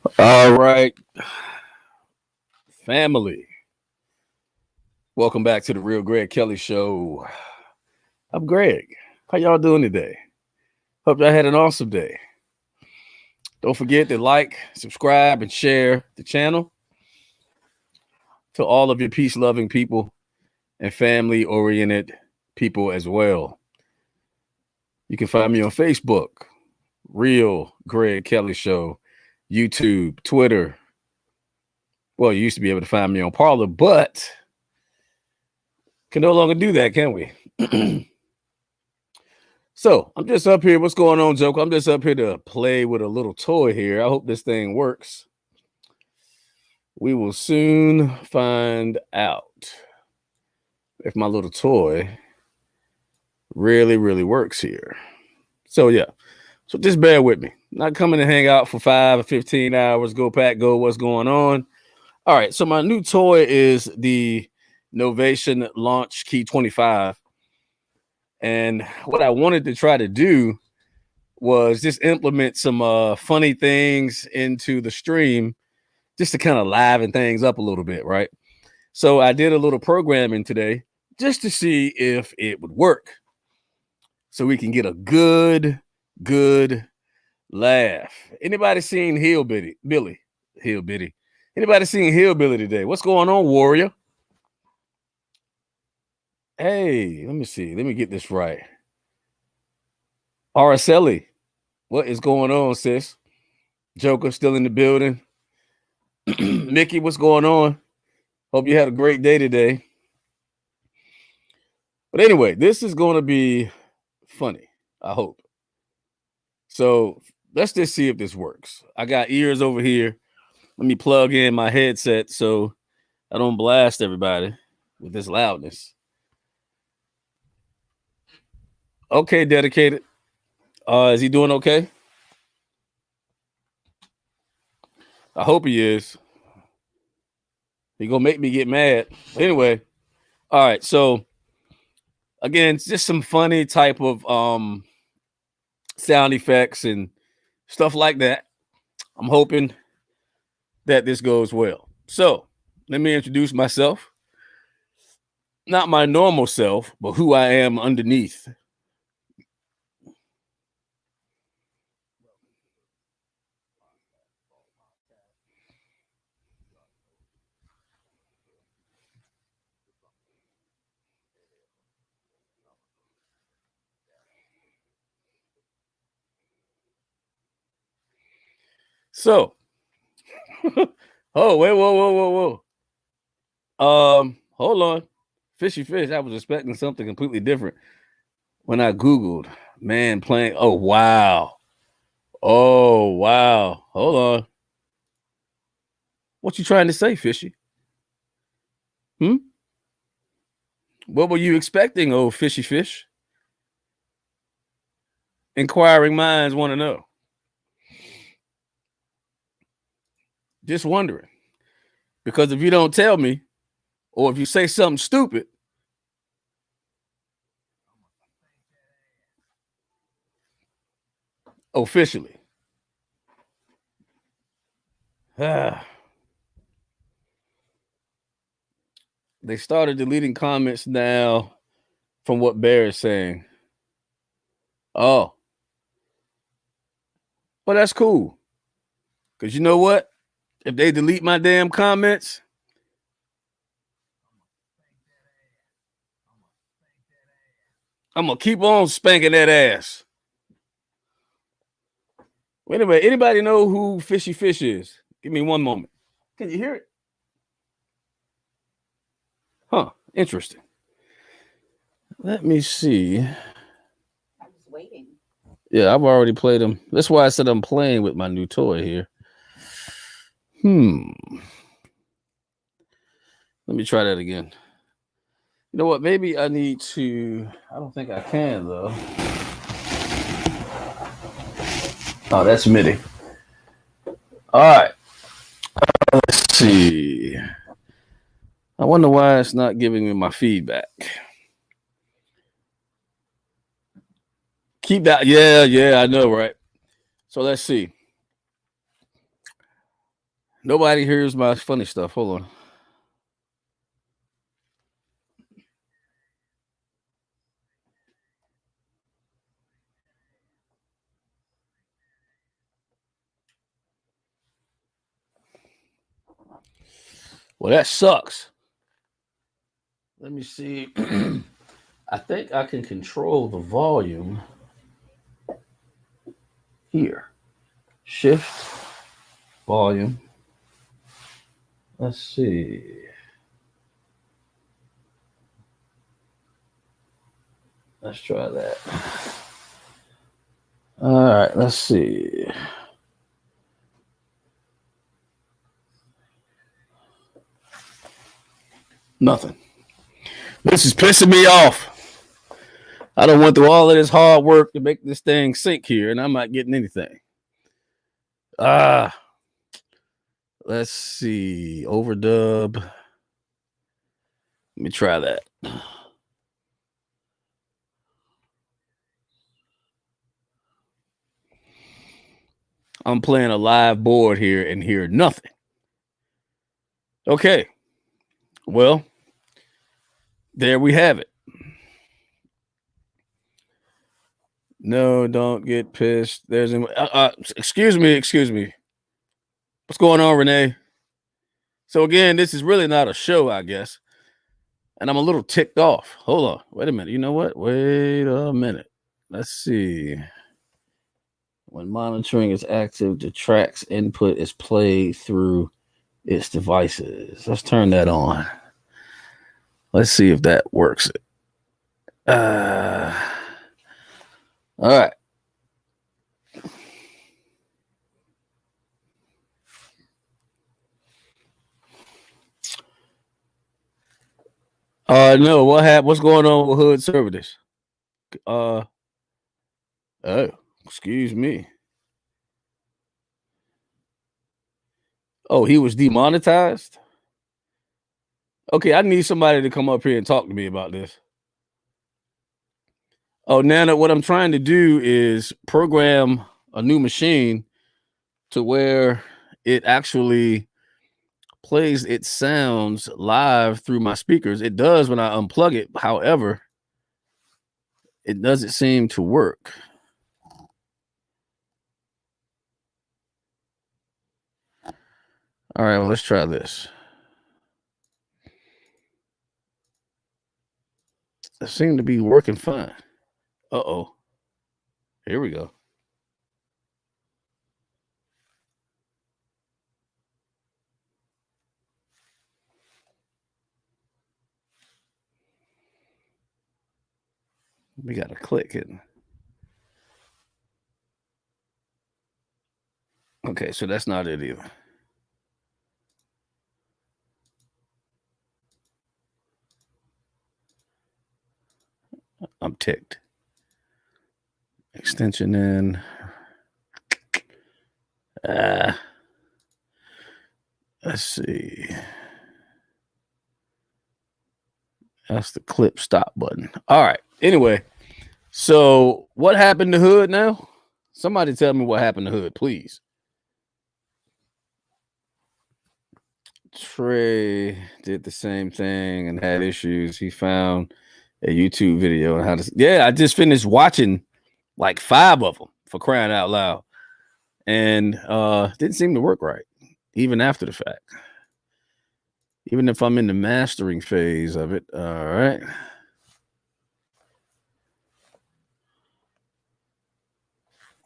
All right, family. Welcome back to the Real Greg Kelly Show. I'm Greg. How y'all doing today? Hope y'all had an awesome day. Don't forget to like, subscribe, and share the channel to all of your peace loving people and family oriented people as well. You can find me on Facebook, Real Greg Kelly Show, YouTube, Twitter. Well, you used to be able to find me on Parler, but can no longer do that, can we? So I'm just up here. What's going on, Joker? I'm just up here to play with a little toy here. I hope this thing works. We will soon find out if my little toy really works here. So yeah. So just bear with me. Not coming to hang out for 5 or 15 hours. Go pack, go. What's going on? All right. So my new toy is the Novation Launch Key 25. And what I wanted to try to do was just implement some funny things into the stream just to kind of liven things up a little bit, right? So I did a little programming today just to see if it would work so we can get a good laugh. Anybody seen Hillbilly? Anybody seen Hillbilly today? What's going on, Warrior? Hey, let me see. Let me get this right. Araceli, what is going on, sis? Joker still in the building. Mickey, what's going on? Hope you had a great day today. But anyway, this is going to be funny, I hope. So let's just see if this works. I got ears over here. Let me plug in my headset so I don't blast everybody with this loudness. Okay, dedicated. Is he doing okay? I hope he is. He gonna make me get mad. Anyway, all right. So again, it's just some funny type of sound effects and stuff like that. I'm hoping that this goes well. So let me introduce myself. Not my normal self, but who I am underneath. So, oh wait, whoa. Hold on, fishy fish. I was expecting something completely different when I googled man playing. Oh wow. Hold on. What you trying to say, fishy? Hmm. What were you expecting, oh fishy fish? Inquiring minds want to know. Just wondering. Because if you don't tell me, or if you say something stupid, officially. They started deleting comments now from what Bear is saying. Oh, well, that's cool. Because you know what? If they delete my damn comments, I'm going to keep on spanking that ass. Anyway, anybody know who Fishy Fish is? Give me one moment. Can you hear it? Huh. Interesting. Let me see. I was waiting. Yeah, I've already played them. That's why I said I'm playing with my new toy here. Let me try that again. You know what? Maybe I need to. I don't think I can, though. Oh, that's MIDI. All right. Let's see. I wonder why it's not giving me my feedback. Keep that. Yeah, I know, right? So let's see. Nobody hears my funny stuff. Hold on. Well, that sucks. Let me see. I think I can control the volume here. Shift volume. Let's see. Let's try that. All right, let's see. Nothing. This is pissing me off. I don't went through all of this hard work to make this thing sync here, and I'm not getting anything. Let's see. Overdub. Let me try that. I'm playing a live board here and hear nothing. Okay. Well, there we have it. No, don't get pissed. There's excuse me. What's going on, Renee? So again, this is really not a show, I guess. And I'm a little ticked off. Hold on. Wait a minute. You know what? Wait a minute. Let's see. When monitoring is active, the track's input is played through its devices. Let's turn that on. Let's see if that works. All right. No, what's going on with Hood Service? Oh, excuse me. Oh, he was demonetized? Okay, I need somebody to come up here and talk to me about this. Oh, Nana, what I'm trying to do is program a new machine to where it actually plays its sounds live through my speakers. It does when I unplug it. However, it doesn't seem to work. All right, well, let's try this. It seemed to be working fine. Uh-oh. Here we go. We got to click it. Okay, so that's not it either. I'm ticked. Extension in. Let's see. That's the clip stop button. All right. Anyway, so what happened to Hood now? Somebody tell me what happened to Hood, please. Trey did the same thing and had issues. He found a YouTube video on how to. Yeah, I just finished watching like 5 of them, for crying out loud, and didn't seem to work right, even after the fact. Even if I'm in the mastering phase of it. All right.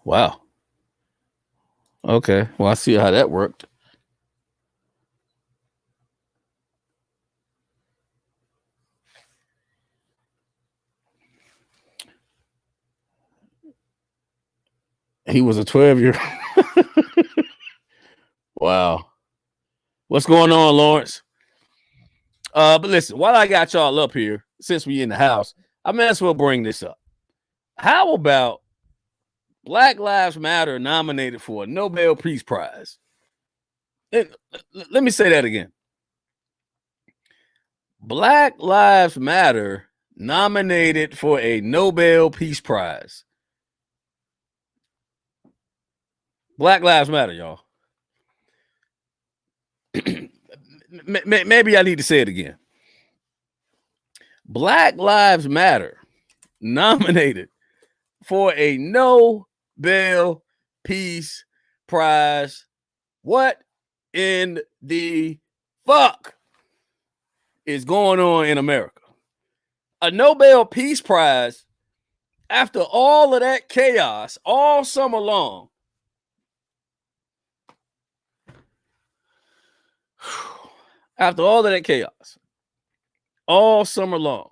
Wow. Okay. Well, I see how that worked. He was a 12-year. Wow. What's going on, Lawrence? But listen, while I got y'all up here, since we in the house, I may as well bring this up. How about Black Lives Matter nominated for a Nobel Peace Prize? Let me say that again. Black Lives Matter nominated for a Nobel Peace Prize. Black Lives Matter, y'all. maybe I need to say it again. Black Lives Matter nominated for a Nobel Peace Prize. What in the fuck is going on in America? A Nobel Peace Prize after all of that chaos all summer long. After all of that chaos all summer long.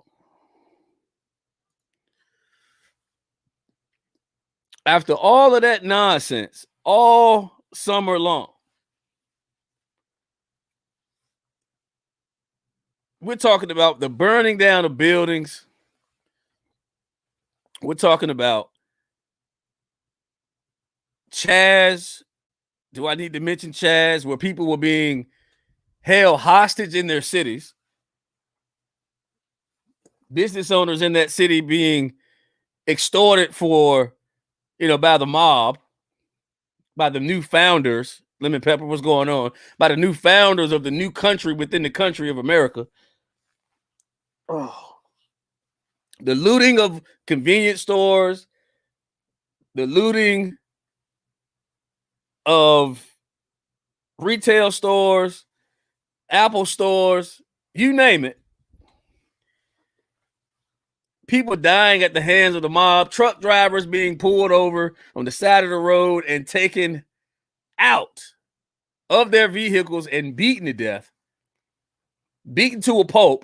After all of that nonsense all summer long. We're talking about the burning down of buildings. We're talking about Chaz. Do I need to mention Chaz, where people were being held hostage in their cities? Business owners in that city being extorted for, by the mob, by the new founders. Lemon Pepper, what's going on? By the new founders of the new country within the country of America. Oh. The looting of convenience stores, the looting of retail stores, Apple stores, you name it. People dying at the hands of the mob, truck drivers being pulled over on the side of the road and taken out of their vehicles and beaten to death, beaten to a pulp.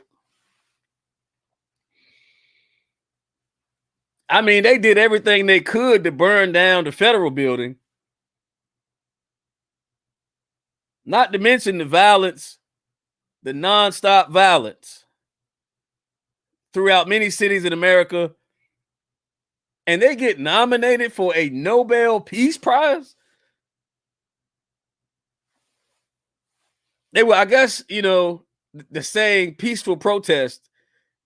I mean, they did everything they could to burn down the federal building. Not to mention the violence, the nonstop violence throughout many cities in America. And they get nominated for a Nobel Peace Prize. They were, I guess, the saying peaceful protest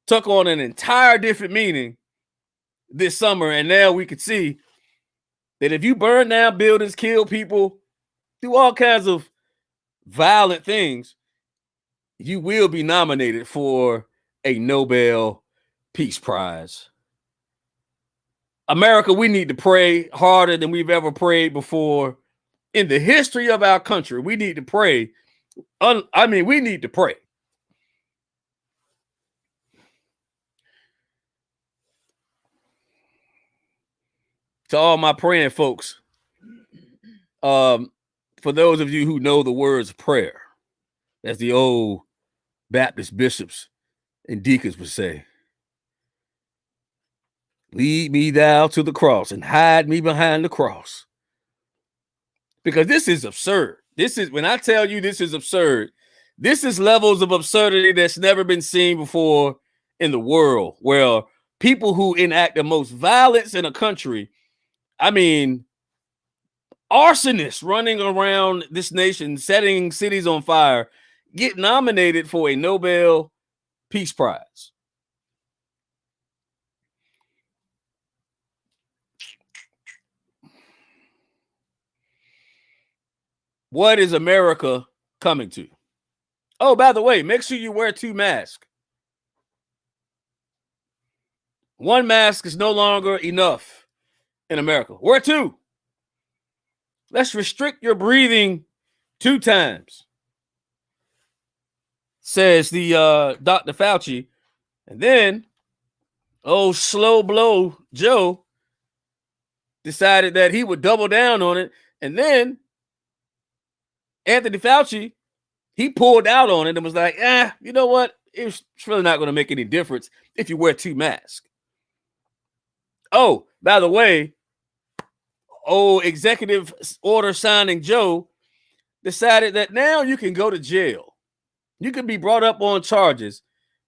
took on an entire different meaning this summer. And now we could see that if you burn down buildings, kill people, do all kinds of violent things, you will be nominated for a Nobel Peace Prize. America, we need to pray harder than we've ever prayed before in the history of our country. We need to pray. We need to pray. To all my praying folks, for those of you who know the words of prayer, as the old Baptist bishops and deacons would say, lead me thou to the cross and hide me behind the cross. Because this is absurd. When I tell you this is absurd, this is levels of absurdity that's never been seen before in the world, where people who enact the most violence in a country, arsonists running around this nation, setting cities on fire, get nominated for a Nobel Peace Prize. What is America coming to? Oh, by the way, make sure you wear 2 masks. 1 mask is no longer enough in America. Wear 2. Let's restrict your breathing 2 times, says the Dr. Fauci. And then, slow blow Joe decided that he would double down on it. And then Anthony Fauci, he pulled out on it and was like, you know what? It's really not going to make any difference if you wear 2 masks. Oh, by the way, executive order signing Joe decided that now you can go to jail. You can be brought up on charges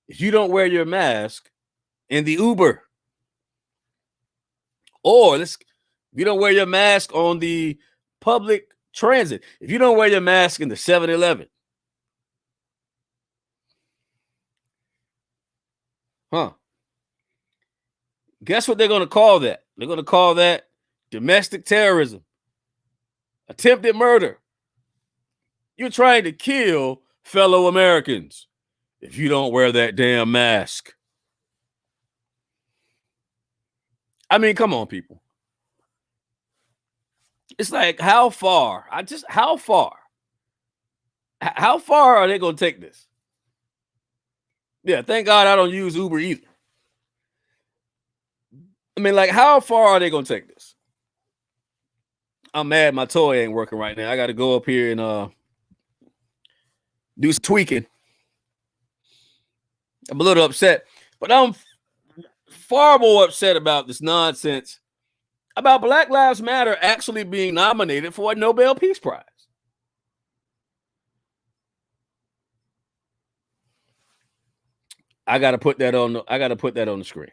if you don't wear your mask in the Uber. Or if you don't wear your mask on the public transit. If you don't wear your mask in the 7-Eleven. Guess what they're going to call that? They're going to call that domestic terrorism, attempted murder. You're trying to kill fellow Americans, if you don't wear that damn mask. I mean, come on, people. It's like, how far? How far? How far are they going to take this? Yeah, thank God I don't use Uber either. I mean, like, how far are they going to take this? I'm mad my toy ain't working right now. I got to go up here and do some tweaking. I'm a little upset, but I'm far more upset about this nonsense about Black Lives Matter actually being nominated for a Nobel Peace Prize. I got to put that on the screen.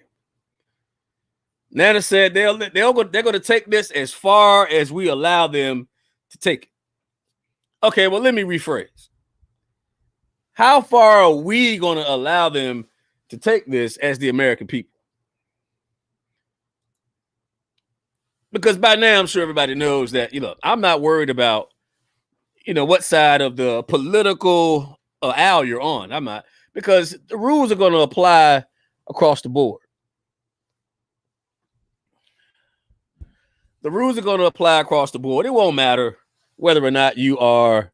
Nana said they're going to take this as far as we allow them to take it. Okay, well, let me rephrase. How far are we going to allow them to take this as the American people? Because by now, I'm sure everybody knows that, I'm not worried about, what side of the political aisle you're on. I'm not, because the rules are going to apply across the board. The rules are going to apply across the board. It won't matter whether or not you are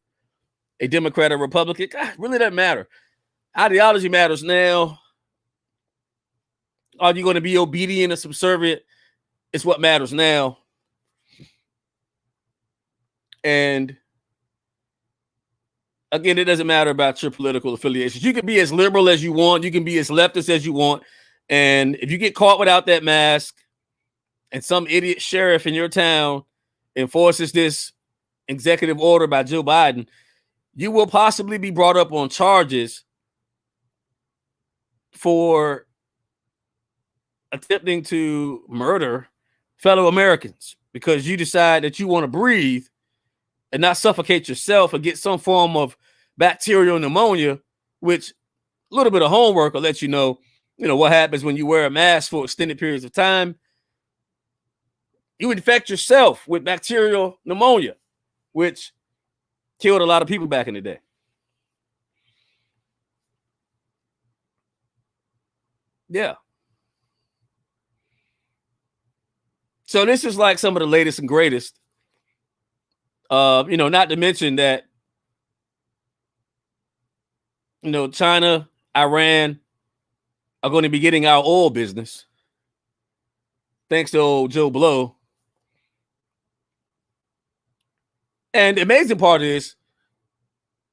a Democrat or Republican. God, it really doesn't matter. Ideology matters now. Are you going to be obedient and subservient? It's what matters now. And again, it doesn't matter about your political affiliations. You can be as liberal as you want. You can be as leftist as you want. And if you get caught without that mask and some idiot sheriff in your town enforces this executive order by Joe Biden, you will possibly be brought up on charges for attempting to murder fellow Americans because you decide that you want to breathe and not suffocate yourself or get some form of bacterial pneumonia, which a little bit of homework will let you know what happens when you wear a mask for extended periods of time. You infect yourself with bacterial pneumonia, which killed a lot of people back in the day. Yeah. So this is like some of the latest and greatest. Not to mention that, China, Iran are going to be getting our oil business. Thanks to old Joe Blow. And the amazing part is,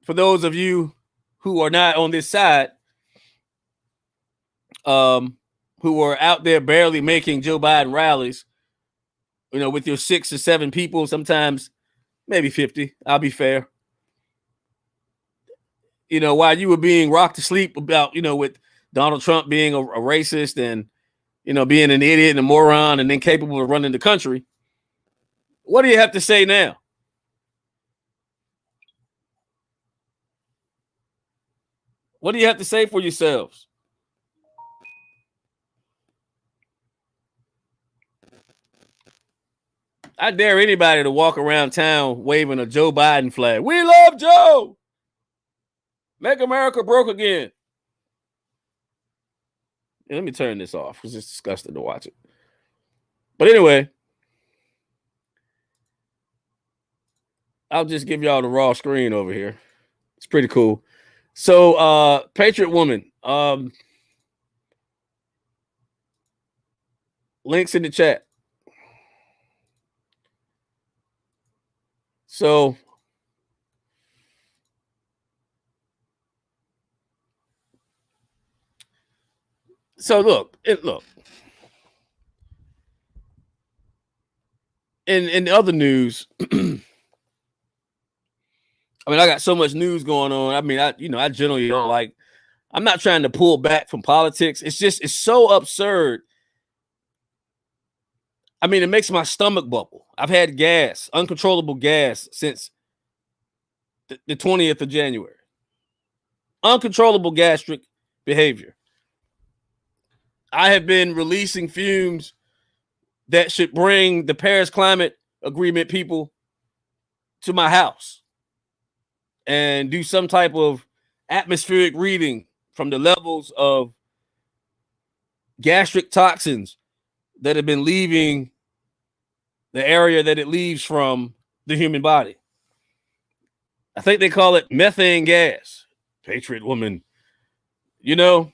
for those of you who are not on this side, who are out there barely making Joe Biden rallies, with your 6 or 7 people, sometimes maybe 50, I'll be fair. While you were being rocked to sleep about, with Donald Trump being a racist and, being an idiot and a moron and incapable of running the country, what do you have to say now? What do you have to say for yourselves? I dare anybody to walk around town waving a Joe Biden flag. We love Joe. Make America broke again. Let me turn this off because it's disgusting to watch it. But anyway, I'll just give y'all the raw screen over here. It's pretty cool. So, Patriot Woman, links in the chat. So look. In other news, I got so much news going on. I generally don't like. I'm not trying to pull back from politics. It's so absurd. It makes my stomach bubble. I've had gas, uncontrollable gas, since the 20th of January. Uncontrollable gastric behavior. I have been releasing fumes that should bring the Paris Climate Agreement people to my house and do some type of atmospheric reading from the levels of gastric toxins that have been leaving the area that it leaves from the human body. I think they call it methane gas. Patriot woman. You know,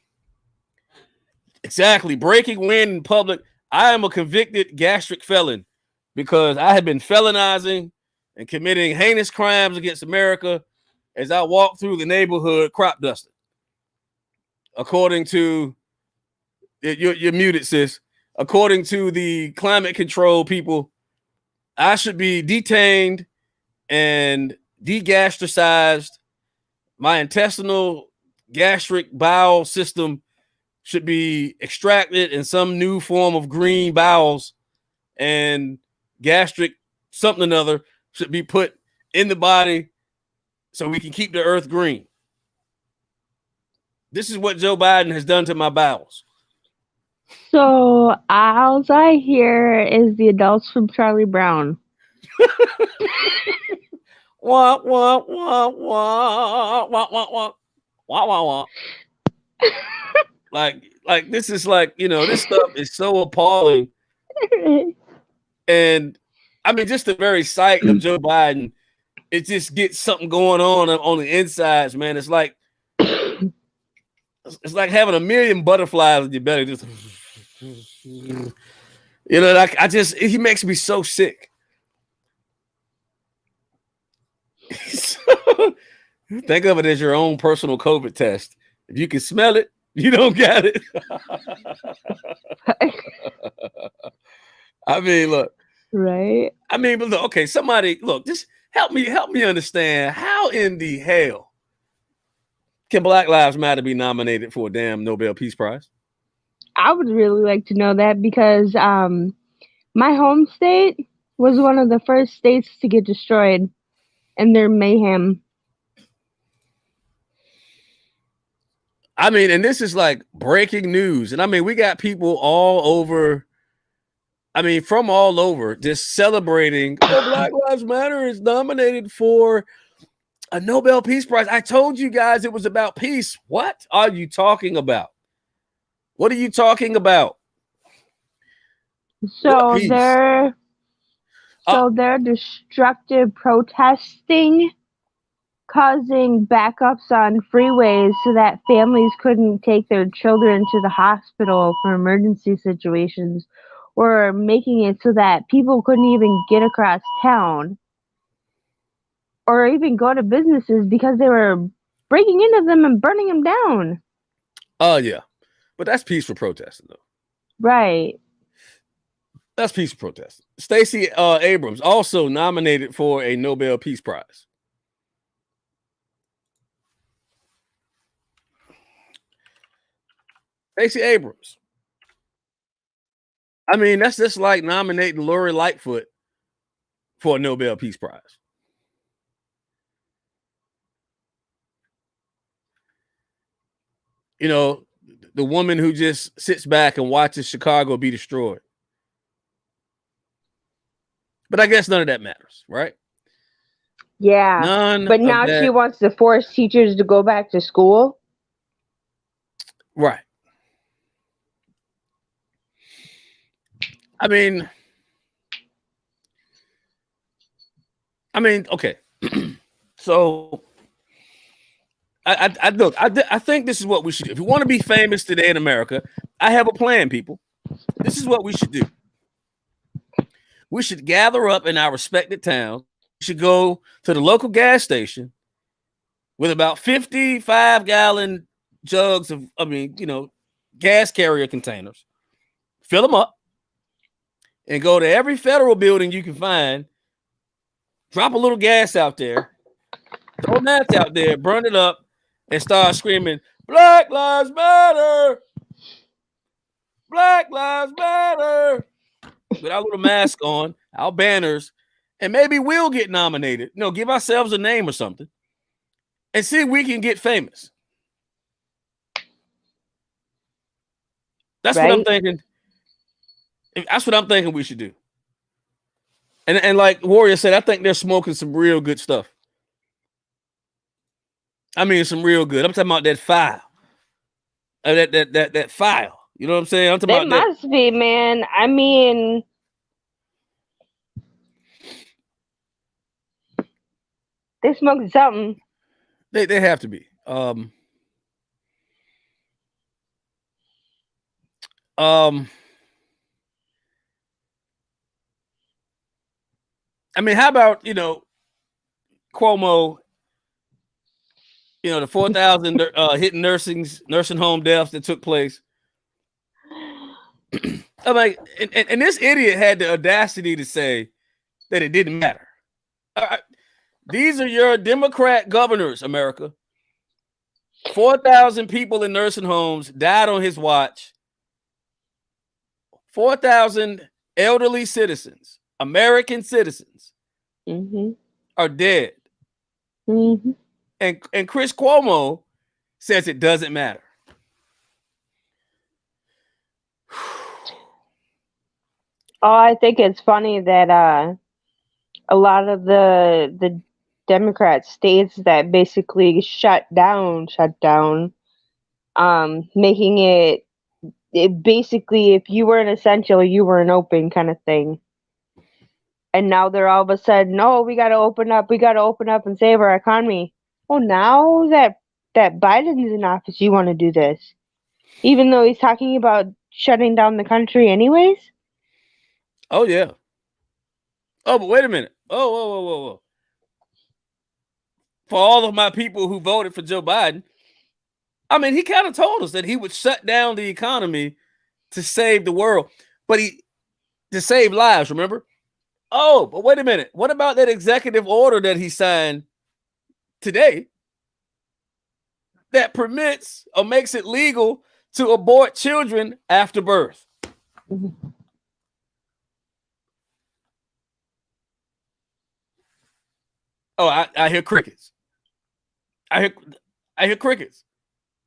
exactly. Breaking wind in public. I am a convicted gastric felon because I have been felonizing and committing heinous crimes against America as I walk through the neighborhood crop dusting. According to, you're muted, sis. According to the climate control people, I should be detained and degastricized. My intestinal gastric bowel system should be extracted in some new form of green bowels, and gastric something or another should be put in the body so we can keep the earth green. This is what Joe Biden has done to my bowels. So all I hear is the adults from Charlie Brown. Wah, wah, wah, wah, wah, wah, wah, wah, wah, wah. Like this is like, you know, this stuff is so appalling. And I mean, just the very sight of Joe Biden, it just gets something going on the insides, man. It's like having a million butterflies in your belly. Just, you know, like he makes me so sick. Think of it as your own personal COVID test. If you can smell it, you don't got it. I mean, look. Right. I mean, but look, okay, somebody, look, just help me understand how in the hell can Black Lives Matter be nominated for a damn Nobel Peace Prize? I would really like to know that because my home state was one of the first states to get destroyed in their mayhem. I mean, and this is like breaking news. And I mean, we got people all over, I mean, from all over, just celebrating. Oh, Black Lives Matter is nominated for a Nobel Peace Prize. I told you guys it was about peace. What are you talking about? What are you talking about? So they're destructive protesting, causing backups on freeways so that families couldn't take their children to the hospital for emergency situations, or making it so that people couldn't even get across town or even go to businesses because they were breaking into them and burning them down. Oh, yeah. But that's peaceful protesting, though. Right. That's peaceful protesting. Stacey Abrams also nominated for a Nobel Peace Prize. Stacey Abrams. I mean, that's just like nominating Lori Lightfoot for a Nobel Peace Prize. You know, the woman who just sits back and watches Chicago be destroyed. But I guess none of that matters, right? Yeah. But now she wants to force teachers to go back to school. Right. I mean, okay. So I look, I think this is what we should do. If we want to be famous today in America, I have a plan, people. This is what we should do. We should gather up in our respected towns. We should go to the local gas station with about 55-gallon jugs of, gas carrier containers, fill them up, and go to every federal building you can find, drop a little gas out there, throw mats out there, burn it up, and start screaming, Black Lives Matter! Black Lives Matter! With our little mask on, our banners, and maybe we'll get nominated. Give ourselves a name or something and see if we can get famous. That's right. What I'm thinking. That's what I'm thinking we should do. And like Warrior said, I think they're smoking some real good stuff. I mean, some real good. I'm talking about that file. That file. You know what I'm saying? I'm talking They about that. must be, man. I mean, they smoked something. They have to be. I mean, how about Cuomo? The 4,000 hidden nursing home deaths that took place. I'm like, and this idiot had the audacity to say that it didn't matter. These are your Democrat governors, America. 4,000 people in nursing homes died on his watch. 4,000 elderly citizens, American citizens, are dead. And Chris Cuomo says it doesn't matter. Oh, I think it's funny that a lot of the Democrat states that basically shut down, making it basically, if you were an essential, you were an open kind of thing. And now they're all of a sudden, no, we got to open up and save our economy. Well, now that Biden's in office, you want to do this, even though he's talking about shutting down the country anyways. Oh yeah. Oh, but wait a minute. Oh, whoa. For all of my people who voted for Joe Biden, I mean, he kind of told us that he would shut down the economy to save the world, but to save lives, remember? Oh, but wait a minute. What about that executive order that he signed today that permits or makes it legal to abort children after birth? Oh, I hear crickets. I hear crickets.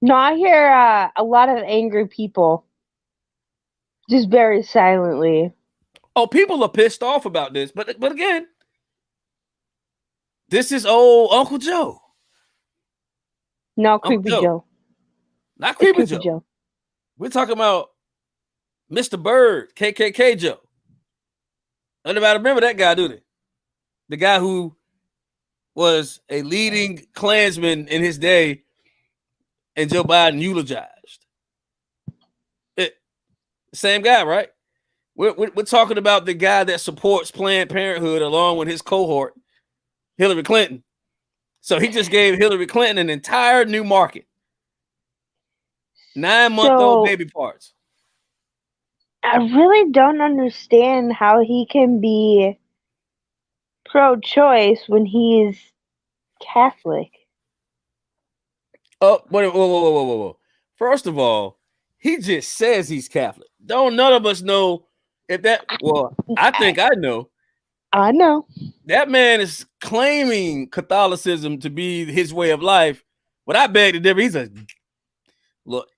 No, I hear a lot of angry people, just very silently. Oh, people are pissed off about this, but again, this is old Uncle Joe. No, Creepy Joe. Not Creepy Joe. We're talking about Mr. Bird, KKK Joe. Anybody remember that guy, do they? The guy who was a leading Klansman in his day, and Joe Biden eulogized. Same guy, right? We're talking about the guy that supports Planned Parenthood along with his cohort, Hillary Clinton. So he just gave Hillary Clinton an entire new market. 9-month-old baby parts. I really don't understand how he can be pro-choice when he's Catholic. Oh, whoa. First of all, he just says he's Catholic. Don't none of us know if that. Well, I think I know. I know. That man is claiming Catholicism to be his way of life, but I beg to differ.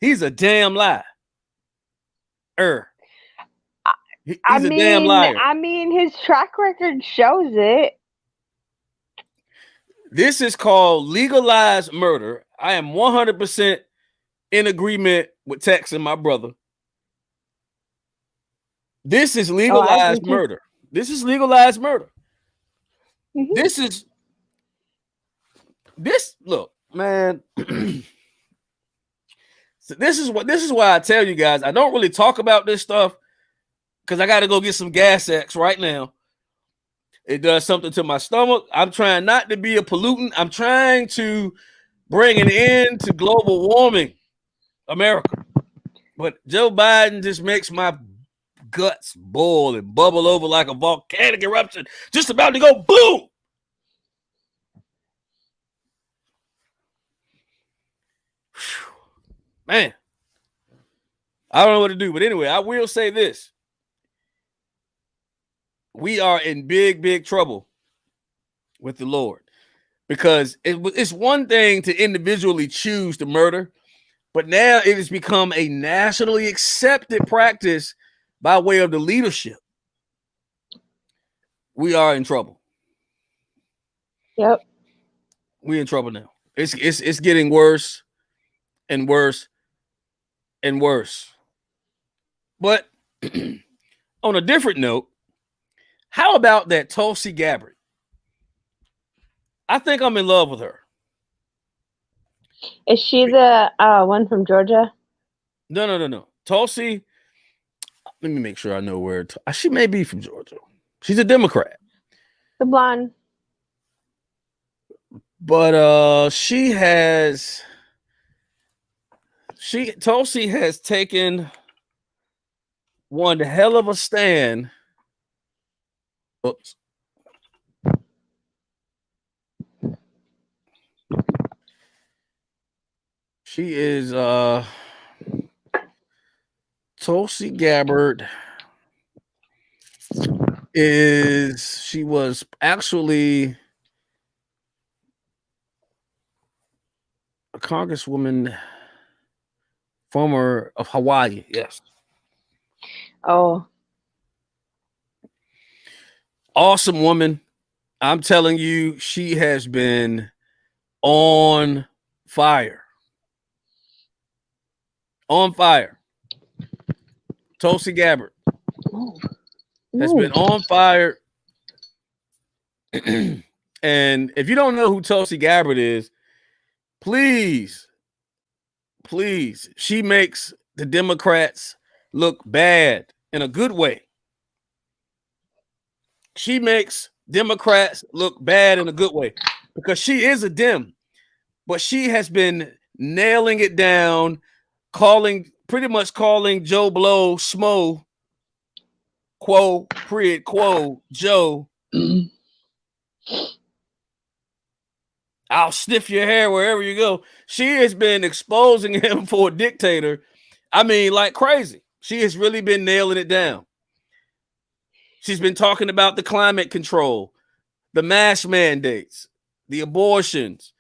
He's a damn lie. He's a damn liar. I mean, his track record shows it. This is called legalized murder. I am 100% in agreement with Tex and my brother. This is legalized murder. This is legalized murder. Mm-hmm. Look, man. So this is why I tell you guys, I don't really talk about this stuff because I got to go get some gas X right now. It does something to my stomach. I'm trying not to be a pollutant. I'm trying to bring an end to global warming, America. But Joe Biden just makes my guts boil and bubble over like a volcanic eruption, just about to go boom. Man, I don't know what to do. But anyway, I will say this. We are in big, big trouble with the Lord because it's one thing to individually choose to murder, but now it has become a nationally accepted practice by way of the leadership. We are in trouble. Yep. We're in trouble now. It's getting worse and worse and worse. But on a different note, how about that Tulsi Gabbard? I think I'm in love with her. Is she the one from Georgia? No. Tulsi, let me make sure I know where. She may be from Georgia. She's a Democrat. The blonde. But Tulsi has taken one hell of a stand. Oops. She is Tulsi Gabbard she was actually a congresswoman, former of Hawaii. Yes. Oh. Awesome woman. I'm telling you, she has been on fire. On fire. Tulsi Gabbard has been on fire. And if you don't know who Tulsi Gabbard is, please, she makes the Democrats look bad in a good way. She makes Democrats look bad in a good way because she is a Dem, but she has been nailing it down, pretty much calling Joe Blow Smo, quo, period, quo, Joe. I'll sniff your hair wherever you go. She has been exposing him for a dictator. I mean, like crazy. She has really been nailing it down. She's been talking about the climate control, the mask mandates, the abortions,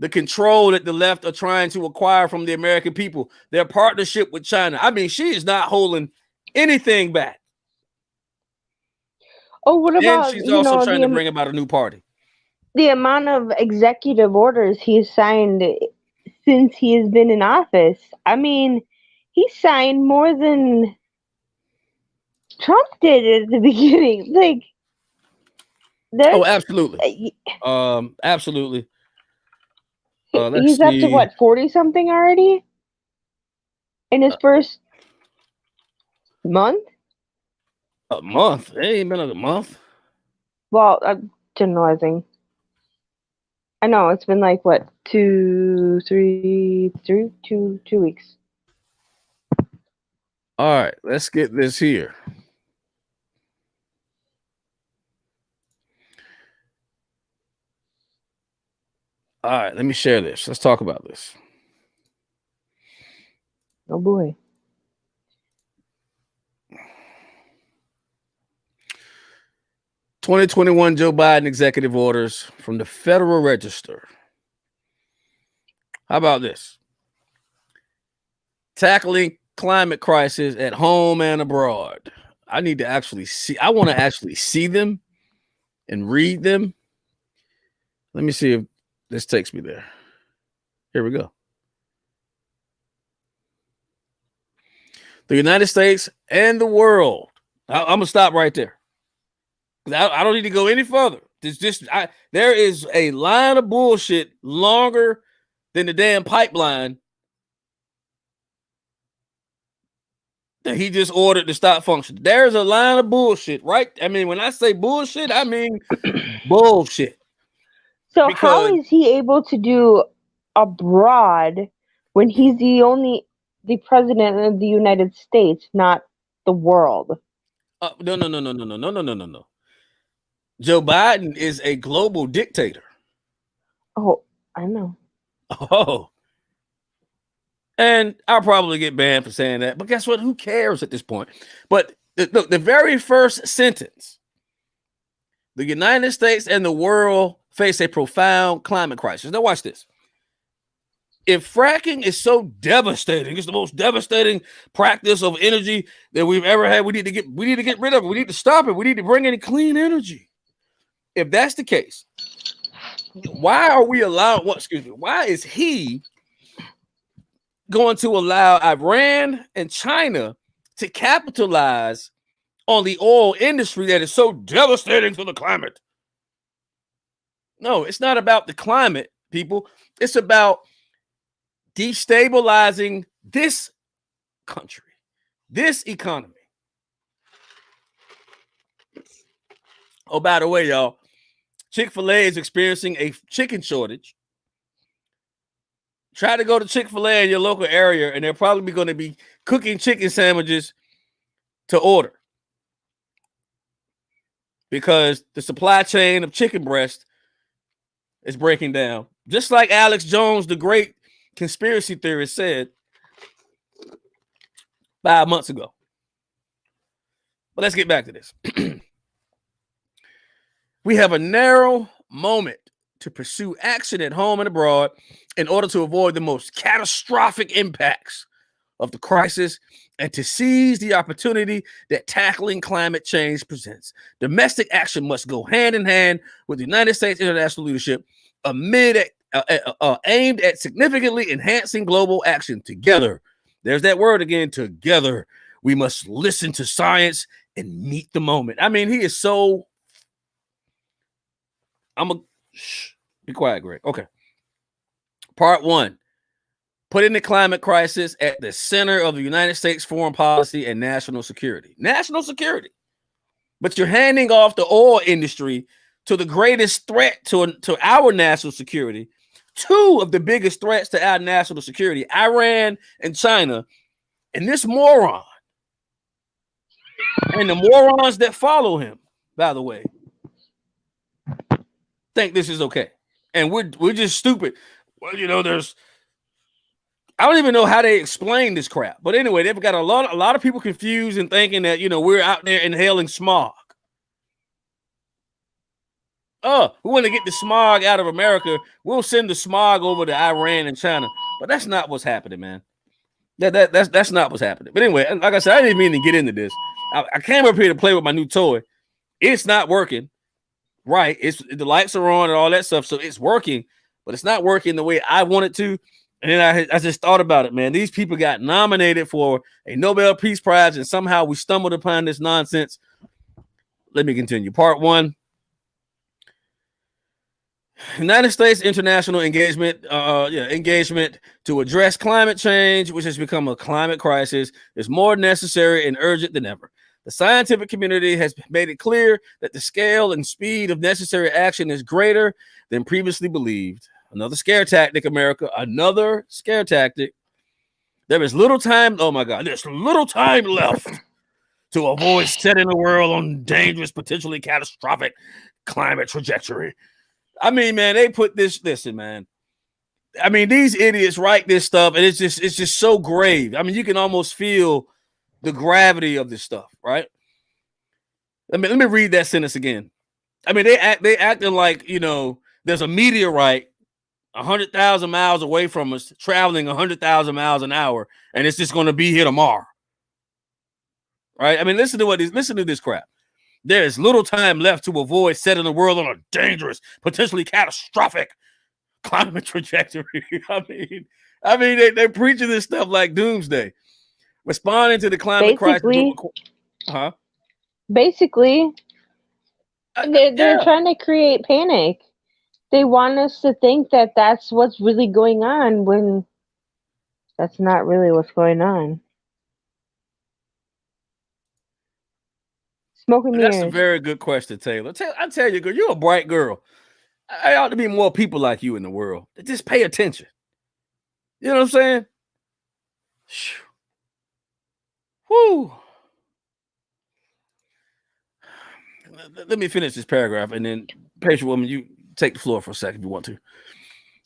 the control that the left are trying to acquire from the American people, their partnership with China. I mean, she is not holding anything back. Oh, what about, and she's also trying to bring about a new party. The amount of executive orders he's signed since he has been in office. I mean, he signed more than Trump did at the beginning. Like, oh, absolutely. Absolutely. He's up to what, 40 something already in his first month? A month? It ain't been a month. Well, I'm generalizing. I know it's been like what, 2 weeks. All right, let's get this here. All right, let me share this. Let's talk about this. Oh boy. (2021) Joe Biden executive orders from the Federal Register. How about this? Tackling climate crisis at home and abroad. I want to actually see them and read them. Let me see if this takes me there. Here we go. The United States and the world. I'm going to stop right there. I don't need to go any further. There is a line of bullshit longer than the damn pipeline that he just ordered to stop functioning. There's a line of bullshit, right? I mean, when I say bullshit, I mean bullshit. So how is he able to do abroad when he's the president of the United States, not the world? No. Joe Biden is a global dictator. Oh, I know. Oh. And I'll probably get banned for saying that. But guess what? Who cares at this point? But the very first sentence, the United States and the world face a profound climate crisis. Now watch this. If fracking is so devastating, it's the most devastating practice of energy that we've ever had. We need to get rid of it. We need to stop it. We need to bring in clean energy. If that's the case, why are we allowing? What? Excuse me. Why is he going to allow Iran and China to capitalize on the oil industry that is so devastating to the climate? No, it's not about the climate, people. It's about destabilizing this country, this economy. Oh, by the way, y'all, Chick-fil-A is experiencing a chicken shortage. Try to go to Chick-fil-A in your local area, and they're probably going to be cooking chicken sandwiches to order because the supply chain of chicken breast is breaking down. Just like Alex Jones, the great conspiracy theorist, said 5 months ago. But let's get back to this. We have a narrow moment to pursue action at home and abroad in order to avoid the most catastrophic impacts of the crisis and to seize the opportunity that tackling climate change presents. Domestic action must go hand in hand with the United States international leadership aimed at significantly enhancing global action. Together, there's that word again, together, we must listen to science and meet the moment. I mean, he is so... be quiet, Greg. Okay. Part 1. Putting the climate crisis at the center of the United States foreign policy and national security. National security. But you're handing off the oil industry to the greatest threat to our national security. Two of the biggest threats to our national security, Iran and China. And this moron and the morons that follow him, by the way, think this is okay. And we're just stupid. Well, you know, I don't even know how they explain this crap. But anyway, they've got a lot of people confused and thinking that, you know, we're out there inhaling smog. Oh, we want to get the smog out of America. We'll send the smog over to Iran and China. But that's not what's happening, man. That's not what's happening. But anyway, like I said, I didn't mean to get into this. I came up here to play with my new toy. It's not working. Right. The lights are on and all that stuff. So it's working, but it's not working the way I want it to. And then I just thought about it, man. These people got nominated for a Nobel Peace Prize, and somehow we stumbled upon this nonsense. Let me continue. Part 1. United States international engagement to address climate change, which has become a climate crisis, is more necessary and urgent than ever. The scientific community has made it clear that the scale and speed of necessary action is greater than previously believed. Another scare tactic, America. Another scare tactic. There is little time. Oh my God, there's little time left to avoid setting the world on dangerous, potentially catastrophic climate trajectory. I mean, man, they put this. Listen, man. I mean, these idiots write this stuff, and it's just so grave. I mean, you can almost feel the gravity of this stuff, right? Let me read that sentence again. I mean, they acting like, you know, there's a meteorite 100,000 miles away from us, traveling 100,000 miles an hour, and it's just going to be here tomorrow, right? I mean, listen to this crap. There is little time left to avoid setting the world on a dangerous, potentially catastrophic climate trajectory. I mean, they're preaching this stuff like doomsday. Responding to the climate crisis. Basically, they're trying to create panic. They want us to think that that's what's really going on when that's not really what's going on. Smoking mirrors. That's a very good question, Taylor. I tell you, girl, you're a bright girl. I ought to be more people like you in the world. Just pay attention. You know what I'm saying? Whew. Let me finish this paragraph, and then, patient woman, you take the floor for a second if you want to.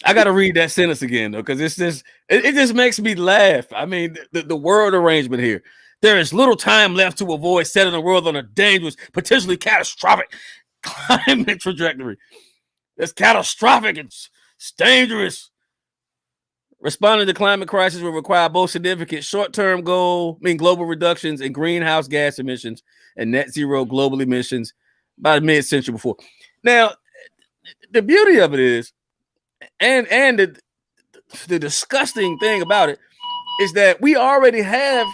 I got to read that sentence again, though, because it just makes me laugh. I mean, the word arrangement here. There is little time left to avoid setting the world on a dangerous, potentially catastrophic climate trajectory. It's catastrophic. It's dangerous. Responding to the climate crisis will require both significant short-term global reductions in greenhouse gas emissions and net zero global emissions by the mid-century before. Now, the beauty of it is, and the disgusting thing about it is that we already have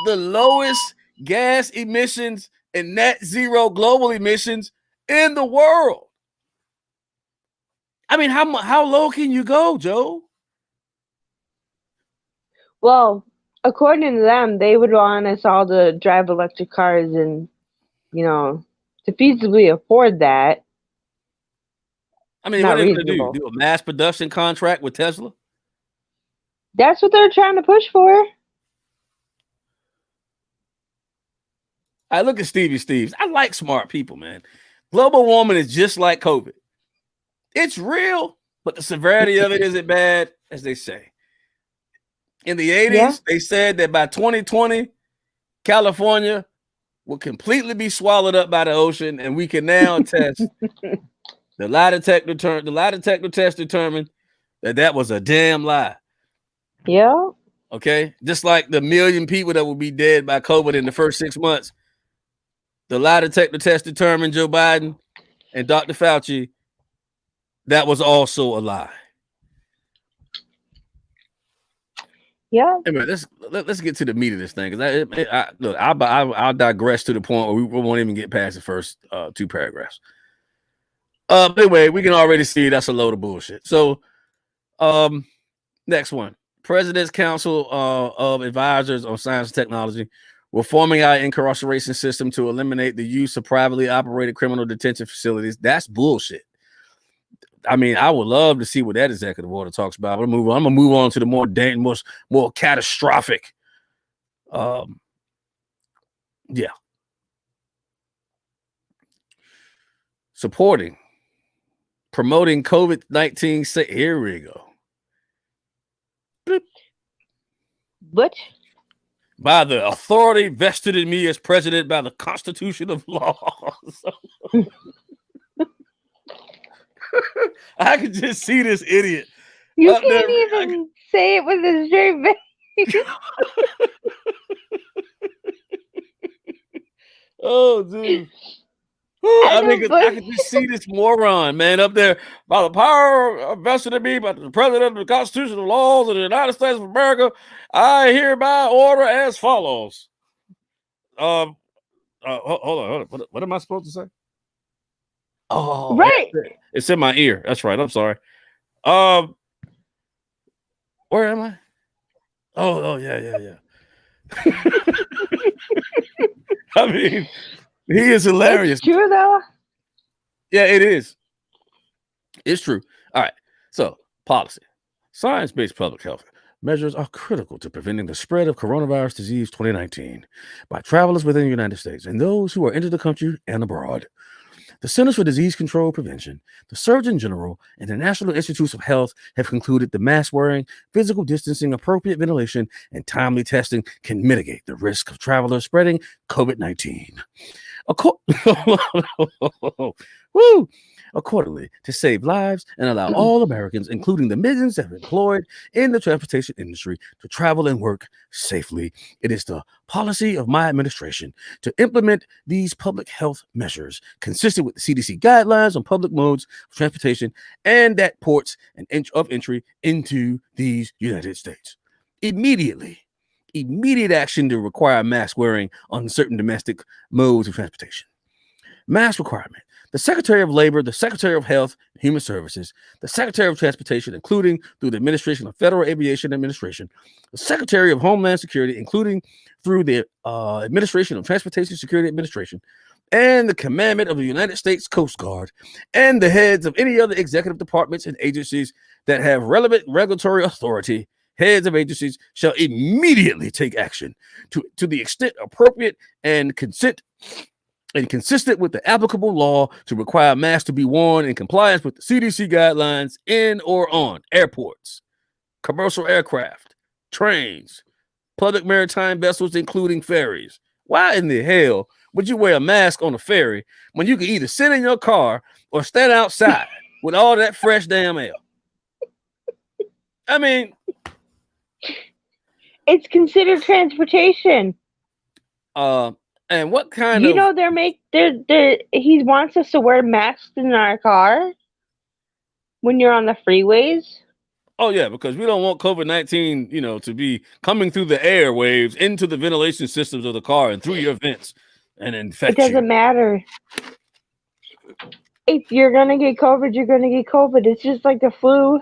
the lowest gas emissions and net zero global emissions in the world. I mean, how low can you go, Joe? Well, according to them, they would want us all to drive electric cars and, to feasibly afford that. I mean, Not what are they going to reasonable. do? Do a mass production contract with Tesla? That's what they're trying to push for. I look at Stevie Steves. I like smart people, man. Global warming is just like COVID. It's real, but the severity of it isn't bad, as they say. In the 80s, They said that by 2020, California will completely be swallowed up by the ocean, and we can now test the lie detector test determined that was a damn lie. Yeah. Okay, just like the 1 million people that will be dead by COVID in the first 6 months, the lie detector test determined Joe Biden and Dr. Fauci that was also a lie. Yeah. Anyway, let's get to the meat of this thing, because I'll digress to the point where we won't even get past the first 2 paragraphs. But anyway, we can already see that's a load of bullshit. So, next one. President's Council of Advisors on Science and Technology reforming our incarceration system to eliminate the use of privately operated criminal detention facilities. That's bullshit. I mean, I would love to see what that executive order talks about. I'm gonna move on to the more catastrophic. Promoting COVID-19. Here we go. What? By the authority vested in me as president by the Constitution of laws. I could just see this idiot. You can't even say it with a straight face. Oh, dude. I could just see this moron, man, up there. By the power vested in me by the president of the Constitution of laws of the United States of America, I hereby order as follows. Hold on. What am I supposed to say? Oh, right. It's in my ear. That's right. I'm sorry. Where am I? Oh, yeah. I mean, he is hilarious. It's true, though. Yeah, it is. It's true. All right. So, policy. Science-based public health measures are critical to preventing the spread of coronavirus disease 2019 by travelers within the United States and those who are entered the country and abroad. The Centers for Disease Control and Prevention, the Surgeon General, and the National Institutes of Health have concluded that mask wearing, physical distancing, appropriate ventilation, and timely testing can mitigate the risk of travelers spreading COVID-19. Accordingly, to save lives and allow all Americans, including the millions that are employed in the transportation industry, to travel and work safely, it is the policy of my administration to implement these public health measures consistent with the CDC guidelines on public modes of transportation and at ports and of entry into these United States. Immediate action to require mask wearing on certain domestic modes of transportation. Mask requirement. The Secretary of Labor, the Secretary of Health and Human Services, the Secretary of Transportation, including through the Administration of Federal Aviation Administration, the Secretary of Homeland Security, including through the Administration of Transportation Security Administration, and the Commandment of the United States Coast Guard, and the heads of any other executive departments and agencies that have relevant regulatory authority. Heads of agencies shall immediately take action to the extent appropriate and consistent with the applicable law to require masks to be worn in compliance with the CDC guidelines in or on airports, commercial aircraft, trains, public maritime vessels, including ferries. Why in the hell would you wear a mask on a ferry when you can either sit in your car or stand outside with all that fresh damn air? I mean, it's considered transportation. And what kind of... he wants us to wear masks in our car. When you're on the freeways? Oh yeah, because we don't want COVID-19, to be coming through the airwaves into the ventilation systems of the car and through your vents and infect It doesn't you. matter. If you're gonna get COVID, you're gonna get COVID. It's just like the flu.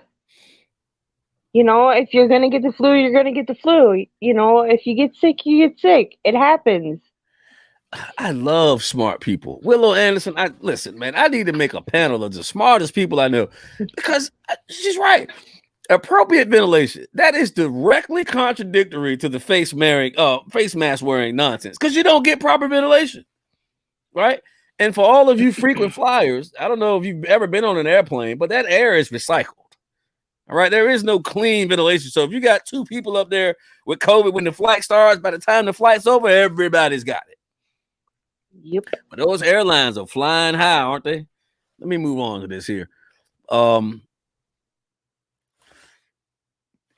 If you're gonna get the flu, you're gonna get the flu. If you get sick, you get sick. It happens. I love smart people. Willow Anderson, listen, man, I need to make a panel of the smartest people I know because she's right. Appropriate ventilation, that is directly contradictory to the face mask wearing nonsense because you don't get proper ventilation, right? And for all of you frequent flyers, I don't know if you've ever been on an airplane, but that air is recycled. All right, there is no clean ventilation. So if you got 2 people up there with COVID when the flight starts, by the time the flight's over, everybody's got it. Yep. But those airlines are flying high, aren't they? Let me move on to this here.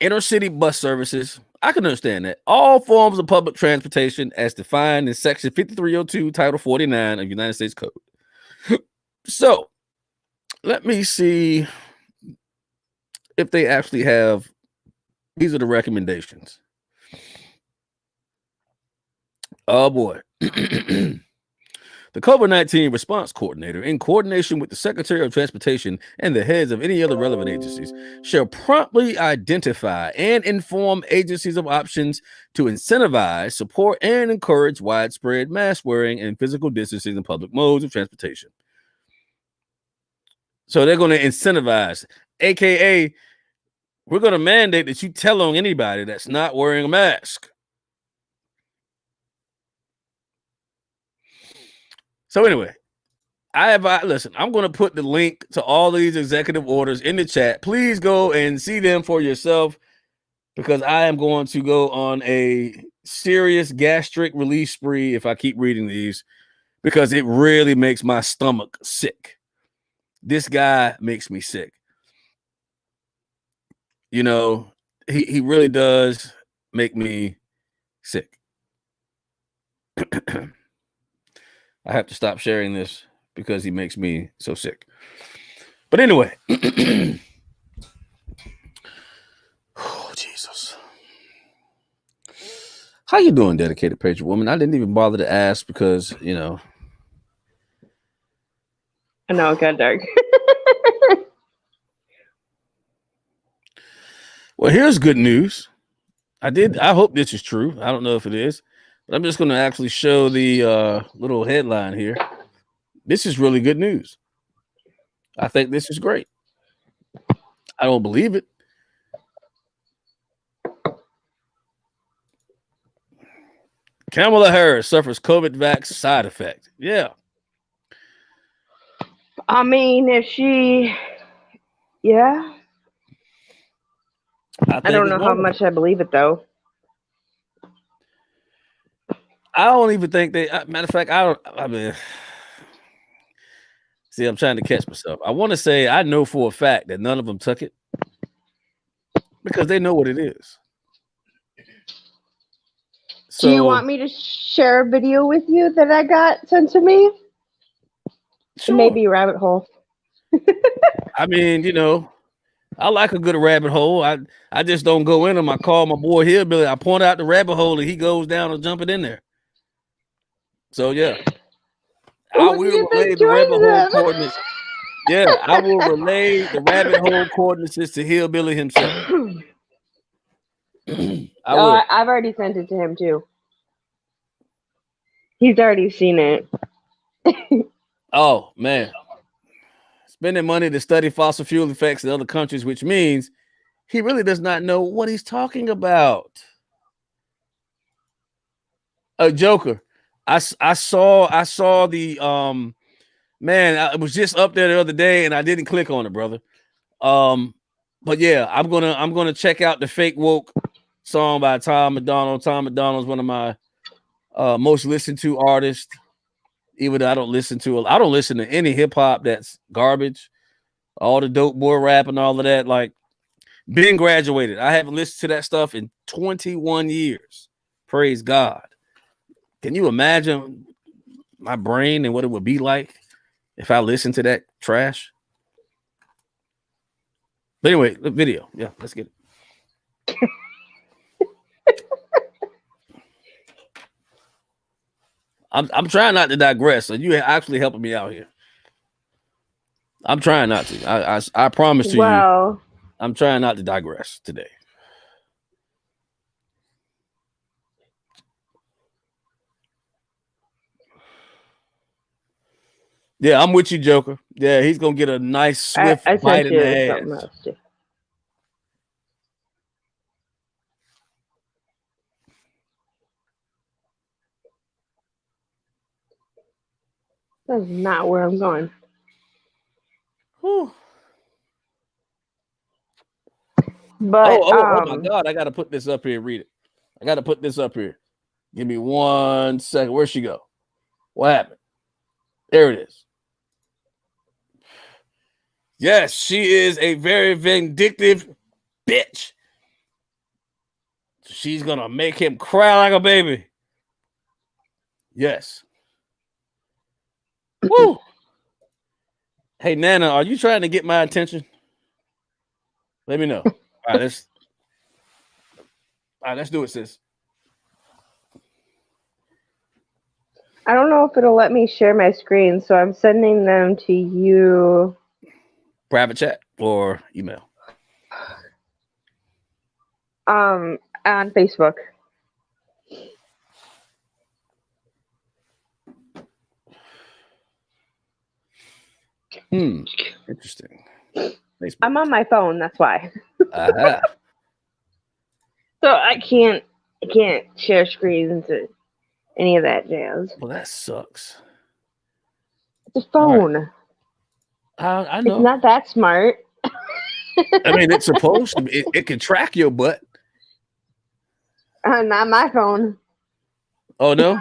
Intercity bus services, I can understand that. All forms of public transportation as defined in Section 5302, Title 49 of United States Code. So, let me see if they actually have, these are the recommendations. Oh boy. The COVID-19 response coordinator, in coordination with the Secretary of Transportation and the heads of any other relevant agencies, shall promptly identify and inform agencies of options to incentivize, support, and encourage widespread mask wearing and physical distancing in public modes of transportation. So they're going to incentivize, aka we're going to mandate that you tell on anybody that's not wearing a mask. So anyway, listen, I'm going to put the link to all these executive orders in the chat. Please go and see them for yourself because I am going to go on a serious gastric release spree if I keep reading these because it really makes my stomach sick. This guy makes me sick. He really does make me sick. I have to stop sharing this because he makes me so sick. But anyway, oh Jesus, how you doing, dedicated patriot woman? I didn't even bother to ask because I know it got dark. Well, here's good news. I hope this is true. I don't know if it is. I'm just going to actually show the little headline here. This is really good news. I think this is great. I don't believe it. Kamala Harris suffers COVID vax side effect. Yeah. I mean, yeah. I don't know how much I believe it, though. I don't even think matter of fact, see, I'm trying to catch myself. I want to say I know for a fact that none of them took it because they know what it is. So, do you want me to share a video with you that I got sent to me? Sure. Maybe a rabbit hole. I mean, I like a good rabbit hole. I just don't go in them. I call my boy Hillbilly. I point out the rabbit hole and he goes down and jumping in there. So yeah, I will relay the rabbit hole coordinates. Yeah, I will relay the rabbit hole coordinates to Hillbilly himself. I've already sent it to him too. He's already seen it. Oh man, spending money to study fossil fuel effects in other countries, which means he really does not know what he's talking about. A Joker. I saw the man, I was just up there the other day and I didn't click on it, brother. But yeah, I'm gonna check out the Fake Woke song by Tom McDonald. Tom McDonald's one of my most listened to artists. Even though I don't listen to any hip hop that's garbage, all the dope boy rap and all of that. Like, being graduated, I haven't listened to that stuff in 21 years. Praise God. Can you imagine my brain and what it would be like if I listened to that trash? But anyway, the video. Yeah, let's get it. I'm trying not to digress. So you actually helping me out here. I'm trying not to. I promise to you, Well, I'm trying not to digress today. Yeah, I'm with you, Joker. Yeah, he's gonna get a nice swift I bite sent in you the something ass. else too. That's not where I'm going. Whew. But Oh my God! I gotta put this up here. Read it. I gotta put this up here. Give me 1 second. Where'd she go? What happened? There it is. Yes, she is a very vindictive bitch. She's gonna make him cry like a baby. Yes. Woo. Hey Nana, are you trying to get my attention? Let me know. All right, let's do it, sis. I don't know if it'll let me share my screen, so I'm sending them to you. Private chat or email? On Facebook. Interesting. Facebook. I'm on my phone, that's why. Uh-huh. So I can't share screens or any of that jazz. Well, that sucks. It's a phone. Right. I know. It's not that smart. I mean, it's supposed to be. It can track your butt. Not my phone. Oh no.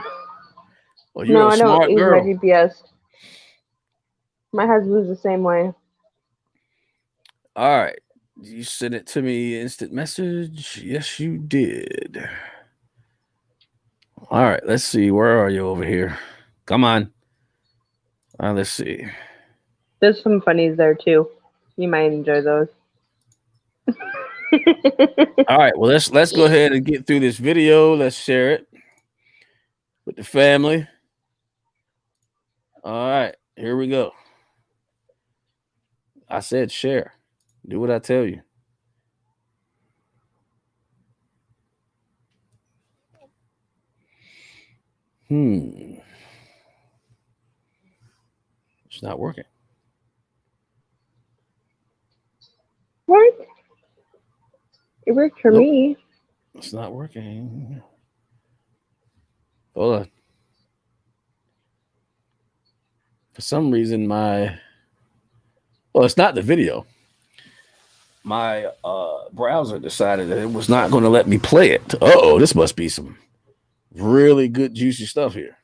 Well, you're No, a I don't smart use girl. my GPS. My husband's the same way. All right. You sent it to me instant message. Yes, you did. All right. Let's see. Where are you over here? Come on. All right, let's see. There's some funnies there too. You might enjoy those. All right. Well, let's go ahead and get through this video. Let's share it with the family. All right. Here we go. I said share. Do what I tell you. It's not working. What? It worked for me. It's not working. Hold on. For some reason, it's not the video. My browser decided that it was not going to let me play it. Uh-oh, this must be some really good, juicy stuff here.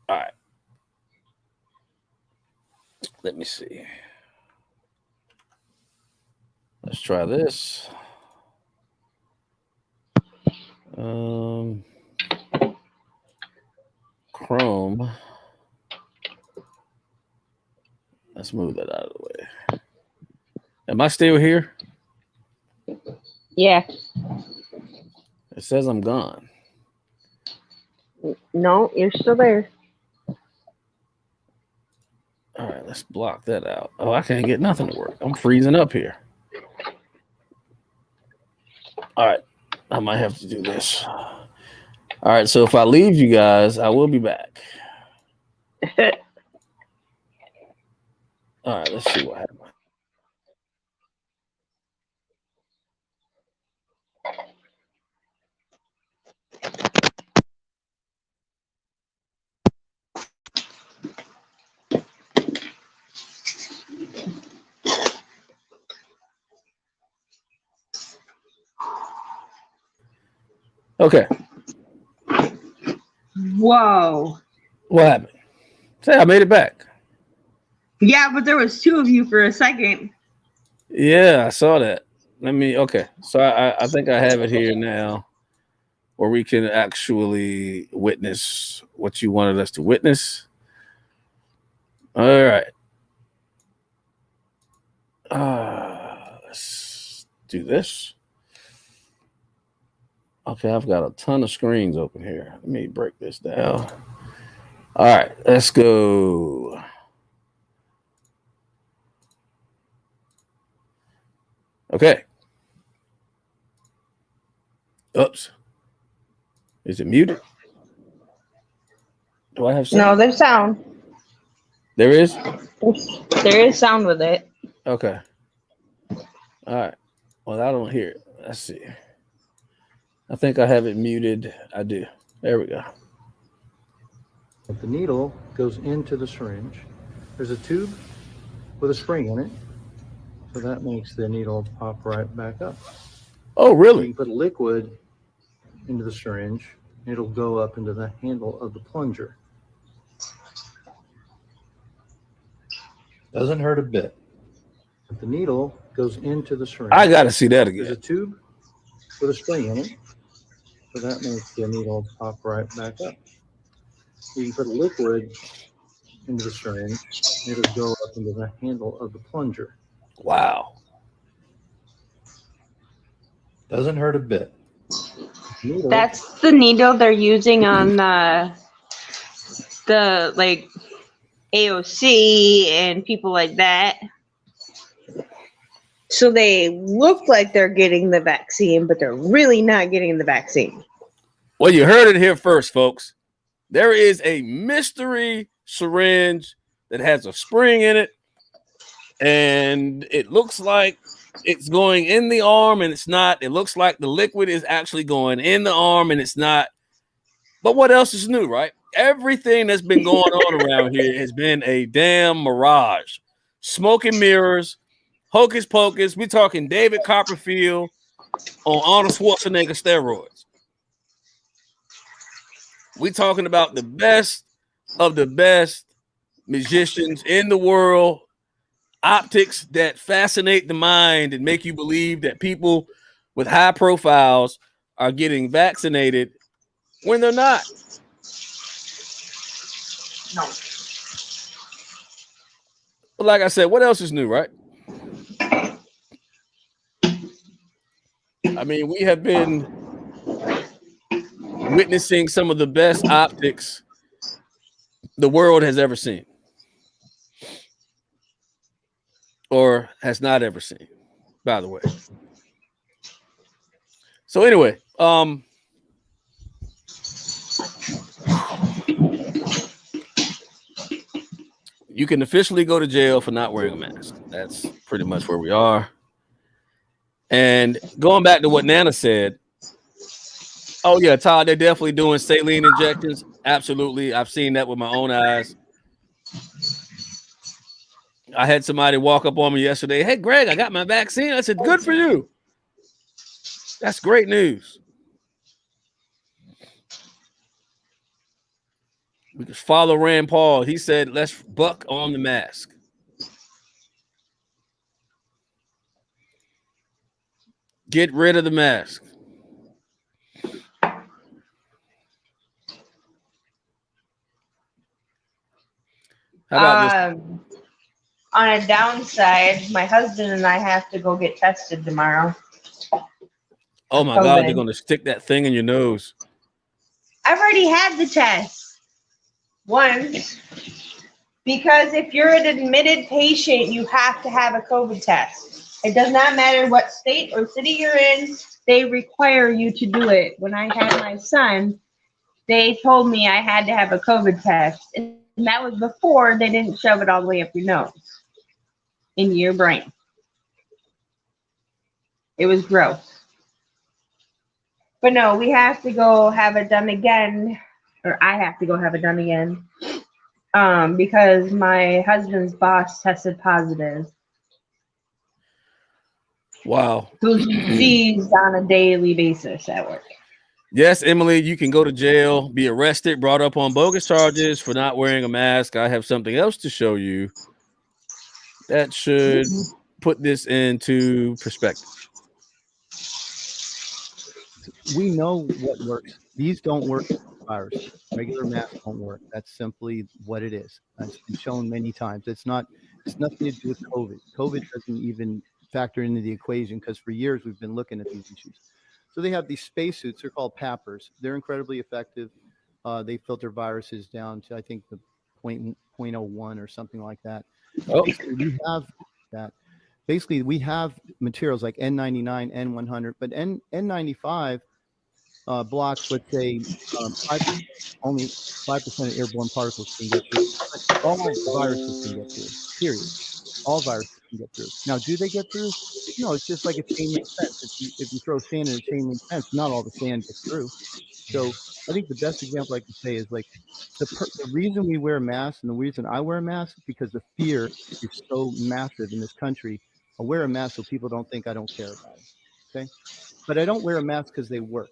All right. Let me see. Let's try this. Chrome. Let's move that out of the way. Am I still here? Yeah. It says I'm gone. No, you're still there. All right, let's block that out. Oh, I can't get nothing to work. I'm freezing up here. All right, I might have to do this. All right, so if I leave you guys, I will be back. All right, let's see what happens. Okay. Whoa. What happened? Say I made it back. Yeah, but there was two of you for a second. Yeah, I saw that. Okay. So I think I have it here now where we can actually witness what you wanted us to witness. All right. Let's do this. Okay, I've got a ton of screens open here. Let me break this down. All right, let's go. Okay. Oops. Is it muted? Do I have sound? No, there's sound. There is? There is sound with it. Okay. All right. Well, I don't hear it. Let's see. I think I have it muted. I do. There we go. The needle goes into the syringe. There's a tube with a spring in it. So that makes the needle pop right back up. Oh, You really? can put liquid into the syringe. It'll go up into the handle of the plunger. Doesn't hurt a bit. But the needle goes into the syringe. I got to see that There's a again. tube with a spring in it. So that makes the needle pop right back up. You can put liquid into the syringe. It'll go up into the handle of the plunger. Wow. Doesn't hurt a bit. Needle. That's the needle they're using on the like AOC and people like that. So they look like they're getting the vaccine, but they're really not getting the vaccine. Well, you heard it here first, folks. There is a mystery syringe that has a spring in it, and it looks like it's going in the arm, and it's not. It looks like the liquid is actually going in the arm, and it's not. But what else is new, right? Everything that's been going on around here has been a damn mirage. Smoke and mirrors, hocus pocus. We're talking David Copperfield on Arnold Schwarzenegger steroids. We're talking about the best of the best magicians in the world, optics that fascinate the mind and make you believe that people with high profiles are getting vaccinated when they're not. No. But like I said, what else is new, right? I mean, we have been witnessing some of the best optics the world has ever seen, or has not ever seen, by the way. So anyway, you can officially go to jail for not wearing a mask. That's pretty much where we are. And going back to what Nana said, oh yeah, Todd, they're definitely doing saline injections. Absolutely. I've seen that with my own eyes. I had somebody walk up on me yesterday. Hey, Greg, I got my vaccine. I said, good for you. That's great news. We can follow Rand Paul. He said, let's buck on the mask. Get rid of the mask. How about this? On a downside, my husband and I have to go get tested tomorrow. Oh my God, they're COVID. going to stick that thing in your nose. I've already had the test once because if you're an admitted patient, you have to have a COVID test. It does not matter what state or city you're in, they require you to do it. When I had my son, they told me I had to have a COVID test. And that was before they didn't shove it all the way up your nose into your brain. It was gross. But no, we have to go have it done again, or I have to go have it done again, because my husband's boss tested positive. Wow. Who he sees on a daily basis at work. Yes, Emily, you can go to jail, be arrested, brought up on bogus charges for not wearing a mask. I have something else to show you that should put this into perspective. We know what works. These don't work for the virus. Regular masks don't work. That's simply what it is. It's been shown many times. It's not It's nothing to do with COVID. COVID doesn't even factor into the equation because for years we've been looking at these issues. So they have these spacesuits. They're called PAPRs. They're incredibly effective. They filter viruses down to, I think, the 0.01 or something like that. Oh, Basically, we have that. Basically, we have materials like N99, N100, but N95 blocks, let's say, 5%, only 5% of airborne particles can get through. But all viruses can get through, period. All viruses can get through. Now, do they get through? No, it's just like a chain link fence. If you throw sand in a chain link fence, not all the sand gets through. So I think the best example I can say is like the reason we wear masks and the reason I wear a mask is because the fear is so massive in this country. I wear a mask so people don't think I don't care about it. Okay. But I don't wear a mask because they work.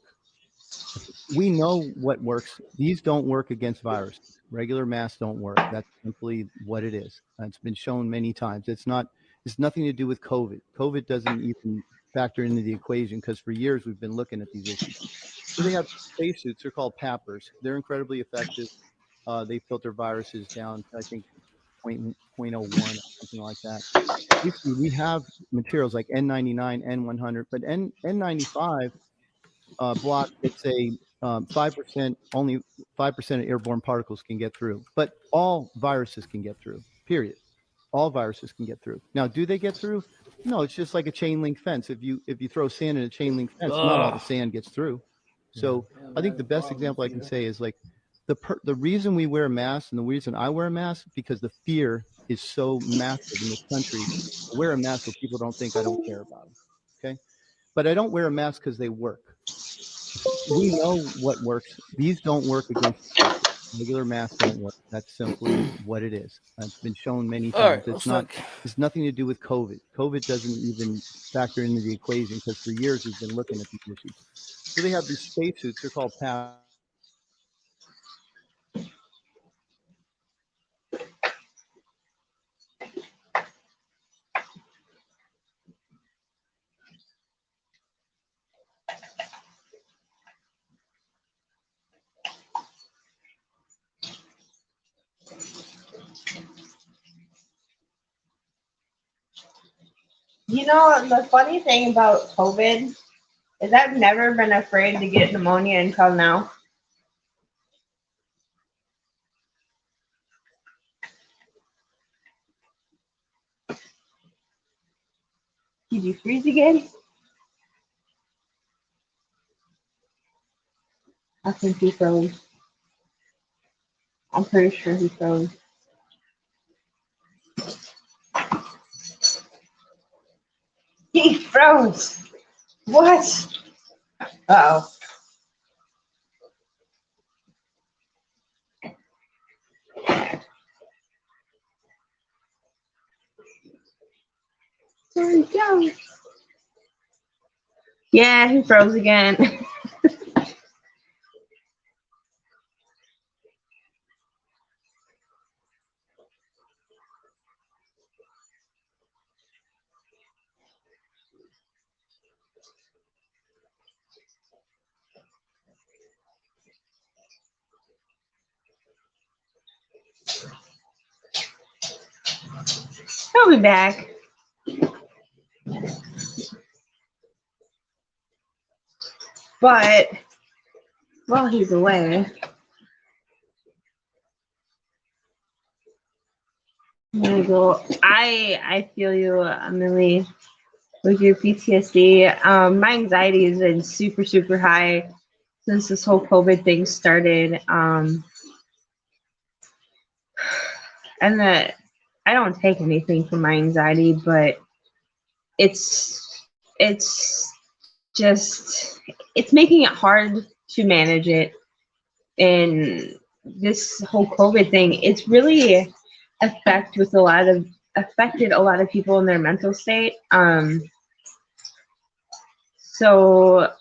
We know what works. These don't work against viruses. Regular masks don't work. That's simply what it is. It's been shown many times. It's nothing to do with COVID. COVID doesn't even factor into the equation because for years we've been looking at these issues. So they have spacesuits. They're called PAPRs. They're incredibly effective. They filter viruses down to, I think, 0.01 or something like that. Basically, we have materials like N99, N100, but N95 block, let's say, 5%, only 5% of airborne particles can get through. But all viruses can get through, period. All viruses can get through. Now, do they get through? No, it's just like a chain link fence. If you throw sand in a chain link fence, not all the sand gets through. So I think the best example I can say is like the reason we wear masks and the reason I wear a mask because the fear is so massive in this country. I wear a mask so people don't think I don't care about them. Okay, but I don't wear a mask because they work. We know what works. These don't work against regular masks. Don't work. That's simply what it is. It's been shown many times. It's nothing to do with COVID. COVID doesn't even factor into the equation because for years we've been looking at these issues. So they have these spacesuits. They're called PAPRs. You know, the funny thing about COVID is I've never been afraid to get pneumonia until now. Did you freeze again? I think he froze. I'm pretty sure he froze. He froze. What? Uh-oh. There he goes. Yeah, he froze again. He'll be back. But while he's away, I'm gonna go. I feel you, Millie, with your PTSD. My anxiety has been super, super high since this whole COVID thing started. And I don't take anything for my anxiety, but it's just it's making it hard to manage it. And this whole COVID thing, it's really affected a lot of people in their mental state. So,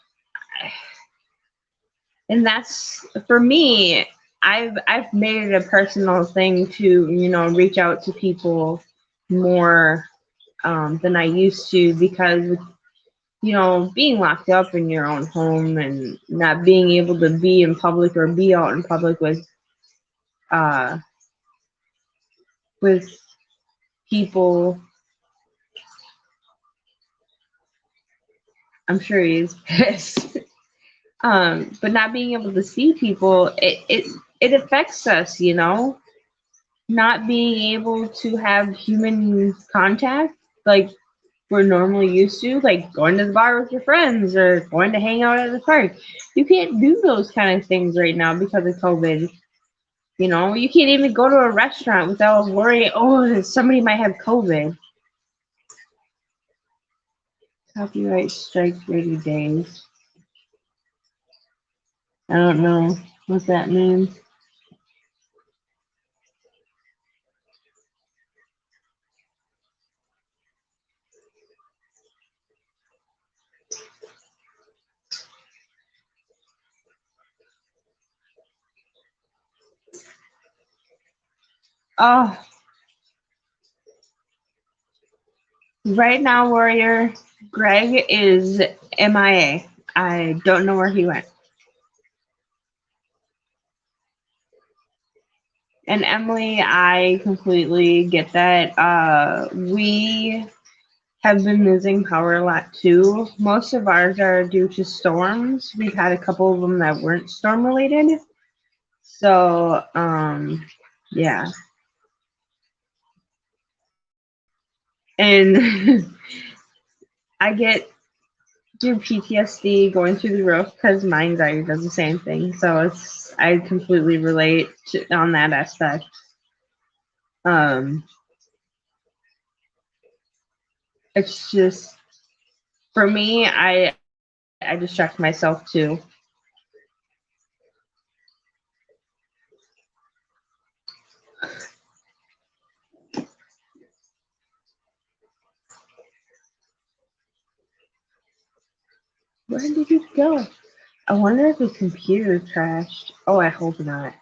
and that's for me. I've made it a personal thing to reach out to people more than I used to because being locked up in your own home and not being able to be in public or be out in public with people. I'm sure he's pissed. But not being able to see people, it affects us, you know. Not being able to have human contact like we're normally used to, like going to the bar with your friends or going to hang out at the park. You can't do those kind of things right now because of COVID. You know, you can't even go to a restaurant without worrying, oh, somebody might have COVID. Copyright strike 30 days. I don't know what that means. Oh, right now, Warrior Greg is MIA. I don't know where he went. And Emily, I completely get that. We have been losing power a lot too. Most of ours are due to storms. We've had a couple of them that weren't storm related. So, yeah. And I get through PTSD going through the roof because my anxiety does the same thing. So I completely relate on that aspect. It's just for me, I distract myself too. Where did you go? I wonder if the computer crashed. Oh, I hope not.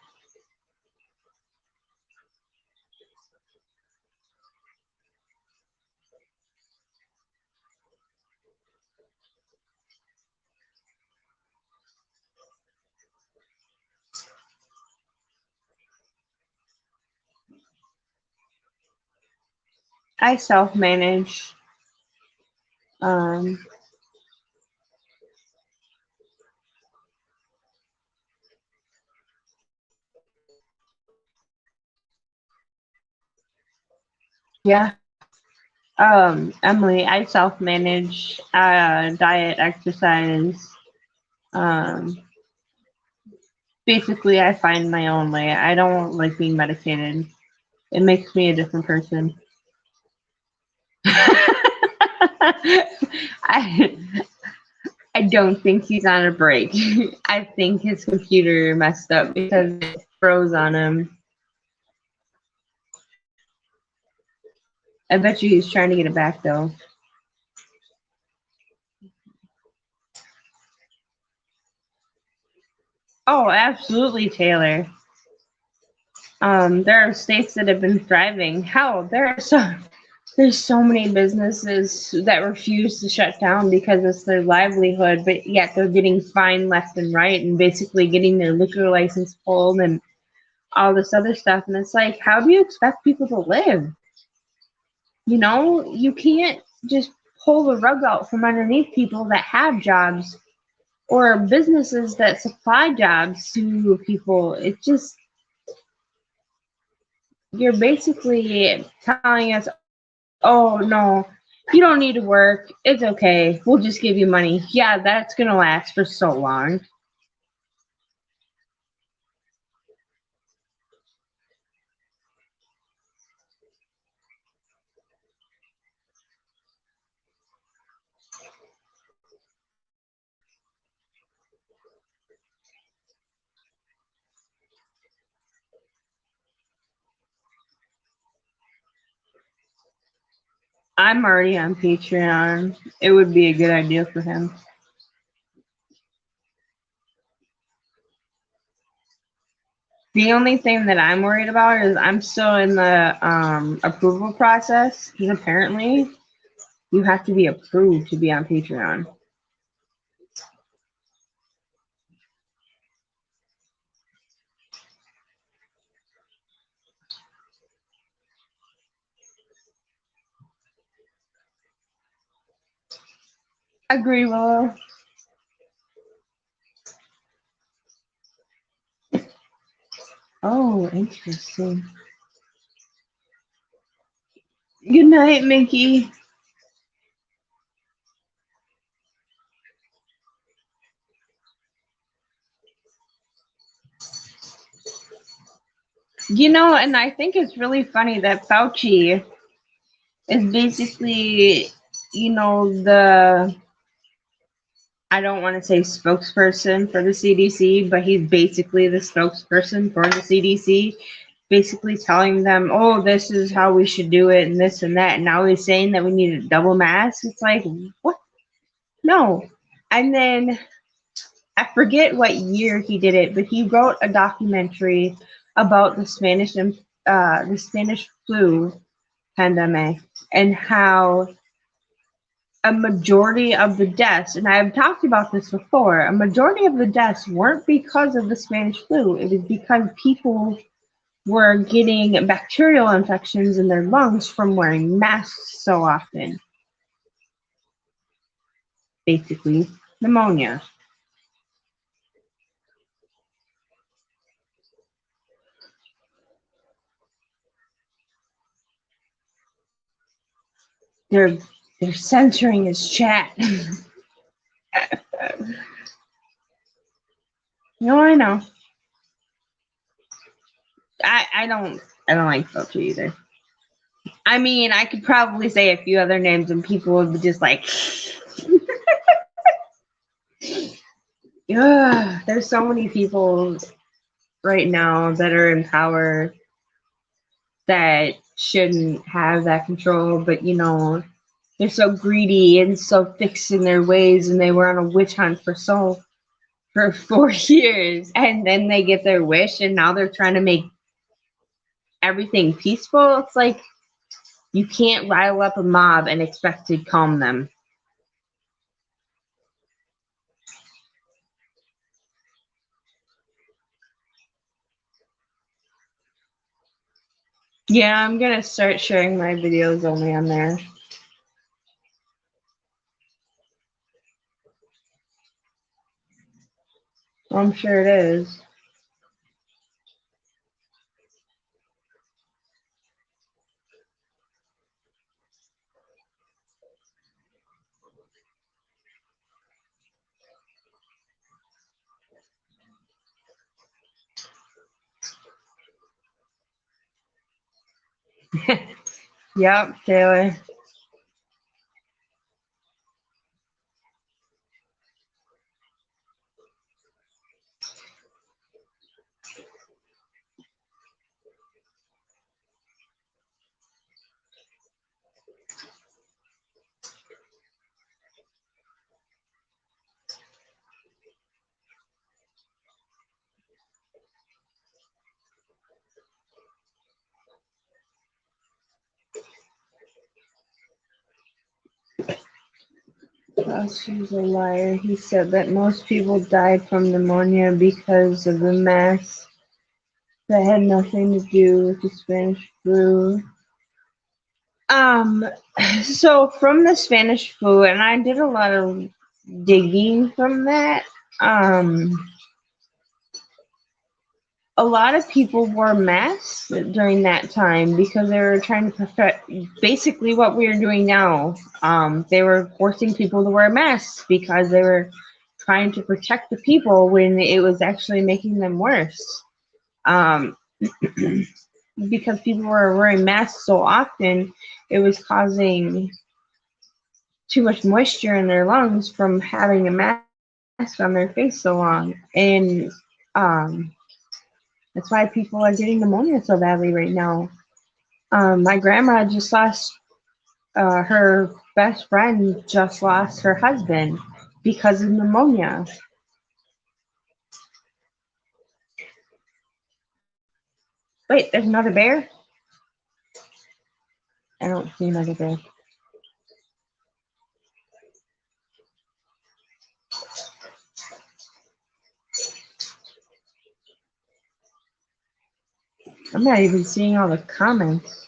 I self-manage. Um, yeah. Emily, I self-manage diet, exercise. Um, Basically, I find my own way. I don't like being medicated. It makes me a different person. I I don't think he's on a break. I think his computer messed up because it froze on him. I bet you he's trying to get it back though. Oh, absolutely, Taylor. There are states that have been thriving. Hell, there's so many businesses that refuse to shut down because it's their livelihood, but yet they're getting fined left and right and basically getting their liquor license pulled and all this other stuff. And it's like, how do you expect people to live? You know, you can't just pull the rug out from underneath people that have jobs or businesses that supply jobs to people. It just, you're basically telling us, oh no, you don't need to work. It's okay. We'll just give you money. Yeah, that's going to last for so long. I'm already on Patreon. It would be a good idea for him. The only thing that I'm worried about is I'm still in the approval process because apparently you have to be approved to be on Patreon. Agree, Willow. Oh, interesting. Good night, Mickey. You know, and I think it's really funny that Fauci is basically, you know, the, I don't want to say spokesperson for the CDC, but he's basically the spokesperson for the CDC, basically telling them, oh, this is how we should do it and this and that. And now he's saying that we need a double mask. It's like, what? No. And then I forget what year he did it, but he wrote a documentary about the Spanish flu pandemic and how a majority of the deaths, and I've talked about this before, a majority of the deaths weren't because of the Spanish flu. It was because people were getting bacterial infections in their lungs from wearing masks so often. Basically, pneumonia. They're censoring his chat. No, I know. I don't like Fauci either. I mean, I could probably say a few other names and people would be just like, yeah, there's so many people right now that are in power that shouldn't have that control, but you know, they're so greedy and so fixed in their ways, and they were on a witch hunt for 4 years, and then they get their wish, and now they're trying to make everything peaceful. It's like you can't rile up a mob and expect to calm them. Yeah, I'm gonna start sharing my videos only on there. I'm sure it is. Yep, Taylor. She's a liar. He said that most people died from pneumonia because of the mask that had nothing to do with the Spanish flu. So from the Spanish flu, and I did a lot of digging from that. A lot of people wore masks during that time because they were trying to perfect basically what we are doing now. They were forcing people to wear masks because they were trying to protect the people when it was actually making them worse. Because people were wearing masks so often, it was causing too much moisture in their lungs from having a mask on their face so long. And that's why people are getting pneumonia so badly right now. My grandma just lost her best friend, just lost her husband because of pneumonia. Wait, there's another bear? I don't see another bear. I'm not even seeing all the comments.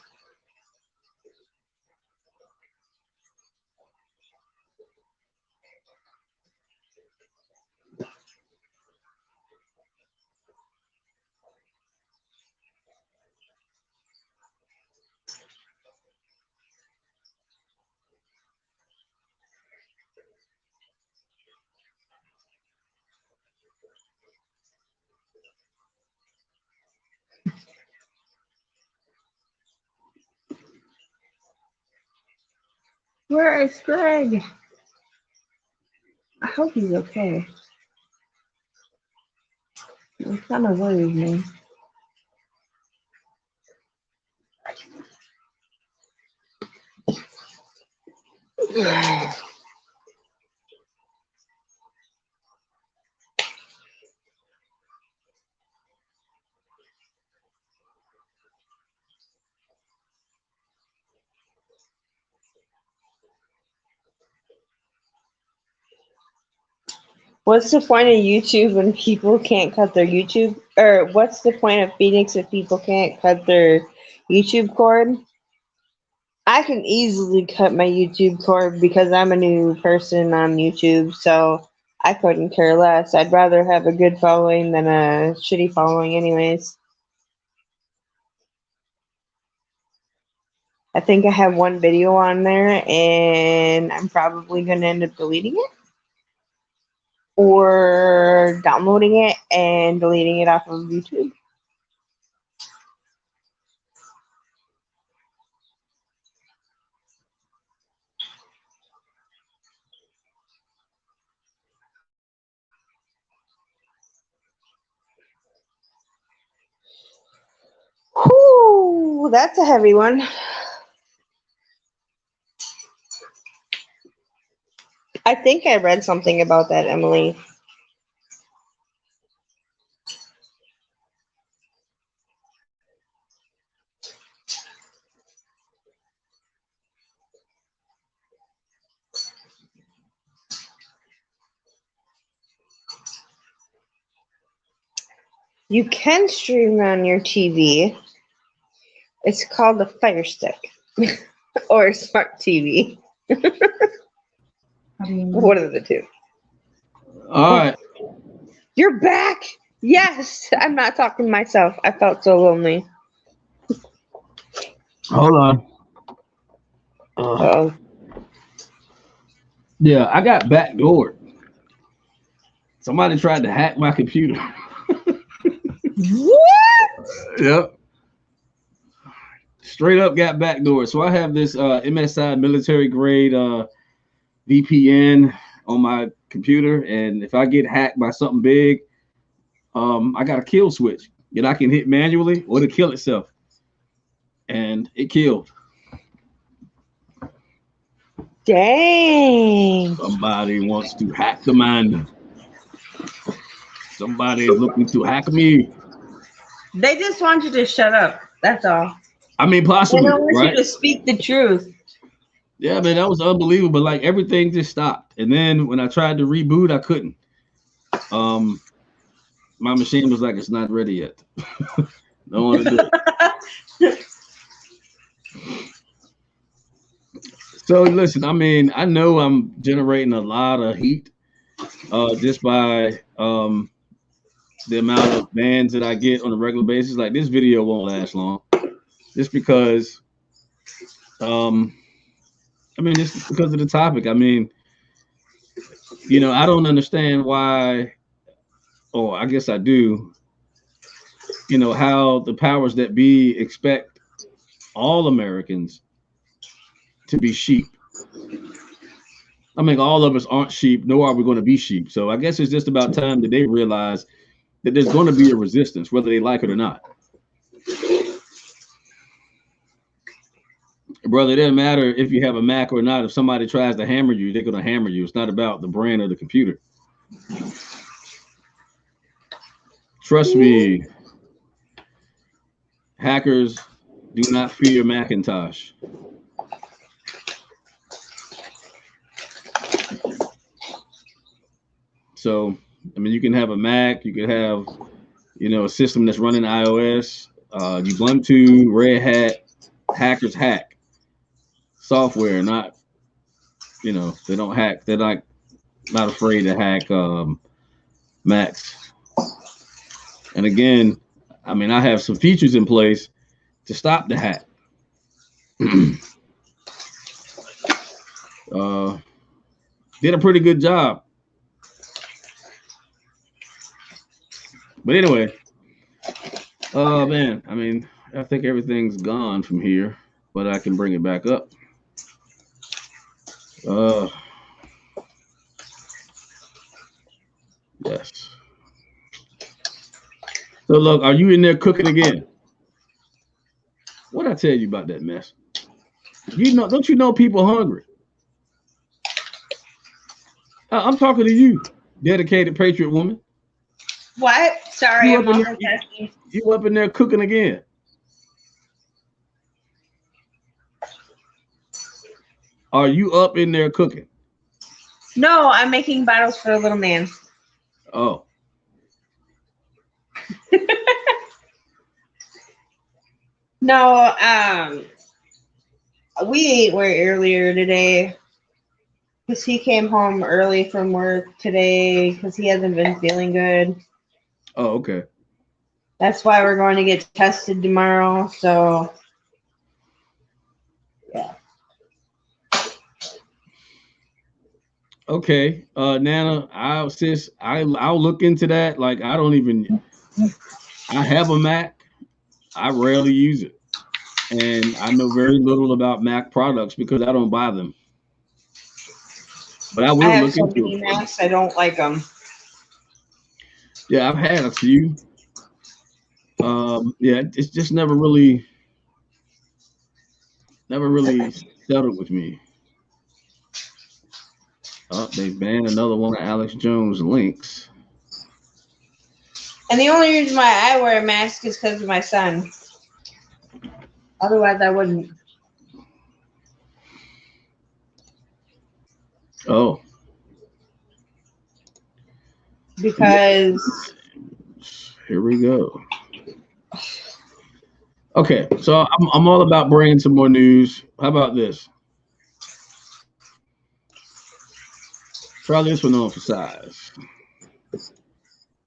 Where is Greg? I hope he's okay. It kind of worries me. What's the point of YouTube when people can't cut their YouTube? Or what's the point of Phoenix if people can't cut their YouTube cord? I can easily cut my YouTube cord because I'm a new person on YouTube, so I couldn't care less. I'd rather have a good following than a shitty following, anyways. I think I have one video on there, and I'm probably going to end up deleting it or downloading it and deleting it off of YouTube. Whew, that's a heavy one. I think I read something about that, Emily. You can stream on your TV. It's called a Fire Stick or a smart TV. One of the two. All right. You're back. Yes, I'm not talking to myself. I felt so lonely. Hold on. Oh, Yeah, I got backdoored. Somebody tried to hack my computer. what? Yep. Straight up got backdoored. So I have this MSI military grade VPN on my computer, and if I get hacked by something big, I got a kill switch that I can hit manually or to kill itself. And it killed. Dang. Somebody wants to hack the mind. Somebody is looking to hack me. They just want you to shut up. That's all. I mean, They possibly, don't want right? you to speak the truth. Yeah, man, that was unbelievable. Like everything just stopped, and then when I tried to reboot, I couldn't. My machine was like, "It's not ready yet." Don't want to do it. So listen, I mean, I know I'm generating a lot of heat, just by the amount of bans that I get on a regular basis. Like this video won't last long, just because. I mean, just because of the topic. I mean, you know, I don't understand why, or I guess I do, you know, how the powers that be expect all Americans to be sheep. I mean, all of us aren't sheep, nor are we going to be sheep. So I guess it's just about time that they realize that there's going to be a resistance, whether they like it or not. Brother, it doesn't matter if you have a Mac or not. If somebody tries to hammer you, they're going to hammer you. It's not about the brand of the computer. Trust me, hackers do not fear Macintosh. So, I mean, you can have a Mac, you can have, you know, a system that's running iOS, Ubuntu, Red Hat. Hackers hack software, not, you know, they don't hack. They're not afraid to hack Macs. And again, I mean, I have some features in place to stop the hack. Did a pretty good job. But anyway, man, I mean, I think everything's gone from here, but I can bring it back up. Uh, yes. So look, are you in there cooking again? What'd I tell you about that mess? You know, don't you know people hungry? I'm talking to you, dedicated patriot woman. What? Sorry, You I'm up in there, multitasking. you up in there cooking again? Are you up in there cooking? No, I'm making bottles for the little man. Oh, No, we ate way earlier today because he came home early from work today because he hasn't been feeling good. oh, okay. That's why we're going to get tested tomorrow. So, yeah. Okay, Nana, I'll look into that. Like I have a Mac. I rarely use it, and I know very little about Mac products because I don't buy them. But I I will have look so into many it for you. masks, I don't like them. Yeah, I've had a few. Yeah, it's just never really settled with me. Oh, they banned another one of Alex Jones' links. And the only reason why I wear a mask is because of my son. Otherwise, I wouldn't. Oh, Because here we go. Okay, so I'm all about bringing some more news. How about this? Try this one on for size.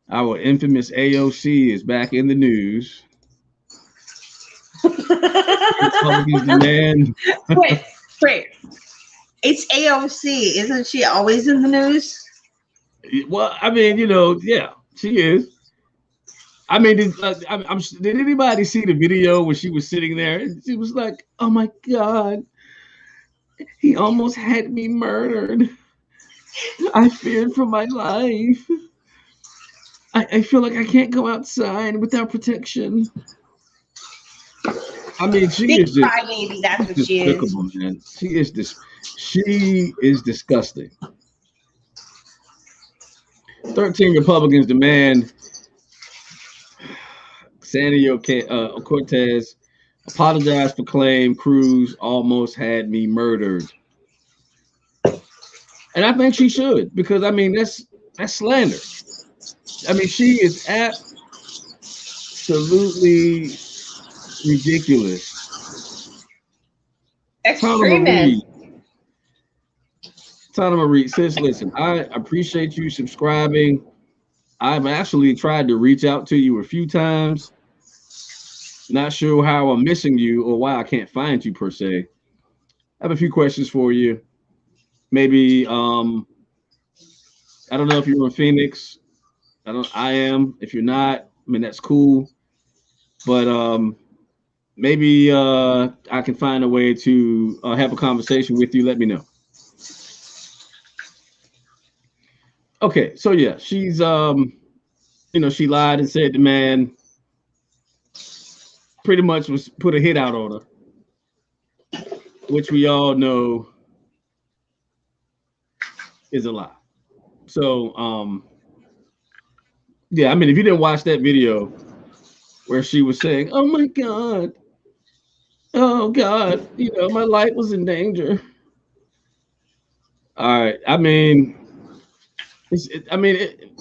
Our infamous AOC is back in the news. Republicans demand. wait. It's AOC. Isn't she always in the news? Well, I mean, yeah, she is. I mean, did anybody see the video when she was sitting there? She was like, "Oh my God, he almost had me murdered. I feared for my life. I feel like I can't go outside without protection." I mean, she Big is just crybaby, that's what she is. despicable, man. She is disgusting. 13 Republicans demand Sanio Cortez apologize for claim Cruz almost had me murdered. And I think she should, because I mean that's slander. I mean, she is absolutely ridiculous. Extremist. Tana Marie says, listen, I appreciate you subscribing. I've actually tried to reach out to you a few times. Not sure how I'm missing you or why I can't find you per se. I have a few questions for you. Maybe I don't know if you're in Phoenix. I am. If you're not, I mean that's cool. But maybe I can find a way to have a conversation with you. Let me know. Okay, so yeah, she's she lied and said the man pretty much was put a hit out on her, which we all know is a lie. So yeah, I mean if you didn't watch that video where she was saying, "Oh my God, oh God, my life was in danger." All right, I mean,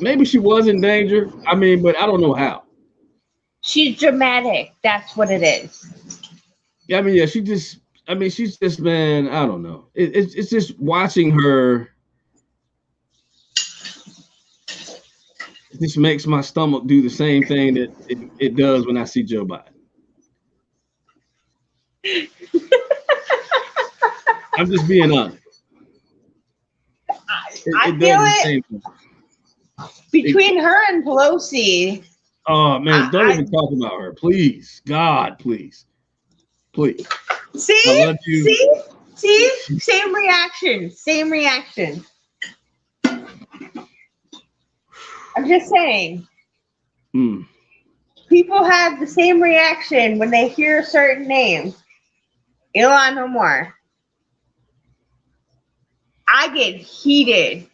maybe she was in danger. I mean, but I don't know how. She's dramatic. That's what it is. Yeah, I mean, yeah, she's just, man, I don't know. It's just watching her. It just makes my stomach do the same thing that it does when I see Joe Biden. I'm just being honest. I feel it between her and Pelosi. Oh man, don't even talk about her, please. God, please. I love you. See? See, same reaction. Same reaction. I'm just saying. Hmm. People have the same reaction when they hear certain names. Ilhan Omar. I get heated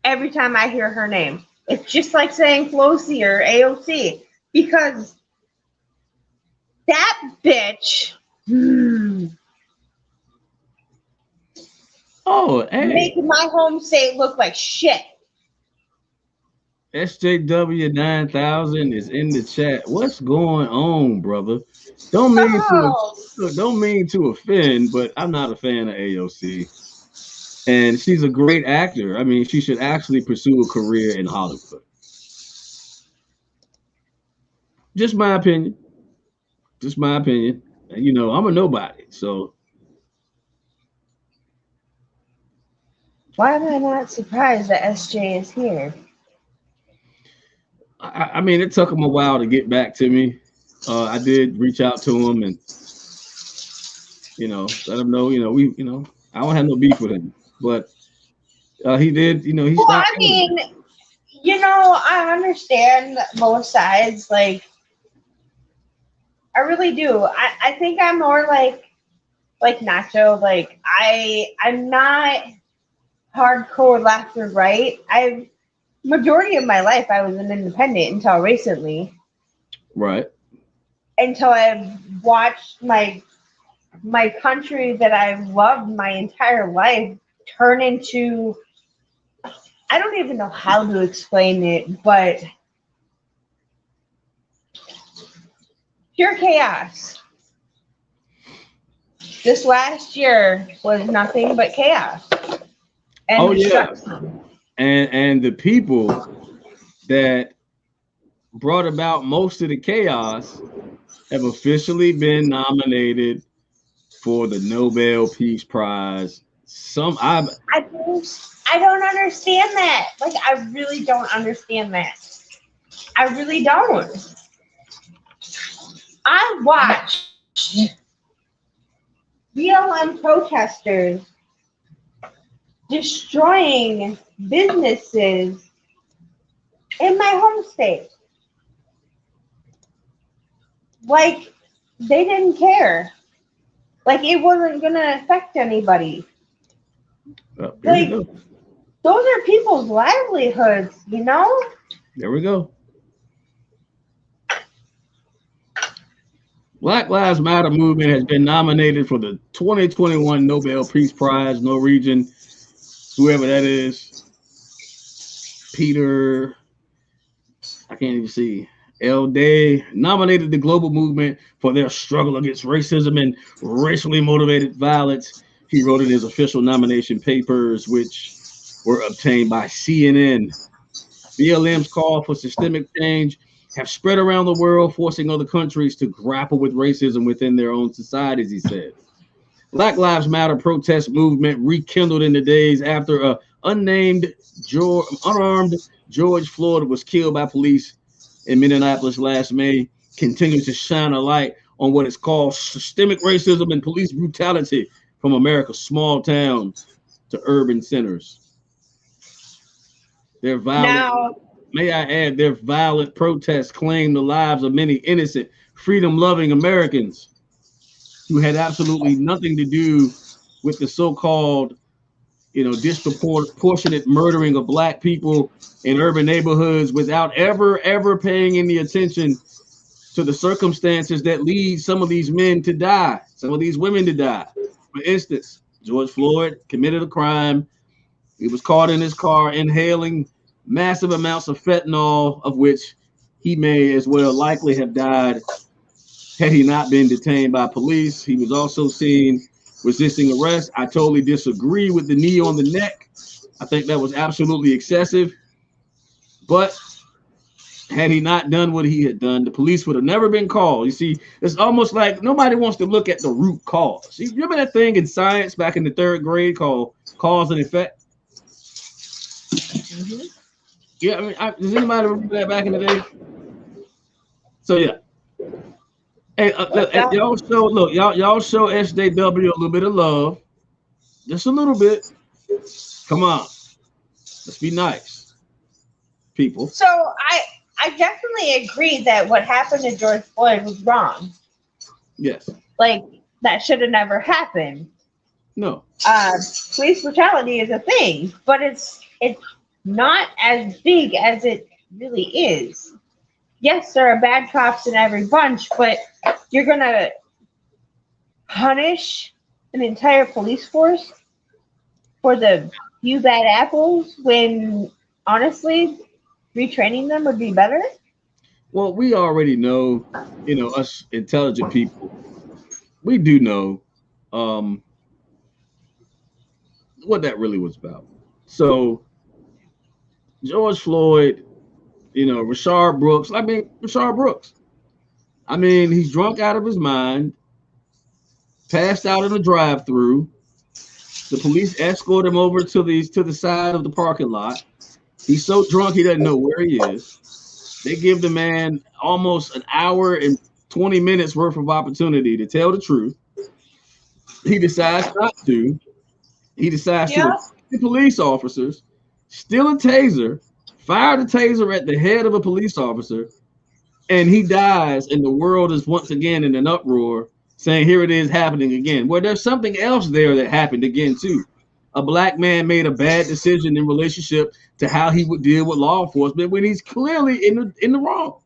every time I hear her name. It's just like saying Pelosi or AOC because that bitch Oh, hey, making my home state look like shit. SJW 9000 is in the chat. What's going on, brother? Don't mean to Oh, look, don't mean to offend, but I'm not a fan of AOC. And she's a great actor. I mean, she should actually pursue a career in Hollywood. Just my opinion. Just my opinion. And, you know, I'm a nobody. So why am I not surprised that SJ is here? I mean, it took him a while to get back to me. I did reach out to him and, you know, let him know, I don't have no beef with him. But he did, he Well, stopped. I mean, I understand both sides. Like, I really do. I think I'm more like Nacho. Like, I'm not hardcore left or right. Majority of my life I was an independent until recently. Right. Until I've watched my country that I've loved my entire life turn into, I don't even know how to explain it, but pure chaos. This last year was nothing but chaos. And Oh yeah. destruction. And the people that brought about most of the chaos have officially been nominated for the Nobel Peace Prize. I don't understand that. Like, I really don't understand that. I really don't. I watched BLM protesters destroying businesses in my home state. Like, they didn't care. Like, it wasn't going to affect anybody. Here Like, we go. those are people's livelihoods, you know? There we go. Black Lives Matter movement has been nominated for the 2021 Nobel Peace Prize. Norwegian, whoever that is, Peter, I can't even see. Day nominated the global movement for their struggle against racism and racially motivated violence. He wrote in his official nomination papers, which were obtained by CNN. BLM's call for systemic change have spread around the world, forcing other countries to grapple with racism within their own societies, he said. Black Lives Matter protest movement rekindled in the days after a unarmed George Floyd was killed by police in Minneapolis last May, continues to shine a light on what is called systemic racism and police brutality from America's small towns to urban centers. Their violent, may I add, their violent protests claim the lives of many innocent, freedom-loving Americans who had absolutely nothing to do with the so-called, disproportionate murdering of Black people in urban neighborhoods without ever paying any attention to the circumstances that lead some of these men to die, some of these women to die. For instance, George Floyd committed a crime. He was caught in his car inhaling massive amounts of fentanyl, of which he may as well likely have died had he not been detained by police. He was also seen resisting arrest. I totally disagree with the knee on the neck. I think that was absolutely excessive. But had he not done what he had done, the police would have never been called. You see, it's almost like nobody wants to look at the root cause. You remember that thing in science back in the 3rd grade called cause and effect? Mm-hmm. Yeah, I mean, does anybody remember that back in the day? So yeah. Hey, y'all show SJW a little bit of love. Just a little bit. Come on. Let's be nice, people. So I definitely agree that what happened to George Floyd was wrong. Yes. Like, that should have never happened. No. Police brutality is a thing, but it's not as big as it really is. Yes, there are bad cops in every bunch, but you're gonna punish an entire police force for the few bad apples when, honestly, retraining them would be better? Well, we already know, us intelligent people, we do know what that really was about. So, George Floyd, Rashard Brooks. He's drunk out of his mind, passed out in a drive-through. The police escort him over to the side of the parking lot. He's so drunk he doesn't know where he is. They give the man almost an hour and 20 minutes worth of opportunity to tell the truth. He decides not to. He decides to attack the police officers, steal a taser, fire the taser at the head of a police officer, and he dies, and the world is once again in an uproar, saying, here it is happening again. Well, there's something else there that happened again, too. A black man made a bad decision in relationship to how he would deal with law enforcement when he's clearly in the wrong.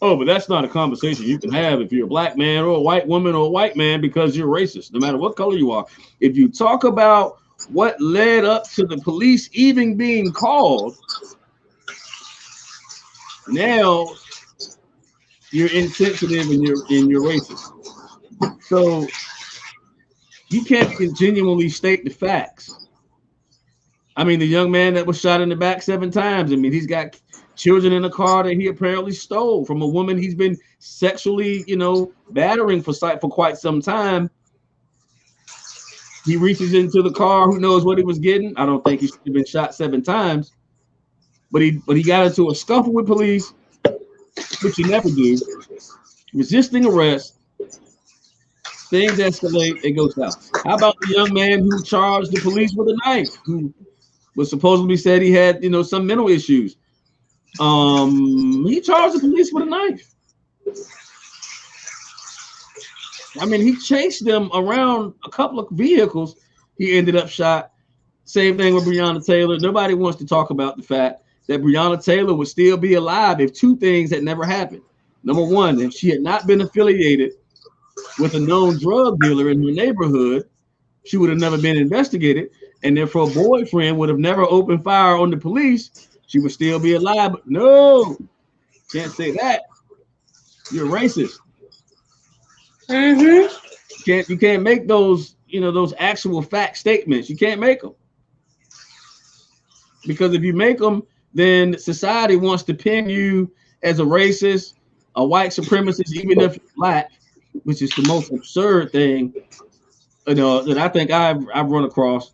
Oh, but that's not a conversation you can have if you're a black man or a white woman or a white man because you're racist, no matter what color you are. If you talk about what led up to the police even being called, now you're insensitive and you're racist. So you can't genuinely state the facts. The young man that was shot in the back 7 times, he's got children in a car that he apparently stole from a woman he's been sexually, battering for quite some time. He reaches into the car, who knows what he was getting. I don't think he should have been shot 7 times. But he got into a scuffle with police, which you never do. Resisting arrest. Things escalate, it goes south. How about the young man who charged the police with a knife, who was supposedly said he had, some mental issues? He charged the police with a knife. He chased them around a couple of vehicles. He ended up shot. Same thing with Breonna Taylor. Nobody wants to talk about the fact that Breonna Taylor would still be alive if 2 things had never happened. Number one, if she had not been affiliated with a known drug dealer in her neighborhood, she would have never been investigated, and therefore a boyfriend would have never opened fire on the police. She would still be alive. But no, can't say that. You're racist. You can't make those, those actual fact statements. You can't make them. Because if you make them, then society wants to pin you as a racist, a white supremacist, even if you're black, which is the most absurd thing, that I think I've run across.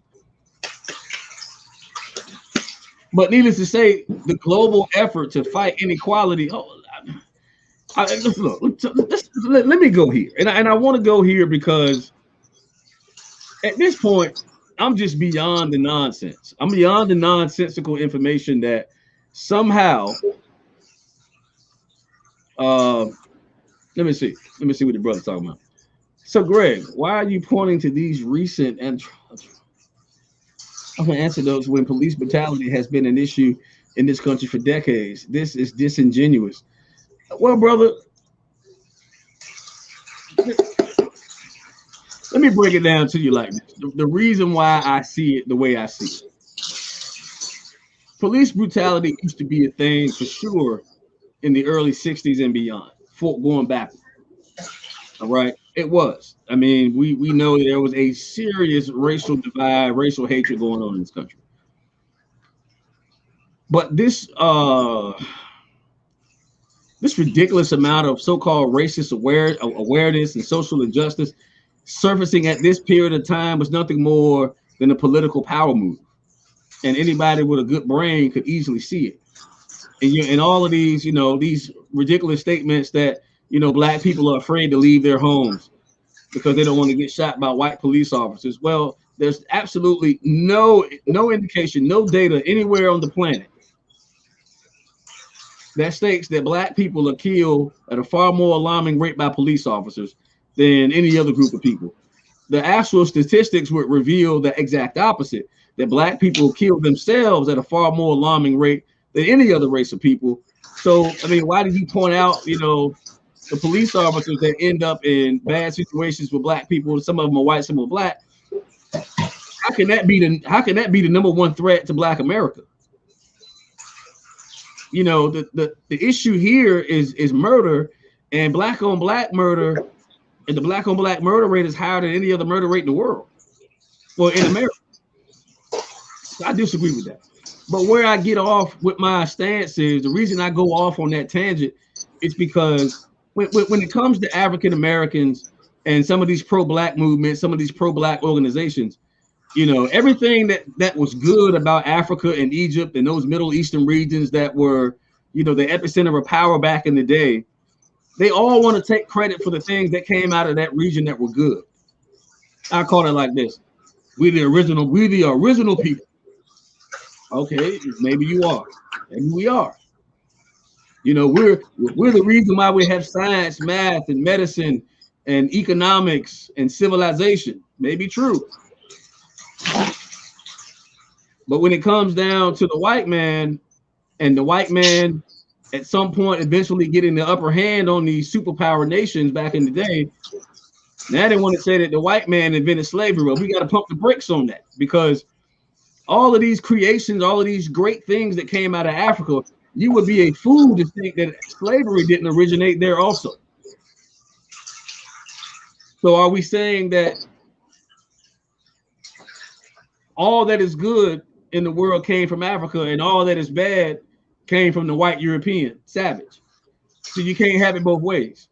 But needless to say, the global effort to fight inequality. Let me go here, and I want to go here because at this point, I'm just beyond the nonsense. I'm beyond the nonsensical information that somehow. Let me see what the brother's talking about. So, Greg, why are you pointing to these recent and I'm going to answer those when police brutality has been an issue in this country for decades. This is disingenuous. Well, brother, let me break it down to you like this. The reason why I see it the way I see it. Police brutality used to be a thing for sure in the early 60s and beyond, going backward. All right. It was. We know there was a serious racial divide, racial hatred going on in this country. But this ridiculous amount of so-called racist awareness and social injustice surfacing at this period of time was nothing more than a political power move. And anybody with a good brain could easily see it. And all of these, these ridiculous statements that, black people are afraid to leave their homes. because they don't want to get shot by white police officers. Well, there's absolutely no indication, no data anywhere on the planet that states that black people are killed at a far more alarming rate by police officers than any other group of people. The actual statistics would reveal the exact opposite, that black people kill themselves at a far more alarming rate than any other race of people. So, I mean, why did you point out, you know, the police officers that end up in bad situations with black people? Some of them are white, some are black. How can that be the number one threat to Black America? You know, the issue here is murder, and black on black murder, and the black on black murder rate is higher than any other murder rate in the world, well, in America. So I disagree with that. But where I get off with my stance is, the reason I go off on that tangent is because when it comes to African Americans and some of these pro-black movements, some of these pro-black organizations, you know, everything that was good about Africa and Egypt and those Middle Eastern regions that were, you know, the epicenter of power back in the day, they all want to take credit for the things that came out of that region that were good. I call it like this: we're the original people. Okay, maybe you are, maybe we are. You know, we're the reason why we have science, math, and medicine, and economics and civilization. Maybe true. But when it comes down to the white man, and the white man at some point eventually getting the upper hand on these superpower nations back in the day, now they want to say that the white man invented slavery. Well, we got to pump the brakes on that, because all of these creations, all of these great things that came out of Africa, you would be a fool to think that slavery didn't originate there also. So are we saying that all that is good in the world came from Africa, and all that is bad came from the white European savage? So you can't have it both ways.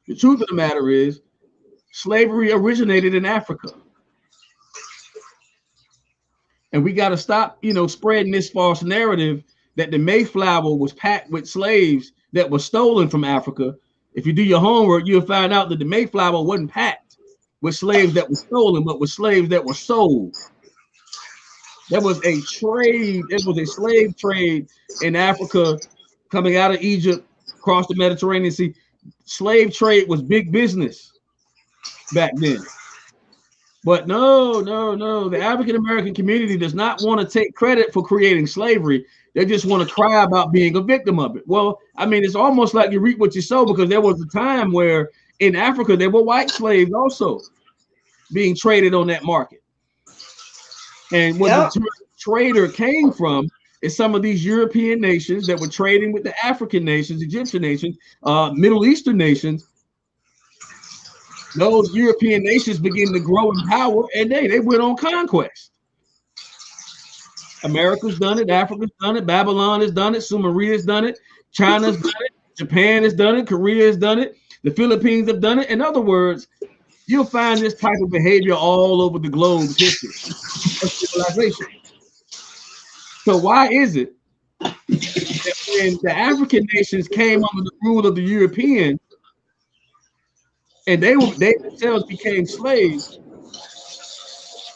The truth of the matter is, slavery originated in Africa. And we got to stop, you know, spreading this false narrative that the Mayflower was packed with slaves that were stolen from Africa. If you do your homework, you'll find out that the Mayflower wasn't packed with slaves that were stolen, but with slaves that were sold. There was a trade. It was a slave trade in Africa coming out of Egypt, across the Mediterranean Sea. Slave trade was big business back then. But no. The African American community does not want to take credit for creating slavery. They just want to cry about being a victim of it. Well, I mean, it's almost like you reap what you sow, because there was a time where in Africa there were white slaves also being traded on that market. And where the trader came from is some of these European nations that were trading with the African nations, Egyptian nations, Middle Eastern nations. Those European nations began to grow in power, and they went on conquest. America's done it, Africa's done it, Babylon has done it, Sumeria has done it, China's done it, Japan has done it, Korea has done it, the Philippines have done it. In other words, you'll find this type of behavior all over the globe's history of civilization. So why is it that when the African nations came under the rule of the Europeans, and they themselves became slaves,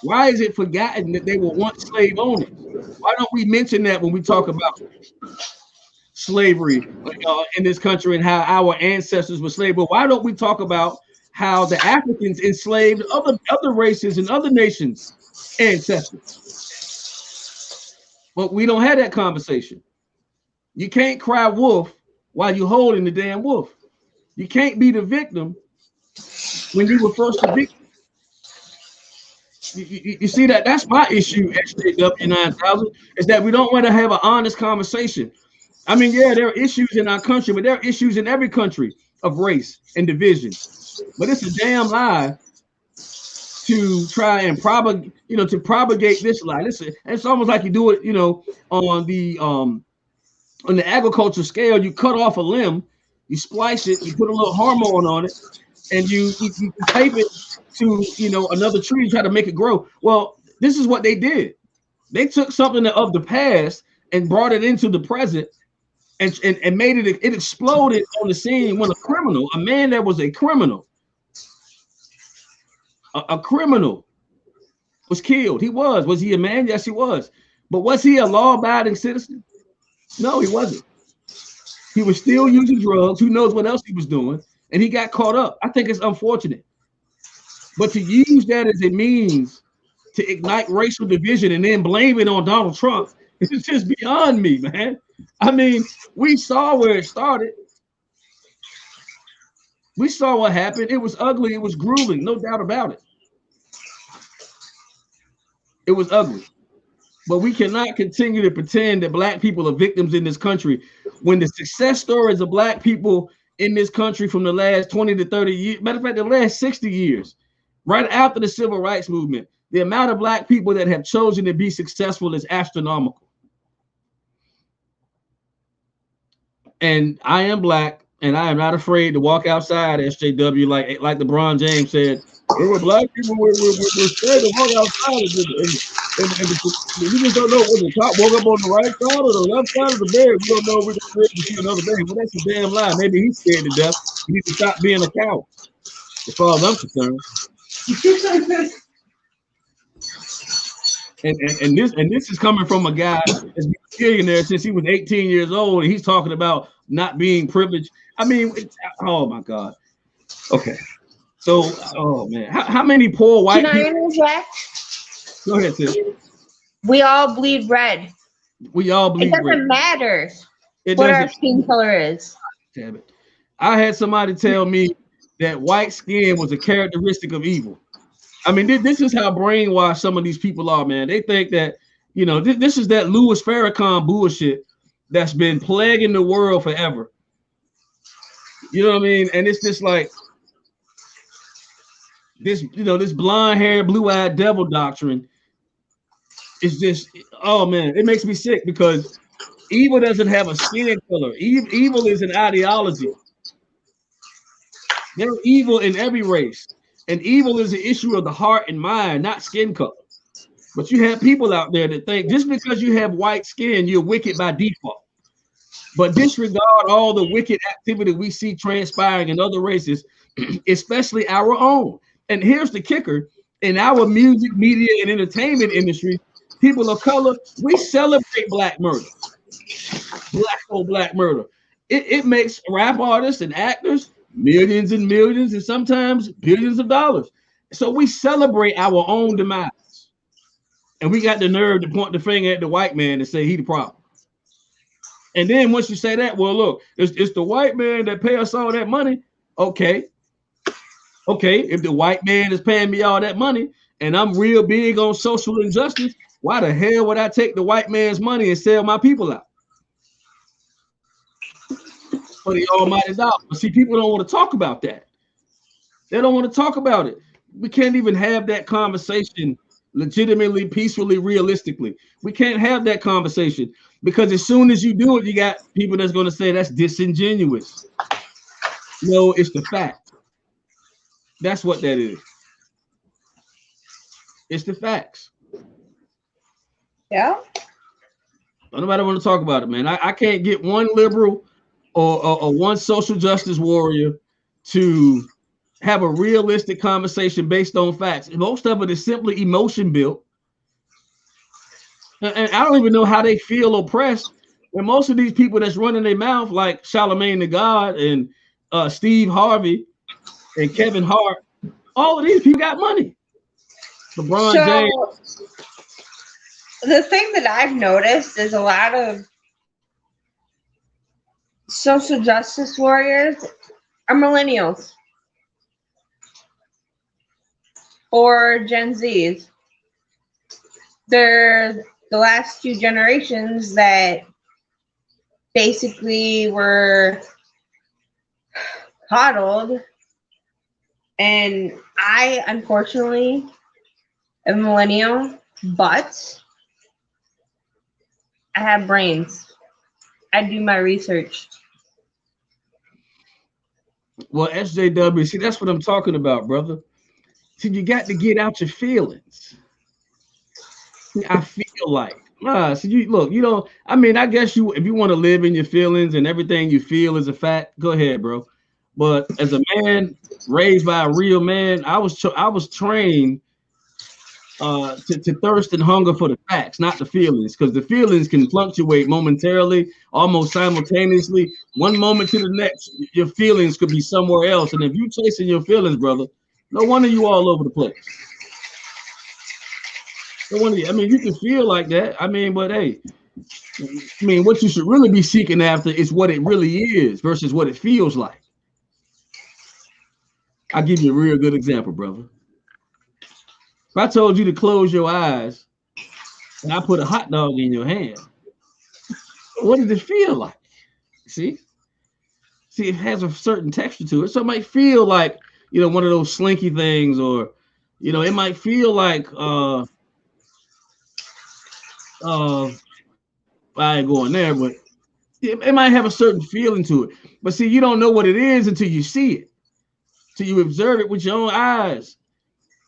why is it forgotten that they were once slave owners? Why don't we mention that when we talk about slavery in this country and how our ancestors were slaves? But why don't we talk about how the Africans enslaved other races and other nations' ancestors? But we don't have that conversation. You can't cry wolf while you're holding the damn wolf. You can't be the victim when you were first a victim. You see that? That's my issue, SJW9000, is that we don't want to have an honest conversation. I mean, yeah, there are issues in our country, but there are issues in every country of race and division. But it's a damn lie to try and propagate this lie. It's almost like you do it, on the agriculture scale. You cut off a limb, you splice it, you put a little hormone on it, and you tape it to another tree and try to make it grow. Well, this is what they did. They took something of the past and brought it into the present, and made it exploded on the scene when a man that was a criminal a criminal, was killed. He was. Was he a man? Yes, he was. But was he a law-abiding citizen? No, he wasn't. He was still using drugs. Who knows what else he was doing? And he got caught up. I think it's unfortunate. But to use that as a means to ignite racial division and then blame it on Donald Trump, it's just beyond me, man. I mean, we saw where it started. We saw what happened. It was ugly. It was grueling. No doubt about it. It was ugly. But we cannot continue to pretend that black people are victims in this country when the success stories of black people in this country from the last 20 to 30 years, matter of fact, the last 60 years, right after the civil rights movement, the amount of black people that have chosen to be successful is astronomical. And I am black, and I am not afraid to walk outside, SJW, like LeBron James said. There were black people we're scared to walk outside. And you just don't know whether the cop woke up on the right side or the left side of the bed. We don't know if we're going to see another day. Well, that's a damn lie. Maybe he's scared to death. He needs to stop being a coward, as far as I'm concerned. And this is coming from a guy that's been a billionaire since he was 18 years old, and he's talking about not being privileged. I mean, oh my God. Okay. So, oh man, how many poor white people? Can I interject? Go ahead, sis. We all bleed red. We all bleed red. It doesn't matter what our skin color is. Damn it. I had somebody tell me that white skin was a characteristic of evil. I mean, this is how brainwashed some of these people are, man. They think that, you know, this is that Louis Farrakhan bullshit that's been plaguing the world forever. You know what I mean? And it's just like this, you know, this blonde-haired, blue-eyed devil doctrine is just, oh man, it makes me sick because evil doesn't have a skin color. Evil is an ideology. There's evil in every race. And evil is an issue of the heart and mind, not skin color. But you have people out there that think just because you have white skin, you're wicked by default. But disregard all the wicked activity we see transpiring in other races, especially our own. And here's the kicker. In our music, media, and entertainment industry, people of color, we celebrate black murder. Black murder. It makes rap artists and actors millions and millions and sometimes billions of dollars. So we celebrate our own demise. And we got the nerve to point the finger at the white man and say he the problem. And then once you say that, well, look, it's the white man that pay us all that money. Okay. Okay, if the white man is paying me all that money and I'm real big on social injustice, why the hell would I take the white man's money and sell my people out? For the almighty dollar. But see, people don't want to talk about that. They don't want to talk about it. We can't even have that conversation legitimately, peacefully, realistically. We can't have that conversation because as soon as you do it, you got people that's going to say that's disingenuous. No, it's the fact. That's what that is. It's the facts. Yeah. Nobody want to talk about it, man. I can't get one liberal or one social justice warrior to have a realistic conversation based on facts. Most of it is simply emotion built. And I don't even know how they feel oppressed when most of these people that's running their mouth, like Charlamagne the God and Steve Harvey and Kevin Hart, all of these people got money. LeBron James. The thing that I've noticed is a lot of social justice warriors are millennials or Gen Zs. They're the last few generations that basically were coddled. And I, unfortunately, am a millennial, but I have brains. I do my research. Well, SJW, see, that's what I'm talking about, brother. See, you got to get out your feelings. I feel like, so you look, you know, I mean, I guess if you want to live in your feelings and everything you feel is a fact, go ahead, bro. But as a man raised by a real man, I was trained to thirst and hunger for the facts, not the feelings, because the feelings can fluctuate momentarily, almost simultaneously. One moment to the next, your feelings could be somewhere else. And if you chasing your feelings, brother, no wonder you all over the place. No wonder. I mean, you can feel like that. I mean, but hey, I mean, what you should really be seeking after is what it really is versus what it feels like. I'll give you a real good example, brother. If I told you to close your eyes and I put a hot dog in your hand, what does it feel like? See, it has a certain texture to it. So it might feel like, you know, one of those slinky things, or, you know, it might feel like I ain't going there, but it might have a certain feeling to it. But see, you don't know what it is until you see it, till you observe it with your own eyes.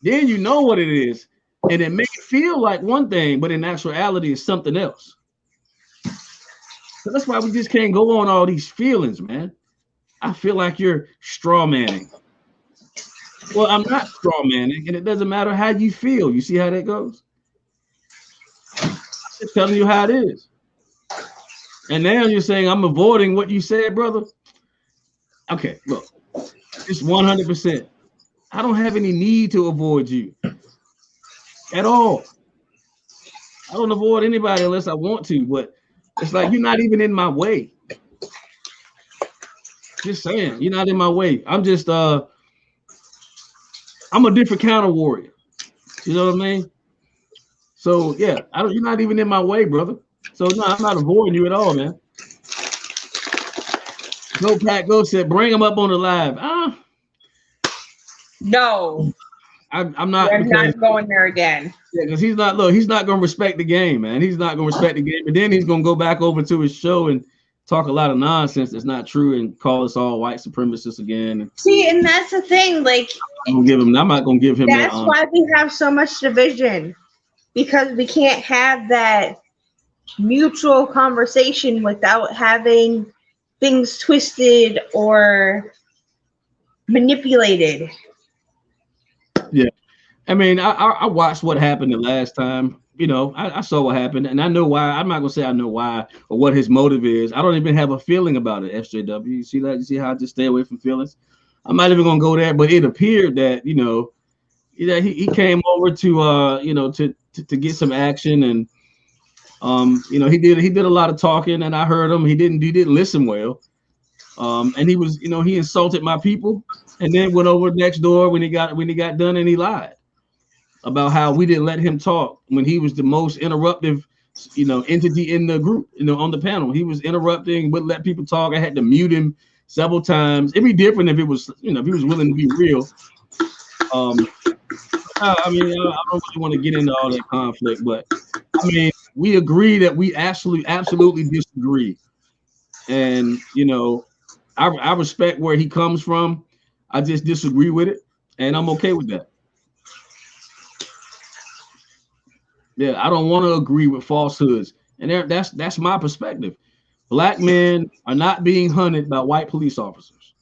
Then you know what it is, and it may feel like one thing, but in actuality, it's something else. So that's why we just can't go on all these feelings, man. I feel like you're straw manning. Well, I'm not straw manning, and it doesn't matter how you feel. You see how that goes? I'm just telling you how it is. And now you're saying I'm avoiding what you said, brother. Okay, look, it's 100%. I don't have any need to avoid you at all. I don't avoid anybody unless I want to, but it's like you're not even in my way. Just saying, you're not in my way. I'm just I'm a different kind of warrior. You know what I mean? So yeah, you're not even in my way, brother. So no, I'm not avoiding you at all, man. Go Pat, go said, bring him up on the live. No, I'm not. I'm not going there again. Yeah, because he's not going to respect the game, man. He's not going to respect the game, and then he's going to go back over to his show and talk a lot of nonsense that's not true and call us all white supremacists again. See, and that's the thing. Like, I'm not going to give him that. That's why we have so much division, because we can't have that mutual conversation without having things twisted or manipulated. Yeah, I mean, I watched what happened the last time. You know, I saw what happened, and I know why. I'm not gonna say I know why or what his motive is. I don't even have a feeling about it. SJW, you see that? You see how I just stay away from feelings? I'm not even gonna go there, but it appeared that he came over to to get some action, and he did a lot of talking, and I heard him. He didn't listen well, and he was he insulted my people, and then went over next door when he got done, and he lied about how we didn't let him talk when he was the most interruptive entity in the group, on the panel. He was interrupting, wouldn't let people talk. I had to mute him several times. It'd be different if it was if he was willing to be real. I mean, I don't really want to get into all that conflict, but I mean, we agree that we absolutely disagree, and I respect where he comes from. I just disagree with it, and I'm okay with that. Yeah, I don't want to agree with falsehoods, and that's my perspective. Black men are not being hunted by white police officers,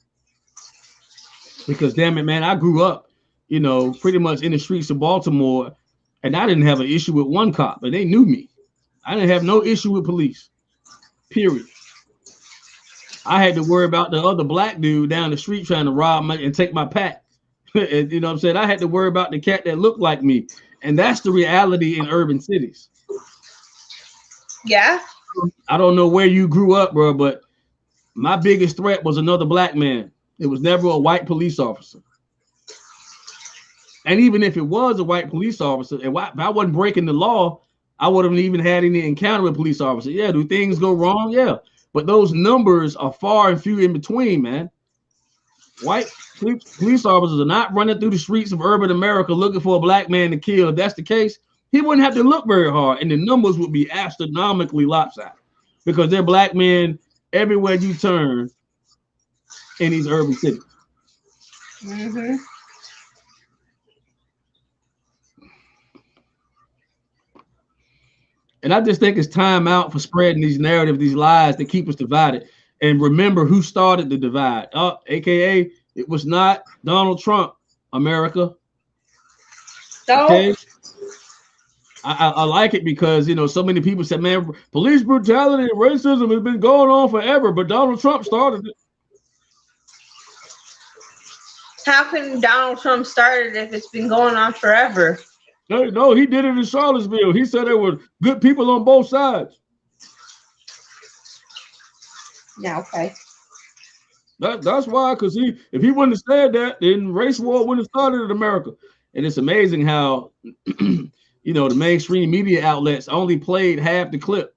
because damn it, man, I grew up, pretty much in the streets of Baltimore, and I didn't have an issue with one cop, and they knew me. I didn't have no issue with police, period. I had to worry about the other black dude down the street trying to rob me and take my pack. And, you know what I'm saying? I had to worry about the cat that looked like me. And that's the reality in urban cities. Yeah. I don't know where you grew up, bro, but my biggest threat was another black man. It was never a white police officer. And even if it was a white police officer, if I wasn't breaking the law, I wouldn't even had any encounter with police officers. Yeah, do things go wrong? Yeah. But those numbers are far and few in between, man. White police officers are not running through the streets of urban America looking for a black man to kill. If that's the case, he wouldn't have to look very hard, and the numbers would be astronomically lopsided, because they're black men everywhere you turn in these urban cities. Mm-hmm. And I just think it's time out for spreading these narratives, these lies that keep us divided. and remember who started the divide. AKA, it was not Donald Trump, America. So, Okay. I like it because, you know, so many people said, man, police brutality and racism has been going on forever, but Donald Trump started it. how can Donald Trump start it if it's been going on forever? No, he did it in Charlottesville. He said there were good people on both sides. Yeah, okay. That's why, because if he wouldn't have said that, then race war wouldn't have started in America. And it's amazing how, you know, the mainstream media outlets only played half the clip.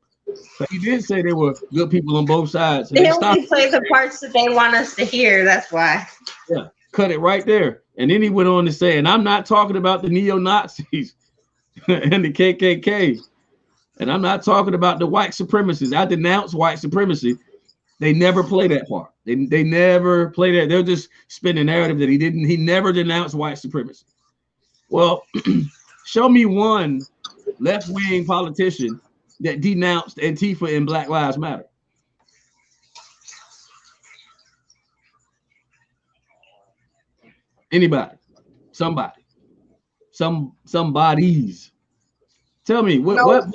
But he did say there were good people on both sides. And They only play the parts that they want us to hear. That's why. Yeah, cut it right there. And then he went on to say, and I'm not talking about the neo-Nazis and the KKK. And I'm not talking about the white supremacists. I denounce white supremacy. They never play that part. They never play that. They'll just spin the narrative that he never denounced white supremacy. Well, show me one left-wing politician that denounced Antifa and Black Lives Matter. Anybody, somebody, somebody's. Tell me what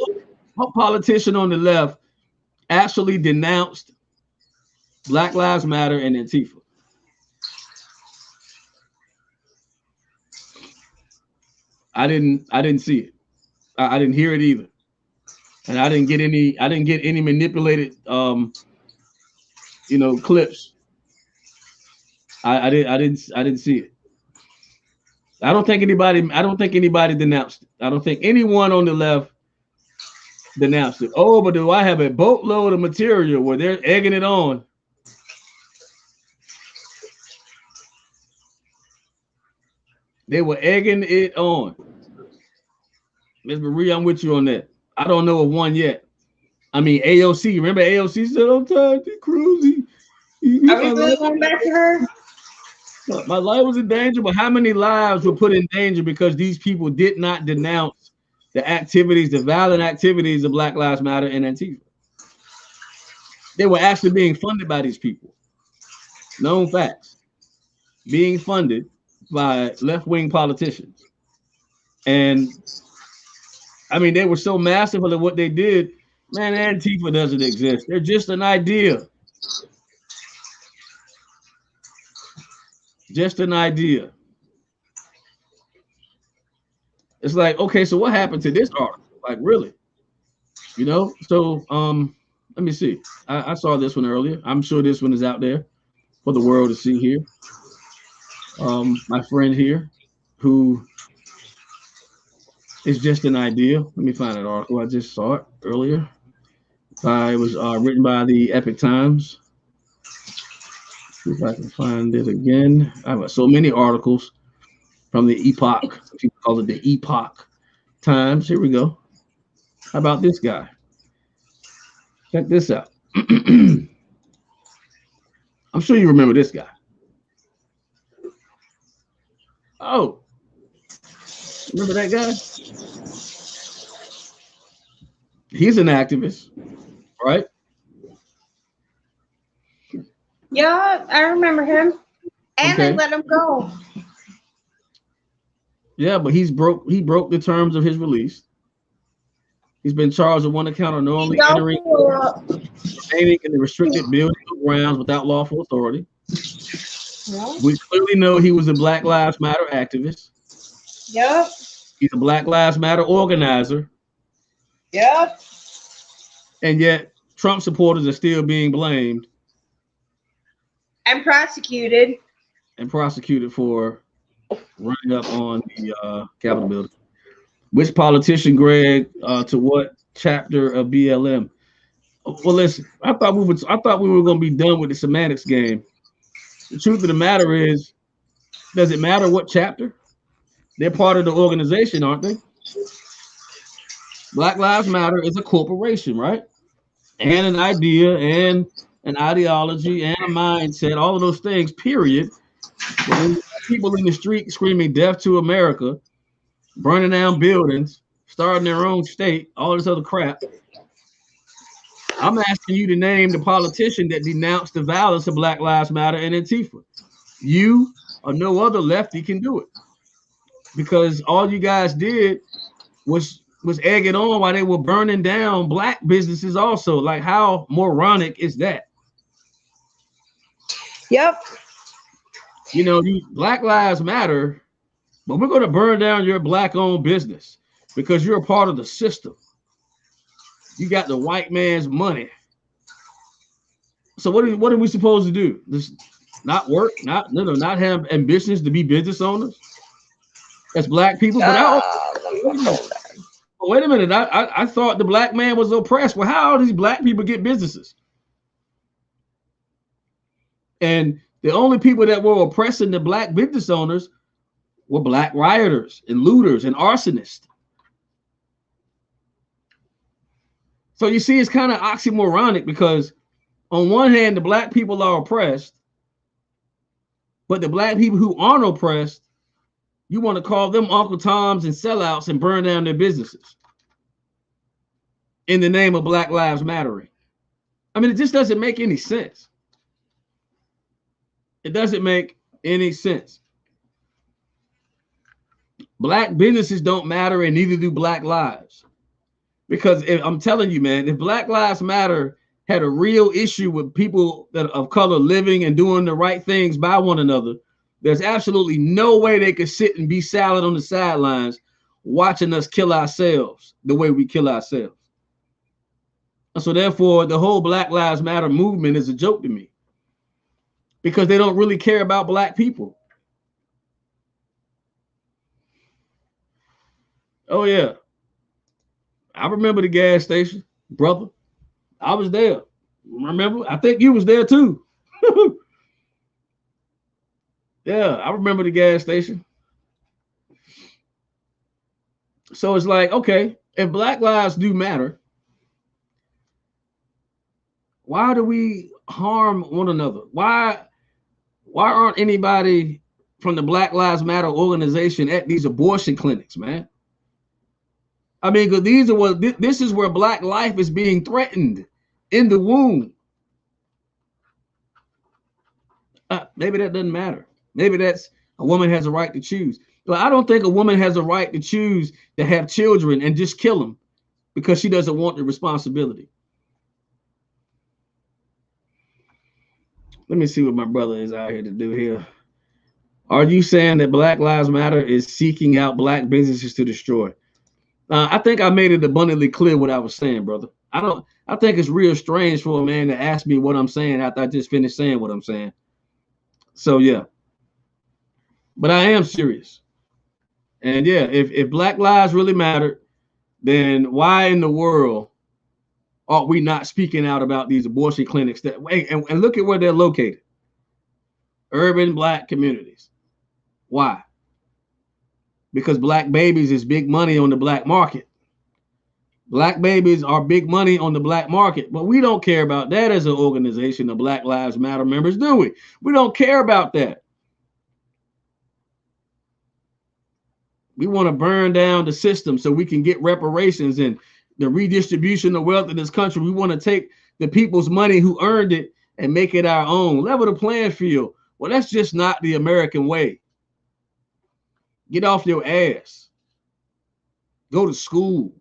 politician on the left actually denounced Black Lives Matter and Antifa? I didn't see it. I didn't hear it either. And I didn't get any manipulated you know, clips. I didn't see it. I don't think anybody denounced it. I don't think anyone on the left denounced it. Oh, but do I have a boatload of material where they're egging it on? They were egging it on. Ms. Marie, I'm with you on that. I don't know of one yet. I mean, AOC. Remember AOC said, "I'm tired of Cruzy." Are we really going back to her? My life was in danger, but how many lives were put in danger because these people did not denounce the activities, the violent activities of Black Lives Matter and Antifa? They were actually being funded by these people. Known facts. Being funded by left-wing politicians. And I mean, they were so massive of what they did. Man, Antifa doesn't exist. They're just an idea. Just an idea. It's like, okay, so what happened to this article? Like, really? You know? So let me see. I saw this one earlier. I'm sure this one is out there for the world to see here. My friend here, who is just an idea. Let me find that article. I just saw it earlier. It was written by the Epic Times. See if I can find it again. I have so many articles from the Epoch. People call it the Epoch Times. Here we go. How about this guy? Check this out. I'm sure you remember this guy. Oh, remember that guy? He's an activist, right? Yeah, I remember him. And Okay. they let him go. Yeah, but he broke the terms of his release. He's been charged with one account of knowingly entering, remaining in the restricted building or grounds without lawful authority. Yeah. We clearly know he was a Black Lives Matter activist. Yep. He's a Black Lives Matter organizer. Yep. And yet Trump supporters are still being blamed And prosecuted. and prosecuted for running up on the Capitol building. Which politician, Greg, to what chapter of BLM? Well, listen, I thought we were going to be done with the semantics game. The truth of the matter is, does it matter what chapter? They're part of the organization, aren't they? Black Lives Matter is a corporation, right? And an idea and an ideology and a mindset, all of those things, period. But when people in the street screaming death to America, burning down buildings, starting their own state, all this other crap, I'm asking you to name the politician that denounced the violence of Black Lives Matter and Antifa. You or no other lefty can do it, because all you guys did was egg it on while they were burning down black businesses also. Like, how moronic is that? Yep. You know, these Black Lives Matter, but we're going to burn down your black-owned business because you're a part of the system. You got the white man's money. So what are we supposed to do? Just not work, not have ambitions to be business owners as black people? But wait a minute. I thought the black man was oppressed. Well, how do these black people get businesses? And the only people that were oppressing the black business owners were black rioters and looters and arsonists. So you see, it's kind of oxymoronic, because on one hand, the black people are oppressed, but the black people who aren't oppressed, you want to call them Uncle Toms and sellouts and burn down their businesses in the name of Black Lives Mattering. I mean, it just doesn't make any sense. It doesn't make any sense. Black businesses don't matter, and neither do black lives. Because I'm telling you, man, if Black Lives Matter had a real issue with people that of color living and doing the right things by one another, there's absolutely no way they could sit and be silent on the sidelines watching us kill ourselves the way we kill ourselves. And so therefore, the whole Black Lives Matter movement is a joke to me, because they don't really care about black people. Oh, yeah. I remember the gas station, brother. I was there. Remember? I think you was there too. Yeah, I remember the gas station. So it's like, okay, if black lives do matter, why do we harm one another? Why aren't anybody from the Black Lives Matter organization at these abortion clinics, man? I mean, because this is where black life is being threatened in the womb. Maybe that doesn't matter. Maybe that's a woman has a right to choose. But I don't think a woman has a right to choose to have children and just kill them because she doesn't want the responsibility. Let me see what my brother is out here to do here. Are you saying that Black Lives Matter is seeking out black businesses to destroy? I think I made it abundantly clear what I was saying, brother. I think it's real strange for a man to ask me what I'm saying after I just finished saying what I'm saying. So yeah, but I am serious. And yeah, if black lives really mattered, then why in the world are we not speaking out about these abortion clinics that way? And look at where they're located. Urban black communities. Why? Because black babies is big money on the black market. Black babies are big money on the black market, but we don't care about that as an organization of Black Lives Matter members, do we? We don't care about that. We want to burn down the system so we can get reparations and the redistribution of wealth in this country. We want to take the people's money who earned it and make it our own. Level the playing field. Well, that's just not the American way. Get off your ass. Go to school.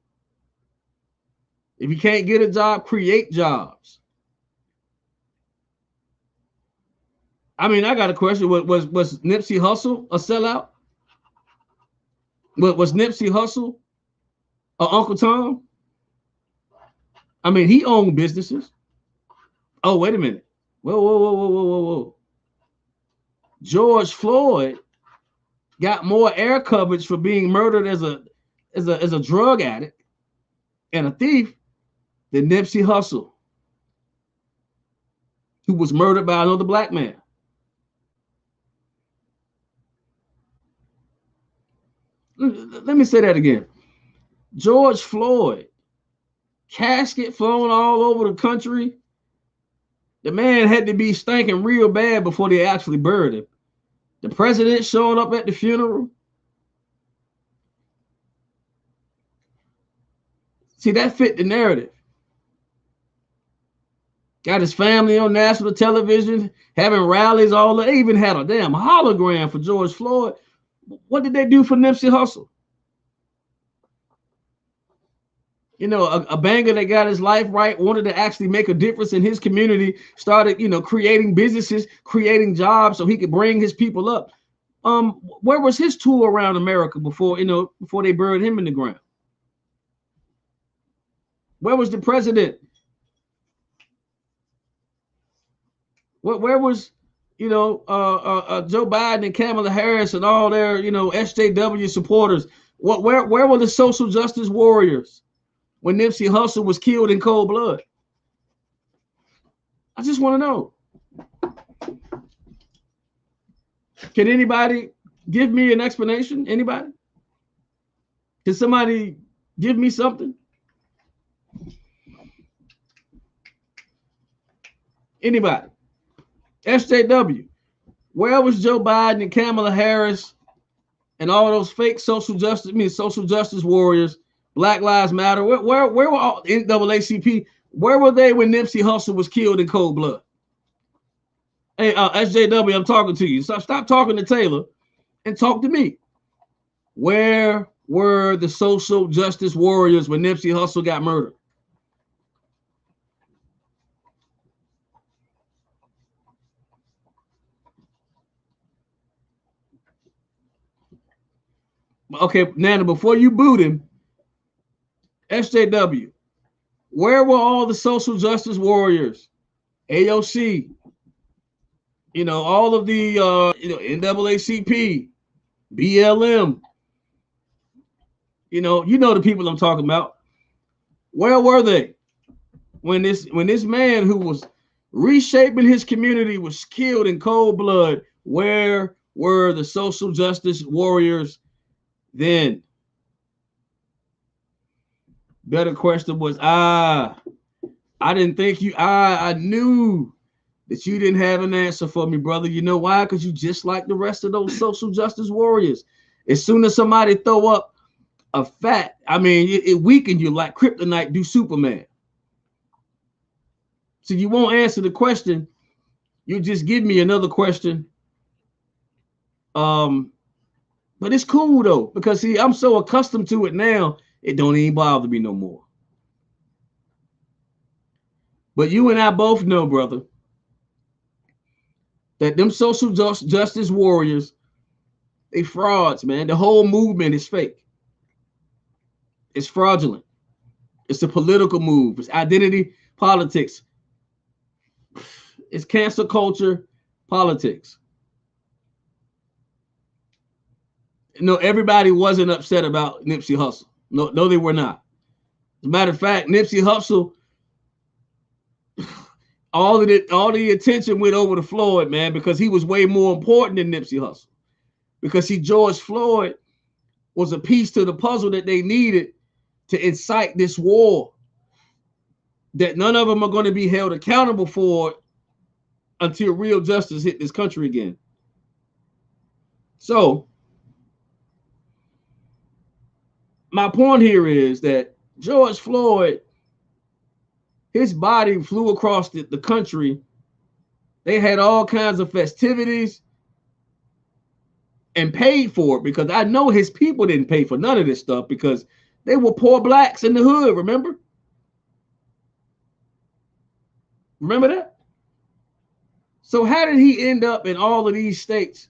If you can't get a job, create jobs. I mean, I got a question. Was Nipsey Hussle a sellout? Was Nipsey Hussle Uncle Tom? I mean, he owned businesses. Oh, wait a minute. Whoa. George Floyd got more air coverage for being murdered as a drug addict and a thief than Nipsey Hussle, who was murdered by another black man. Let me say that again. George Floyd, casket flown all over the country. The man had to be stinking real bad before they actually buried him. The president showing up at the funeral. See, that fit the narrative. Got his family on national television, having rallies all. They even had a damn hologram for George Floyd. What did they do for Nipsey Hussle? You know, a banger that got his life right, wanted to actually make a difference in his community, started, you know, creating businesses, creating jobs so he could bring his people up. Where was his tour around America before, you know, before they buried him in the ground? Where was the president? Where was, you know, Joe Biden and Kamala Harris and all their, you know, SJW supporters? Where were the social justice warriors when Nipsey Hussle was killed in cold blood? I just want to know. Can anybody give me an explanation? Anybody? Can somebody give me something? Anybody? SJW. Where was Joe Biden and Kamala Harris and all those fake social justice warriors, Black Lives Matter? Where were all NAACP? Where were they when Nipsey Hussle was killed in cold blood? Hey, SJW, I'm talking to you. Stop talking to Taylor and talk to me. Where were the social justice warriors when Nipsey Hussle got murdered? Okay, Nana, before you boot him, SJW, where were all the social justice warriors? AOC, you know, all of the, you know, NAACP, BLM, you know the people I'm talking about. Where were they when this man who was reshaping his community was killed in cold blood? Where were the social justice warriors then? Better question was, I didn't think you, I knew that you didn't have an answer for me, brother. You know why? Because you just like the rest of those social justice warriors. As soon as somebody throw up a fact, I mean, it weakened you like kryptonite do Superman. So you won't answer the question. You just give me another question. But it's cool though, because see, I'm so accustomed to it now, it don't even bother me no more. But you and I both know, brother, that them social justice warriors, they frauds, man. The whole movement is fake. It's fraudulent. It's a political move. It's identity politics. It's cancel culture politics. No, everybody wasn't upset about Nipsey Hussle. No, they were not. As a matter of fact, Nipsey Hussle, all the attention went over to Floyd, man, because he was way more important than Nipsey Hussle. Because George Floyd was a piece to the puzzle that they needed to incite this war that none of them are going to be held accountable for until real justice hit this country again. So my point here is that George Floyd, his body flew across the country. They had all kinds of festivities and paid for it, because I know his people didn't pay for none of this stuff because they were poor blacks in the hood, remember? Remember that? So how did he end up in all of these states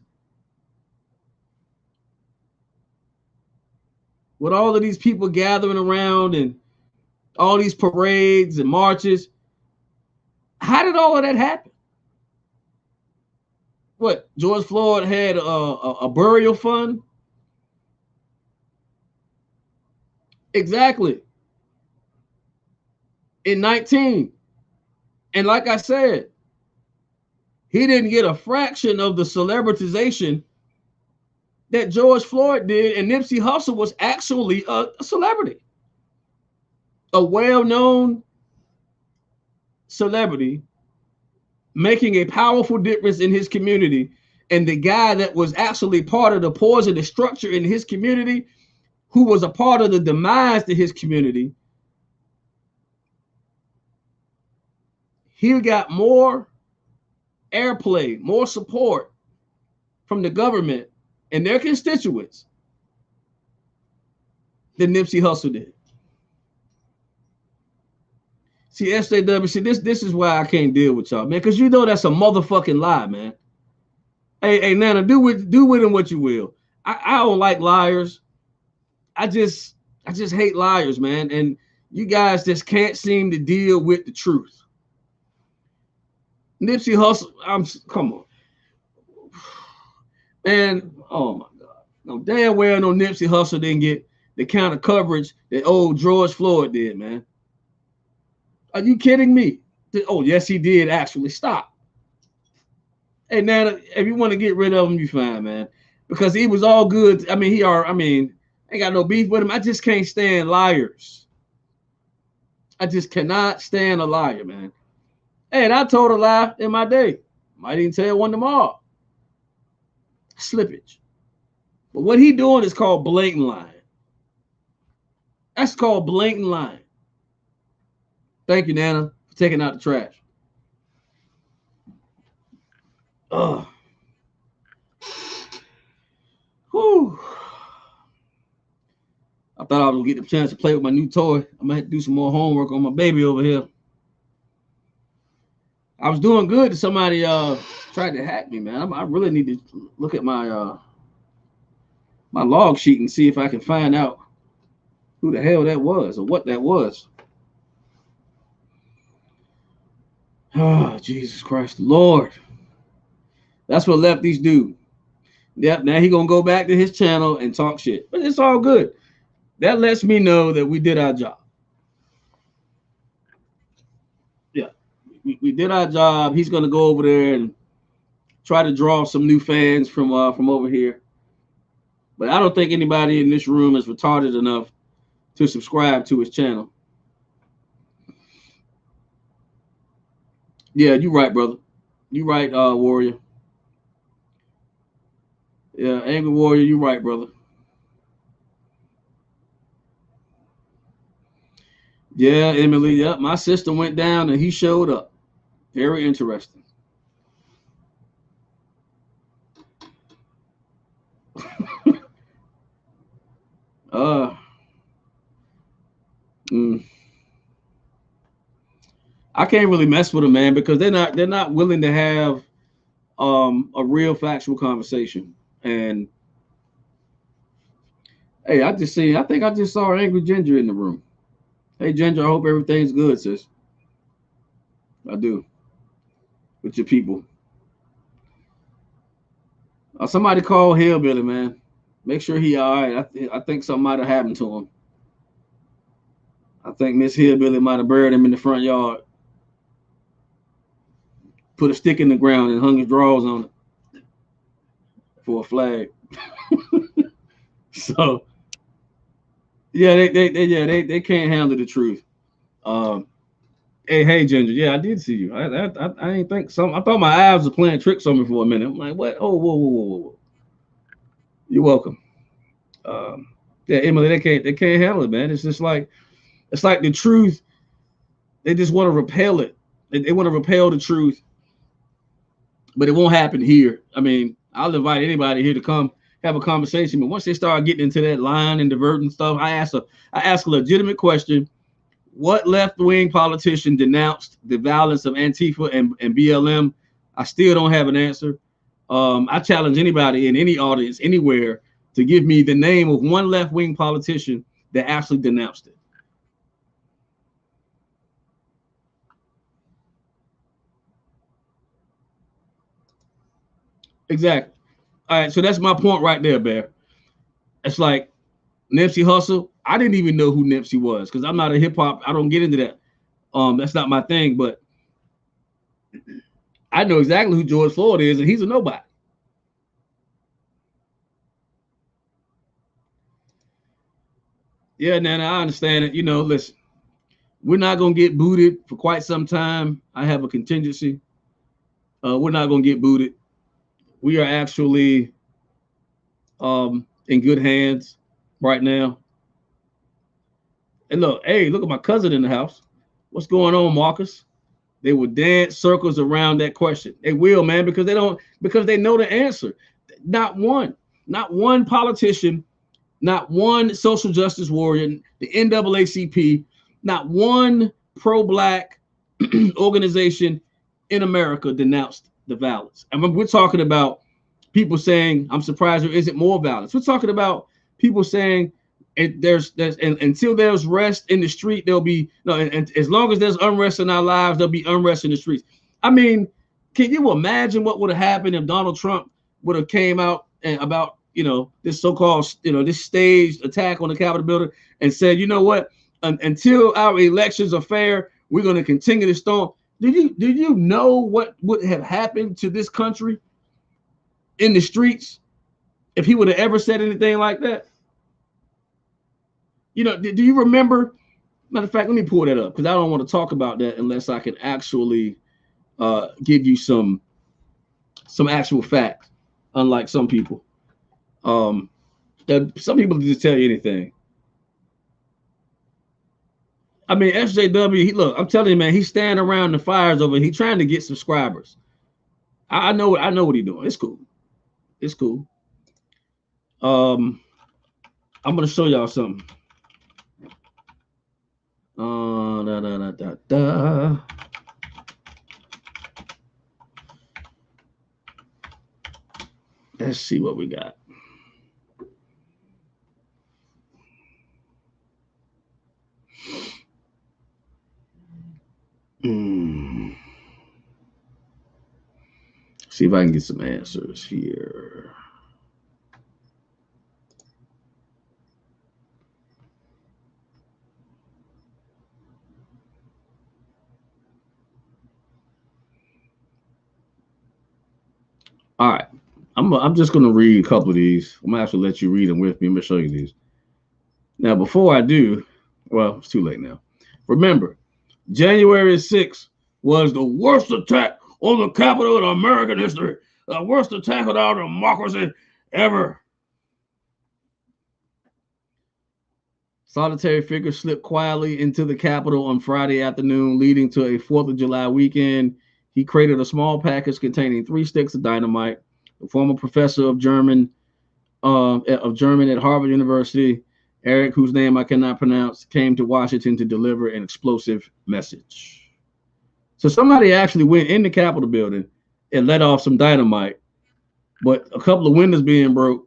with all of these people gathering around and all these parades and marches? How did all of that happen? What, George Floyd had a burial fund? Exactly. In 19. And like I said, he didn't get a fraction of the celebritization that George Floyd did, and Nipsey Hussle was actually a celebrity, a well-known celebrity, making a powerful difference in his community. And the guy that was actually part of the poisonous structure in his community, who was a part of the demise to his community, he got more airplay, more support from the government and their constituents than Nipsey Hussle did. See, SJW, see, this is why I can't deal with y'all, man, because you know that's a motherfucking lie, man. Hey, Nana, do with him what you will. I don't like liars. I just hate liars, man. And you guys just can't seem to deal with the truth. Nipsey Hussle, come on. Man, oh my God. No, damn well no Nipsey Hussle didn't get the kind of coverage that old George Floyd did, man. Are you kidding me? Oh, yes, he did actually. Stop. Hey, Nana, if you want to get rid of him, you fine, man. Because he was all good. I mean, ain't got no beef with him. I just can't stand liars. I just cannot stand a liar, man. Hey, and I told a lie in my day. Might even tell one tomorrow. Slippage. But what he doing is called blatant lying. That's called blatant lying. Thank you, Nana, for taking out the trash. Whew. I thought I was gonna get the chance to play with my new toy. I might have to do some more homework on my baby over here. I was doing good till somebody tried to hack me, man. I really need to look at my my log sheet and see if I can find out who the hell that was or what that was. Oh, Jesus Christ, Lord. That's what lefties do. Yep, now he gonna go back to his channel and talk shit. But it's all good. That lets me know that we did our job. Yeah, we did our job. He's gonna go over there and try to draw some new fans from over here. But I don't think anybody in this room is retarded enough to subscribe to his channel. Yeah, you right, brother. You right, Warrior. Yeah, Angry Warrior, you right, brother. Yeah, Emily, yep. My sister went down and he showed up. Very interesting. I can't really mess with them, man, because they're not willing to have a real factual conversation. And hey, I think I just saw Angry Ginger in the room. Hey, Ginger, I hope everything's good, sis. I do. With your people. Somebody call Hillbilly, man. Make sure he all right. I think something might have happened to him. I think Miss Hillbilly might have buried him in the front yard. Put a stick in the ground and hung his drawers on it for a flag. So yeah, they can't handle the truth. Hey, Ginger. Yeah, I did see you. I didn't think some. I thought my eyes were playing tricks on me for a minute. I'm like, what? Oh, whoa. You're welcome. Yeah, Emily, they can't handle it, man. It's just like the truth. They just want to repel it. They want to repel the truth, but it won't happen here. I mean, I'll invite anybody here to come have a conversation, but once they start getting into that line and diverting stuff, I ask a legitimate question. What left-wing politician denounced the violence of Antifa and BLM? I still don't have an answer. I challenge anybody in any audience anywhere to give me the name of one left-wing politician that actually denounced it. Exactly. All right, so that's my point right there, Bear. It's like Nipsey Hussle. I didn't even know who Nipsey was because I'm not a hip hop. I don't get into that. That's not my thing. But I know exactly who George Floyd is, and he's a nobody. Yeah, Nana, I understand it. You know, listen, we're not gonna get booted for quite some time. I have a contingency. We're not gonna get booted. We are actually in good hands right now. And look, hey, look at my cousin in the house. What's going on, Marcus? They will dance circles around that question. They will, man, because they know the answer. Not one politician, not one social justice warrior, the NAACP, not one pro-black organization in America denounced the violence. And we're talking about people saying, I'm surprised there isn't more violence. We're talking about people saying, and until there's rest in the street, there'll be and as long as there's unrest in our lives, there'll be unrest in the streets. I mean, can you imagine what would have happened if Donald Trump would have came out and about this so-called this staged attack on the Capitol building and said, you know what, until our elections are fair, we're going to continue to storm. Do you know what would have happened to this country in the streets if he would have ever said anything like that? Do you remember? Matter of fact, let me pull that up because I don't want to talk about that unless I can actually give you some actual facts. Unlike some people, some people just tell you anything. I mean, SJW. Look, I'm telling you, man, he's standing around the fires over. He's trying to get subscribers. I know what he's doing. It's cool. It's cool. I'm gonna show y'all something. Let's see what we got. See if I can get some answers here. All right. I'm just going to read a couple of these. I'm going to have to let you read them with me. I'm going to show you these. Now, before I do, well, it's too late now. Remember, January 6th was the worst attack on the Capitol in American history. The worst attack on our democracy ever. Solitary figure slipped quietly into the Capitol on Friday afternoon, leading to a 4th of July weekend. He created a small package containing 3 sticks of dynamite. The former professor of German at Harvard University, Eric, whose name I cannot pronounce, came to Washington to deliver an explosive message. So somebody actually went in the Capitol building and let off some dynamite, but a couple of windows being broke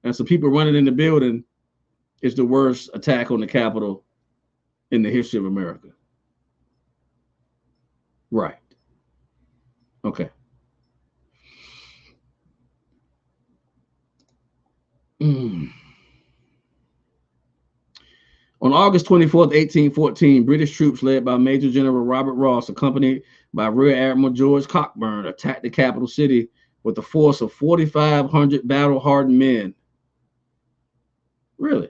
and some people running in the building is the worst attack on the Capitol in the history of America. Right. Okay. On August 24th, 1814, British troops led by Major General Robert Ross, accompanied by Rear Admiral George Cockburn, attacked the capital city with a force of 4,500 battle-hardened men. Really?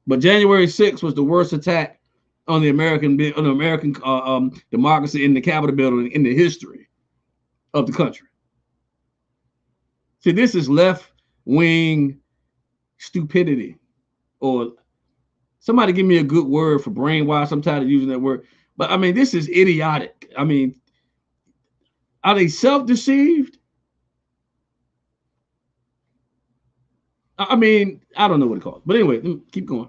But January 6th was the worst attack on the American democracy in the Capitol building in the history of the country. See, this is left-wing stupidity, or somebody give me a good word for brainwash. I'm tired of using that word, but I mean, this is idiotic. I mean, are they self-deceived? I mean, I don't know what it calls, but anyway, keep going.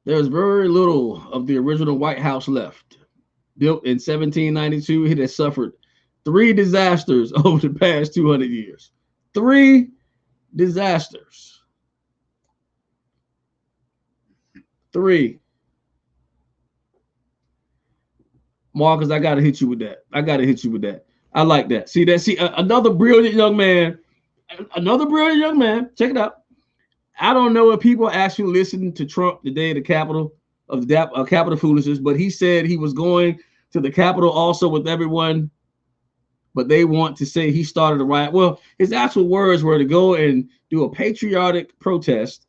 There's very little of the original White House left. Built in 1792, it has suffered 3 disasters over the past 200 years. 3 disasters. 3. Marcus, I got to hit you with that. I like that. See that? See, another brilliant young man. Check it out. I don't know if people actually listened to Trump the day of the Capitol of the Capitol foolishness, but he said he was going to the Capitol also with everyone, but they want to say he started a riot. Well, his actual words were to go and do a patriotic protest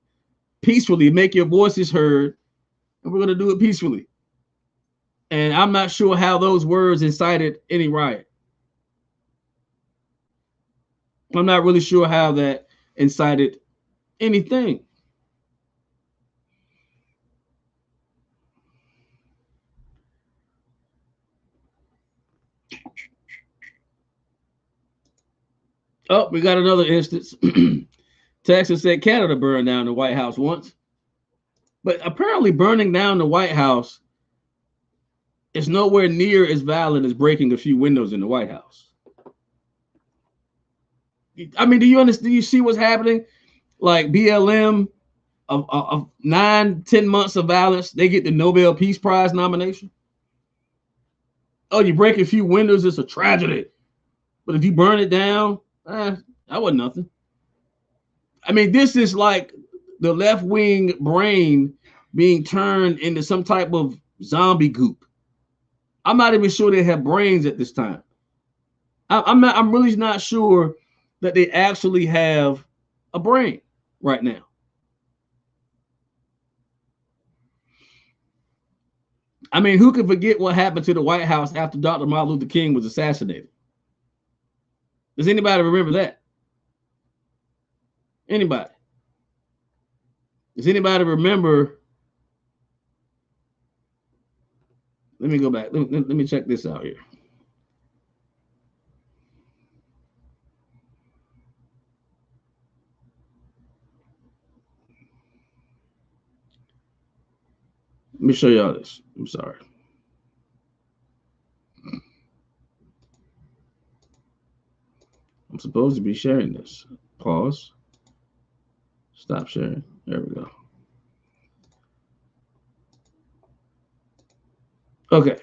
peacefully, make your voices heard, and we're going to do it peacefully. And I'm not sure how those words incited any riot. I'm not really sure how that incited anything. Oh, we got another instance. Texas said Canada burned down the White House once. But apparently burning down the White House is nowhere near as violent as breaking a few windows in the White House. I mean, do you understand? Do you see what's happening? Like BLM of 9-10 months of violence, they get the Nobel Peace Prize nomination. Oh, you break a few windows, it's a tragedy. But if you burn it down, that wasn't nothing. I mean, this is like the left-wing brain being turned into some type of zombie goop. I'm not even sure they have brains at this time. I'm really not sure that they actually have a brain right now. I mean, who could forget what happened to the White House after Dr. Martin Luther King was assassinated? Does anybody remember that? Anybody? Does anybody remember? Let me go back. Let me check this out here. Let me show y'all this. I'm sorry. I'm supposed to be sharing this. Pause. Stop sharing. There we go. Okay.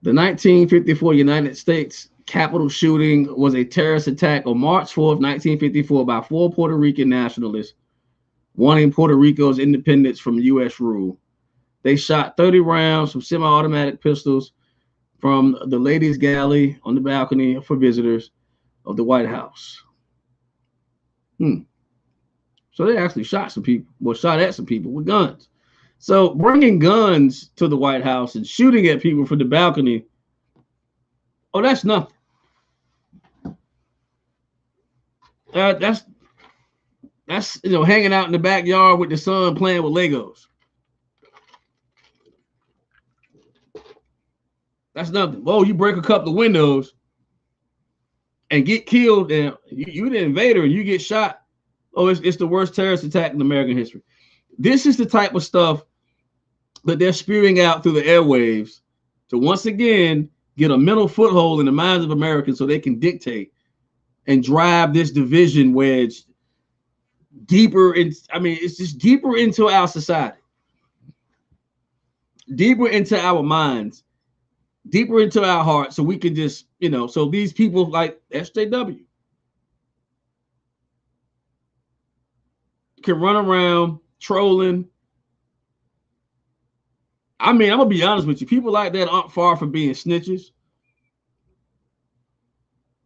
The 1954 United States Capitol shooting was a terrorist attack on March 4th, 1954 by 4 Puerto Rican nationalists wanting Puerto Rico's independence from U.S. rule. They shot 30 rounds from semi-automatic pistols from the ladies' galley on the balcony for visitors of the White House. So they actually shot some people, well, shot at some people with guns. So bringing guns to the White House and shooting at people from the balcony, oh, that's nothing. That's hanging out in the backyard with the son playing with Legos. That's nothing. Oh, you break a couple of windows and get killed, and you the invader and you get shot. Oh, it's the worst terrorist attack in American history. This is the type of stuff that they're spewing out through the airwaves to once again get a mental foothold in the minds of Americans so they can dictate and drive this division wedge deeper in. I mean, it's just deeper into our society, deeper into our minds, deeper into our hearts, so we can just, so these people like SJW can run around trolling. I mean, I'm gonna be honest with you. People like that aren't far from being snitches.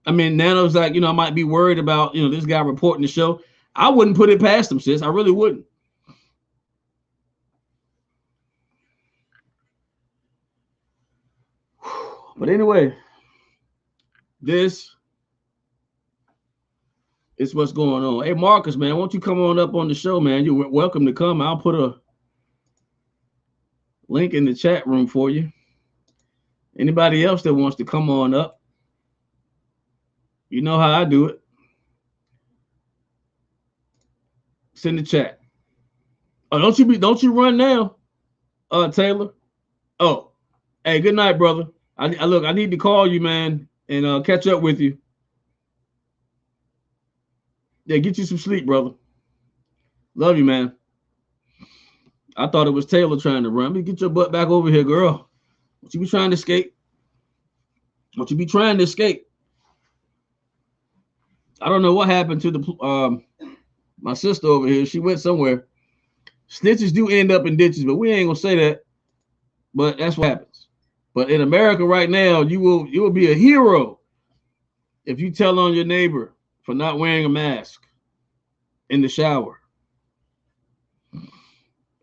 I mean, Nano's like, I might be worried about, this guy reporting the show. I wouldn't put it past him, sis. I really wouldn't. But anyway, this is what's going on. Hey, Marcus, man, won't you come on up on the show, man? You're welcome to come. I'll put a link in the chat room for you. Anybody else that wants to come on up, you know how I do it. Send the chat. Oh, don't you run now, Taylor. Oh, hey, good night, brother. I need to call you, man, and catch up with you. Yeah, get you some sleep, brother. Love you, man. I thought it was Taylor trying to run. Let me get your butt back over here, girl. Don't you be trying to escape. Don't you be trying to escape. I don't know what happened to the my sister over here. She went somewhere. Snitches do end up in ditches, but we ain't gonna say that. But that's what happens. But in America right now, you will be a hero if you tell on your neighbor for not wearing a mask in the shower.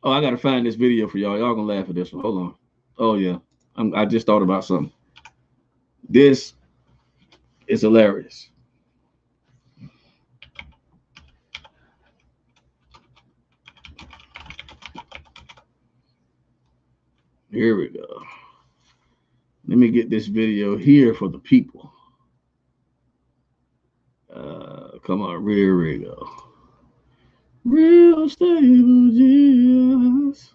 Oh, I gotta find this video for y'all. Y'all gonna laugh at this one. Hold on. Oh yeah, I just thought about something. This is hilarious. Here we go. Let me get this video here for the people. Come on, here we go. Real stable genius.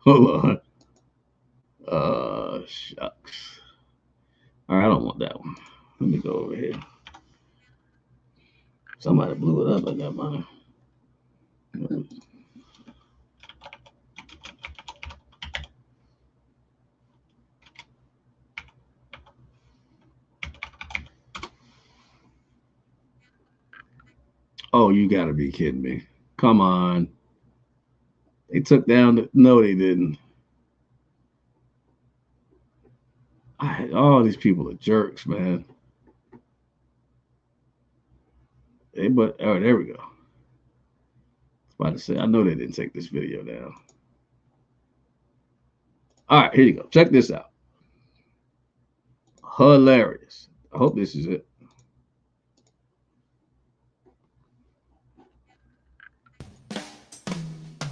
Hold on. Shucks. All right, I don't want that one. Let me go over here. Somebody blew it up. I got mine. Oh, you gotta be kidding me. Come on. They took down the, no, they didn't. All these people are jerks, man. But all right, there we go. I was about to say, I know they didn't take this video down. All right, here you go. Check this out. Hilarious. I hope this is it.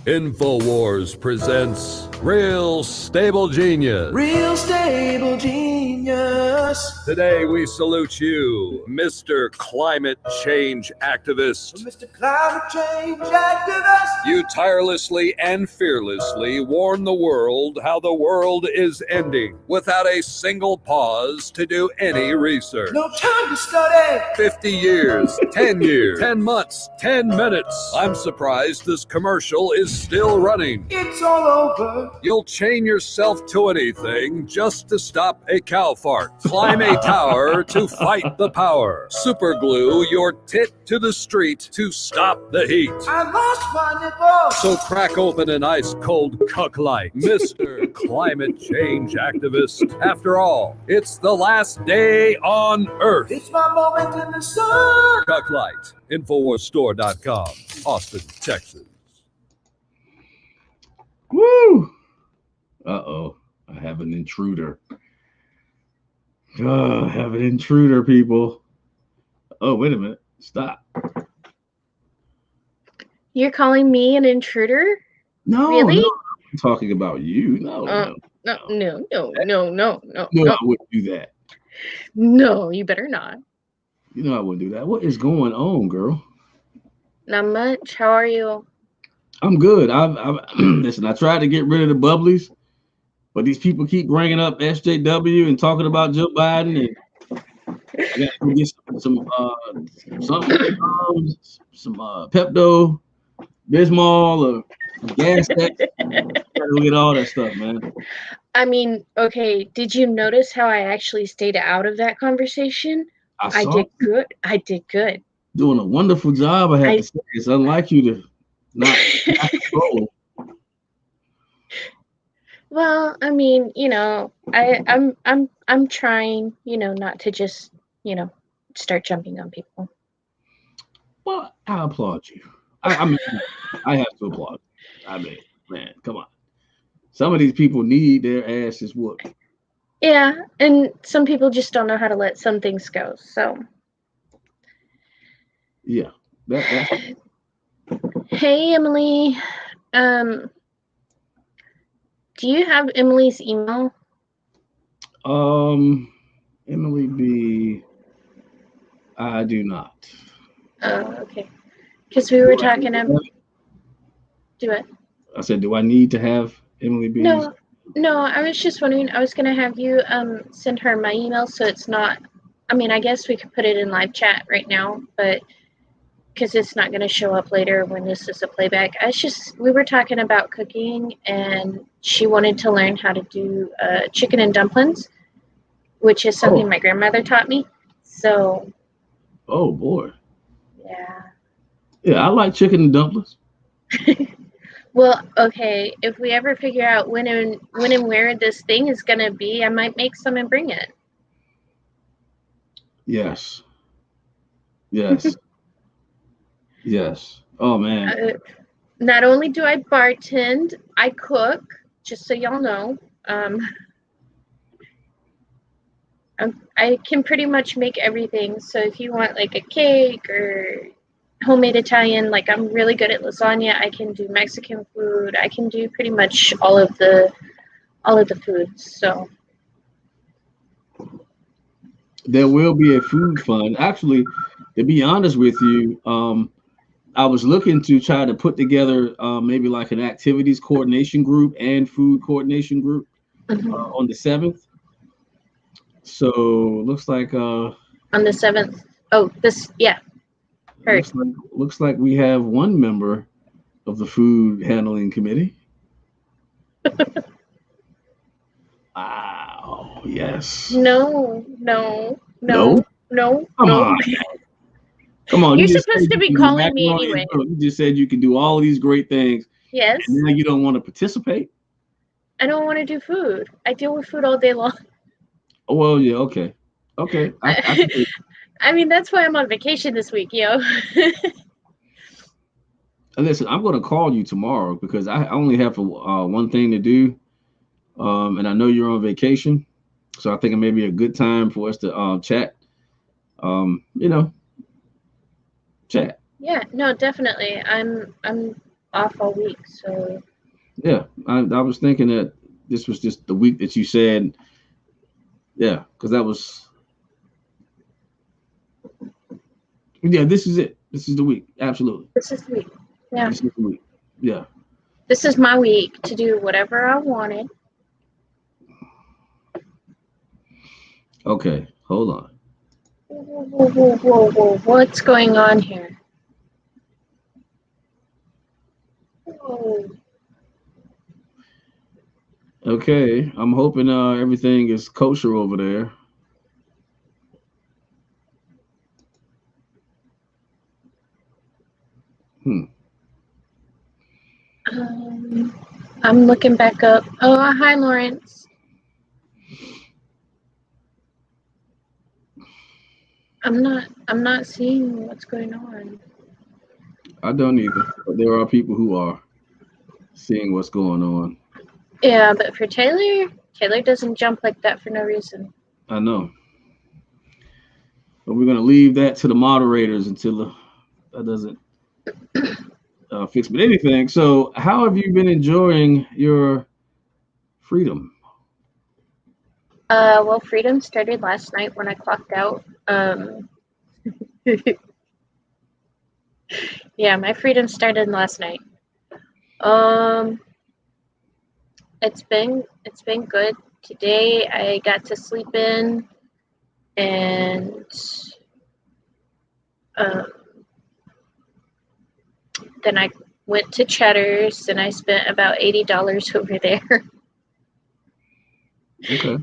InfoWars presents Real Stable Genius. Real stable genius. Today we salute you, Mr. Climate Change Activist. Mr. Climate Change Activist. You tirelessly and fearlessly warn the world how the world is ending without a single pause to do any research. No time to study. 50 years, 10 years, 10 months, 10 minutes. I'm surprised this commercial is still running. It's all over. You'll chain yourself to anything just to stop a cow fart. Climb a tower to fight the power. Super glue your tit to the street to stop the heat. I lost my nipple. So crack open an ice cold cuck light, Mr. Climate Change Activist. After all, it's the last day on Earth. It's my moment in the sun. Cuck light, InfoWarsStore.com, Austin, Texas. Woo! Uh-oh. I have an intruder. I have an intruder, people. Oh, wait a minute. Stop. You're calling me an intruder? No, Really? no, I'm talking about you. No, No, no, no, I wouldn't do that. No, you better not. You know I wouldn't do that. What is going on, girl? Not much. How are you? I'm good. Listen, I tried to get rid of the bubblies, but these people keep bringing up SJW and talking about Joe Biden, and I got to get some Pepto Bismol or gas tax. Gotta get all that stuff, man. I mean, okay, did you notice how I actually stayed out of that conversation? I saw did good. I did good. doing a wonderful job. I have to say, it's unlike you to not control. Well, I mean, you know, I'm trying, you know, not to just, you know, start jumping on people. Well, I applaud you. I mean, I have to applaud you. I mean, man, come on. Some of these people need their asses whooped. Yeah, and some people just don't know how to let some things go. So, Yeah, that's hey, Emily. Do you have Emily's email? Emily B. I do not. Oh, okay. Because we were talking about. Do it. I said, do I need to have Emily B? No, I was just wondering. I was gonna have you send her my email, so it's not. I mean, I guess we could put it in live chat right now, but because it's not gonna show up later when this is a playback. We were talking about cooking, and she wanted to learn how to do chicken and dumplings, which is something my grandmother taught me. So. Oh boy. Yeah. Yeah, I like chicken and dumplings. Well, okay. If we ever figure out when and where this thing is gonna be, I might make some and bring it. Yes. Yes. Yes. Oh man. Not only do I bartend, I cook. Just so y'all know. I can pretty much make everything. So if you want like a cake or homemade Italian, like I'm really good at lasagna. I can do Mexican food. I can do pretty much all of the foods. So There will be a food fund. Actually, to be honest with you, I was looking to try to put together maybe like an activities coordination group and food coordination group on the 7th. So looks like on the 7th. Oh, heard. Looks like we have one member of the food handling committee. Wow. Yes. No. Come on. Come on. You're you just supposed said to you be can do calling me macaroni and anyway. cheese. You just said you can do all of these great things, Yes. and now you don't want to participate. I don't want to do food. I deal with food all day long. Oh well, yeah. Okay. I can do it. I mean, that's why I'm on vacation this week, yo. And listen, I'm going to call you tomorrow because I only have one thing to do, and I know you're on vacation, so I think it may be a good time for us to chat. Chat. Yeah, no, definitely. I'm off all week, so Yeah, I was thinking that this was just the week that you said. Yeah, because that was. Yeah, this is it. This is the week. Absolutely. this is the week. Yeah, This is the week. Yeah. this is my week to do whatever I wanted. Okay. Hold on. Whoa. What's going on here? Whoa. Okay. I'm hoping everything is kosher over there. I'm looking back up. Oh, hi, Lawrence. I'm not seeing what's going on. I don't either, but there are people who are seeing what's going on. Yeah, but for Taylor doesn't jump like that for no reason. I know. But we're going to leave that to the moderators until that doesn't fix but anything. So how have you been enjoying your freedom? Well, freedom started last night when I clocked out. Yeah, my freedom started last night. It's been good. Today I got to sleep in, and then I went to Cheddar's and I spent about $80 over there. Okay.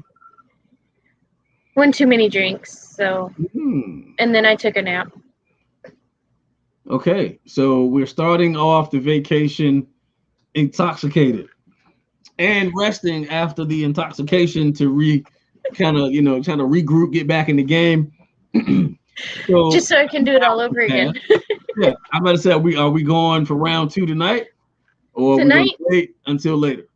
One too many drinks, so and then I took a nap. Okay, so we're starting off the vacation intoxicated and resting after the intoxication to kind of regroup, get back in the game. So just so I can do it all over again. Yeah, I'm about to say, are we going for round 2 tonight, or Tonight? are we gonna wait until later?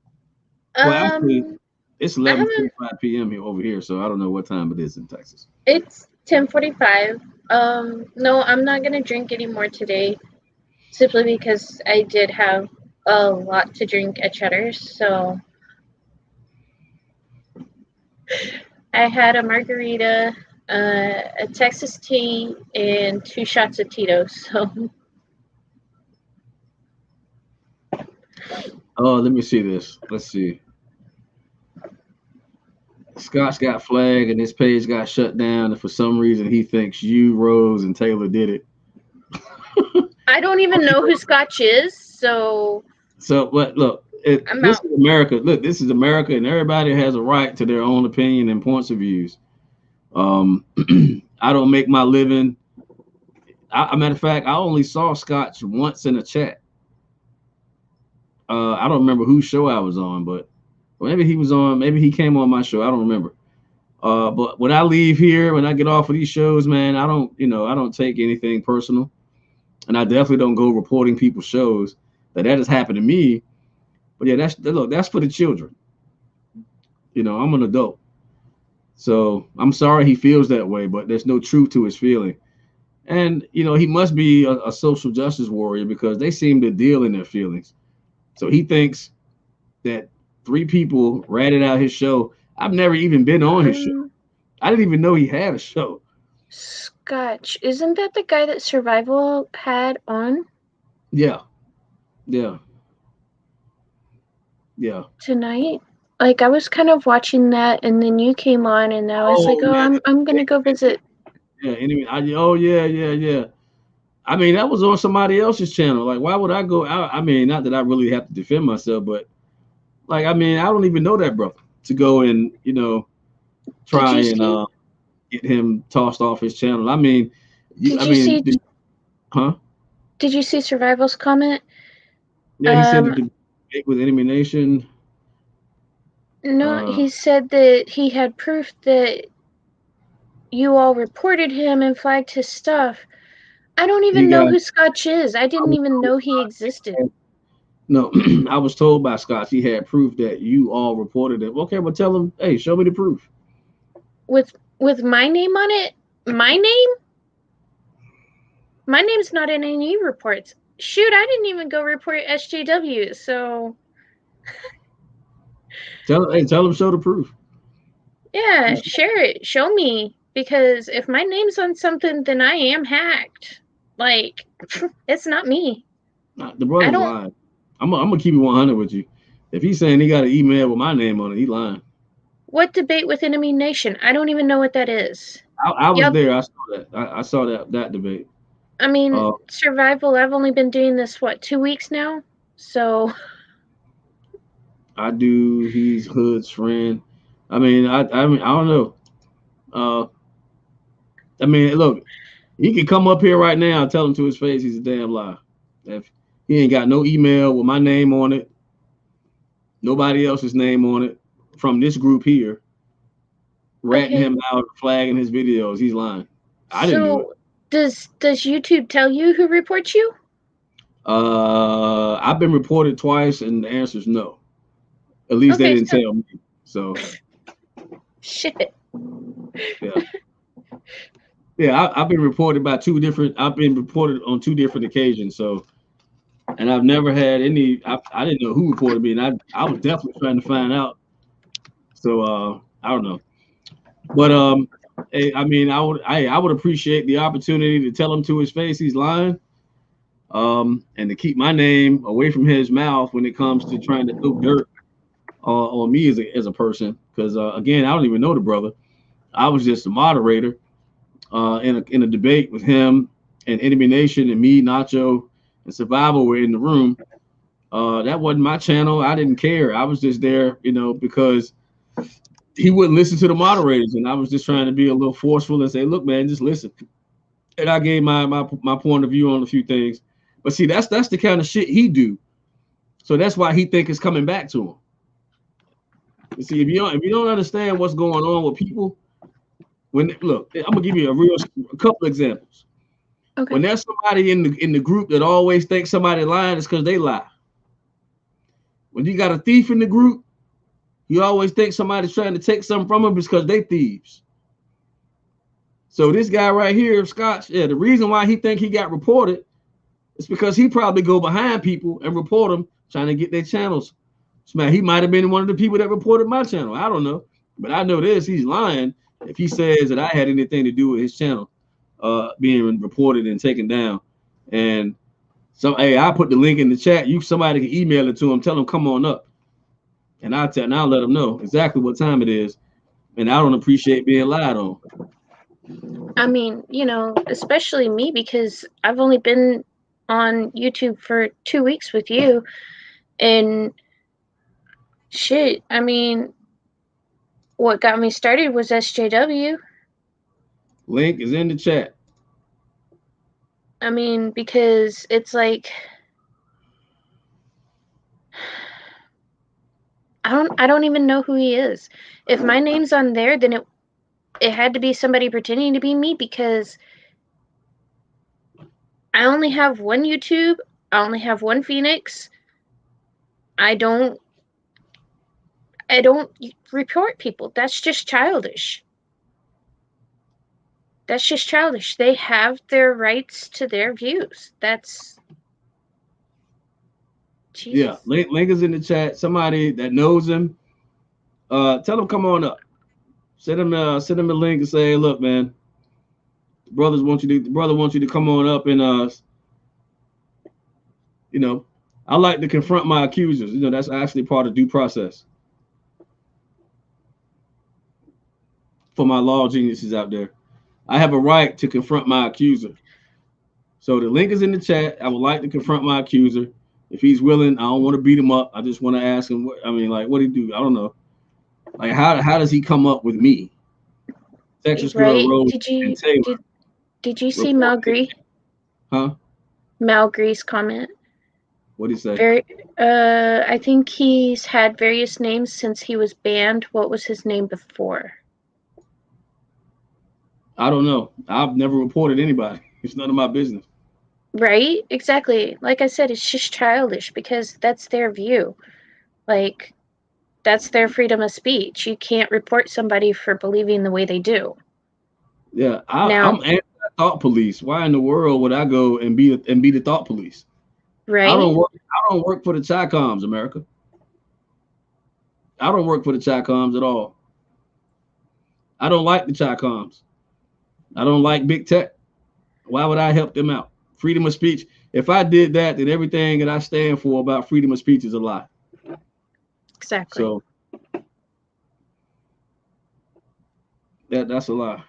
Well, actually, it's 11:45 p.m. here over here, so I don't know what time it is in Texas. It's 10:45. No, I'm not gonna drink anymore today, simply because I did have a lot to drink at Cheddar's. So I had a margarita, a Texas tea, and 2 shots of Tito's. So Oh, let me see this. Let's see. Scott's got flagged and his page got shut down, and for some reason he thinks you, Rose, and Taylor did it. I don't even know who Scotch is. So But look, this is America. Look, this is America, and everybody has a right to their own opinion and points of views. I don't make my living. Matter of fact, I only saw Scotch once in a chat. I don't remember whose show I was on, but maybe he was on. Maybe he came on my show. I don't remember. But when I leave here, when I get off of these shows, man, I don't take anything personal, and I definitely don't go reporting people's shows. That has happened to me. But yeah, that's for the children. I'm an adult. So I'm sorry he feels that way, but there's no truth to his feeling. And he must be a social justice warrior because they seem to deal in their feelings. So he thinks that 3 people ratted out his show. I've never even been on his show. I didn't even know he had a show. Scotch, isn't that the guy that Survival had on? Yeah. Tonight? Like, I was kind of watching that, and then you came on, and I was I'm gonna go visit. Yeah, anyway, yeah. I mean, that was on somebody else's channel. Like, why would I go out? I mean, not that I really have to defend myself, but like, I mean, I don't even know that brother to go and try and get him tossed off his channel. I mean, Did you see Survival's comment? Yeah, he said the debate with Enemy Nation. No, he said that he had proof that you all reported him and flagged his stuff. I don't even know who Scotch is. I didn't even know he existed. No, I was told by Scotch he had proof that you all reported it. Okay, well, tell him, hey, show me the proof. With my name on it? My name? My name's not in any reports. Shoot, I didn't even go report SJW, so... Tell him show the proof. Yeah, share it. Show me. Because if my name's on something, then I am hacked. Like, it's not me. The brother's lying. I'm gonna keep it 100 with you. If he's saying he got an email with my name on it, he lying. What debate with Enemy Nation? I don't even know what that is. I was there. I saw that. I saw that debate. I mean, Survival, I've only been doing this, 2 weeks now? So... I do. He's Hood's friend. I mean, I don't know. I mean, look, he could come up here right now and tell him to his face he's a damn lie. If he ain't got no email with my name on it, nobody else's name on it from this group here, ratting him out, flagging his videos, he's lying. I didn't do it. Does YouTube tell you who reports you? I've been reported twice, and the answer is no. At least they didn't tell me. So shit. Yeah, I've been reported by I've been reported on 2 different occasions. So, and I've never had any. I didn't know who reported me, and I was definitely trying to find out. So I don't know, but I mean, I would appreciate the opportunity to tell him to his face he's lying, and to keep my name away from his mouth when it comes to trying to throw dirt on me as a person. Because again, I don't even know the brother. I was just a moderator in a debate with him and Enemy Nation, and me, Nacho, and Survival were in the room. That wasn't my channel. I didn't care. I was just there, because he wouldn't listen to the moderators, and I was just trying to be a little forceful and say, "Look, man, just listen." And I gave my point of view on a few things. But see, that's the kind of shit he do. So that's why he think it's coming back to him. You see, if you don't understand what's going on with people, I'm gonna give you a couple examples. Okay. When there's somebody in the group that always thinks somebody lying, it's because they lie. When you got a thief in the group, you always think somebody's trying to take something from them because they thieves. So this guy right here, Scotch, the reason why he think he got reported is because he probably go behind people and report them, trying to get their channels. So man, he might have been one of the people that reported my channel. I don't know, but I know this: he's lying if he says that I had anything to do with his channel being reported and taken down. And so, hey, I put the link in the chat. Somebody can email it to him, tell him come on up, and I'll let him know exactly what time it is. And I don't appreciate being lied on. I mean, especially me, because I've only been on YouTube for 2 weeks with you, and shit, I mean, what got me started was SJW. Link is in the chat. I mean, because it's like, I don't even know who he is. If my name's on there, then it had to be somebody pretending to be me, because I only have one YouTube. I only have one Phoenix. I don't report people. That's just childish. That's just childish. They have their rights to their views. That's Jesus. Yeah, link is in the chat. Somebody that knows him, tell him come on up. Send him a link and say, look, man, the brother wants you to come on up and you know, I like to confront my accusers. You know, that's actually part of due process. For my law geniuses out there, I have a right to confront my accuser. So the link is in the chat. I would like to confront my accuser. If he's willing, I don't want to beat him up. I just want to ask him, what do he do? I don't know. Like, how does he come up with me? Texas Girl Rose and Taylor. Did you see Mal Gree? Huh? Mal Gree's comment. What did he say? I think he's had various names since he was banned. What was his name before? I don't know. I've never reported anybody. It's none of my business. Right? Exactly. Like I said, it's just childish because that's their view. Like, that's their freedom of speech. You can't report somebody for believing the way they do. Yeah, I'm anti-thought police. Why in the world would I go and be the thought police? Right? I don't work for the Chi-Coms, America. I don't work for the Chi-Coms at all. I don't like the Chi-Coms. I don't like big tech. Why would I help them out? Freedom of speech. If I did that, then everything that I stand for about freedom of speech is a lie. Exactly. So that's a lie.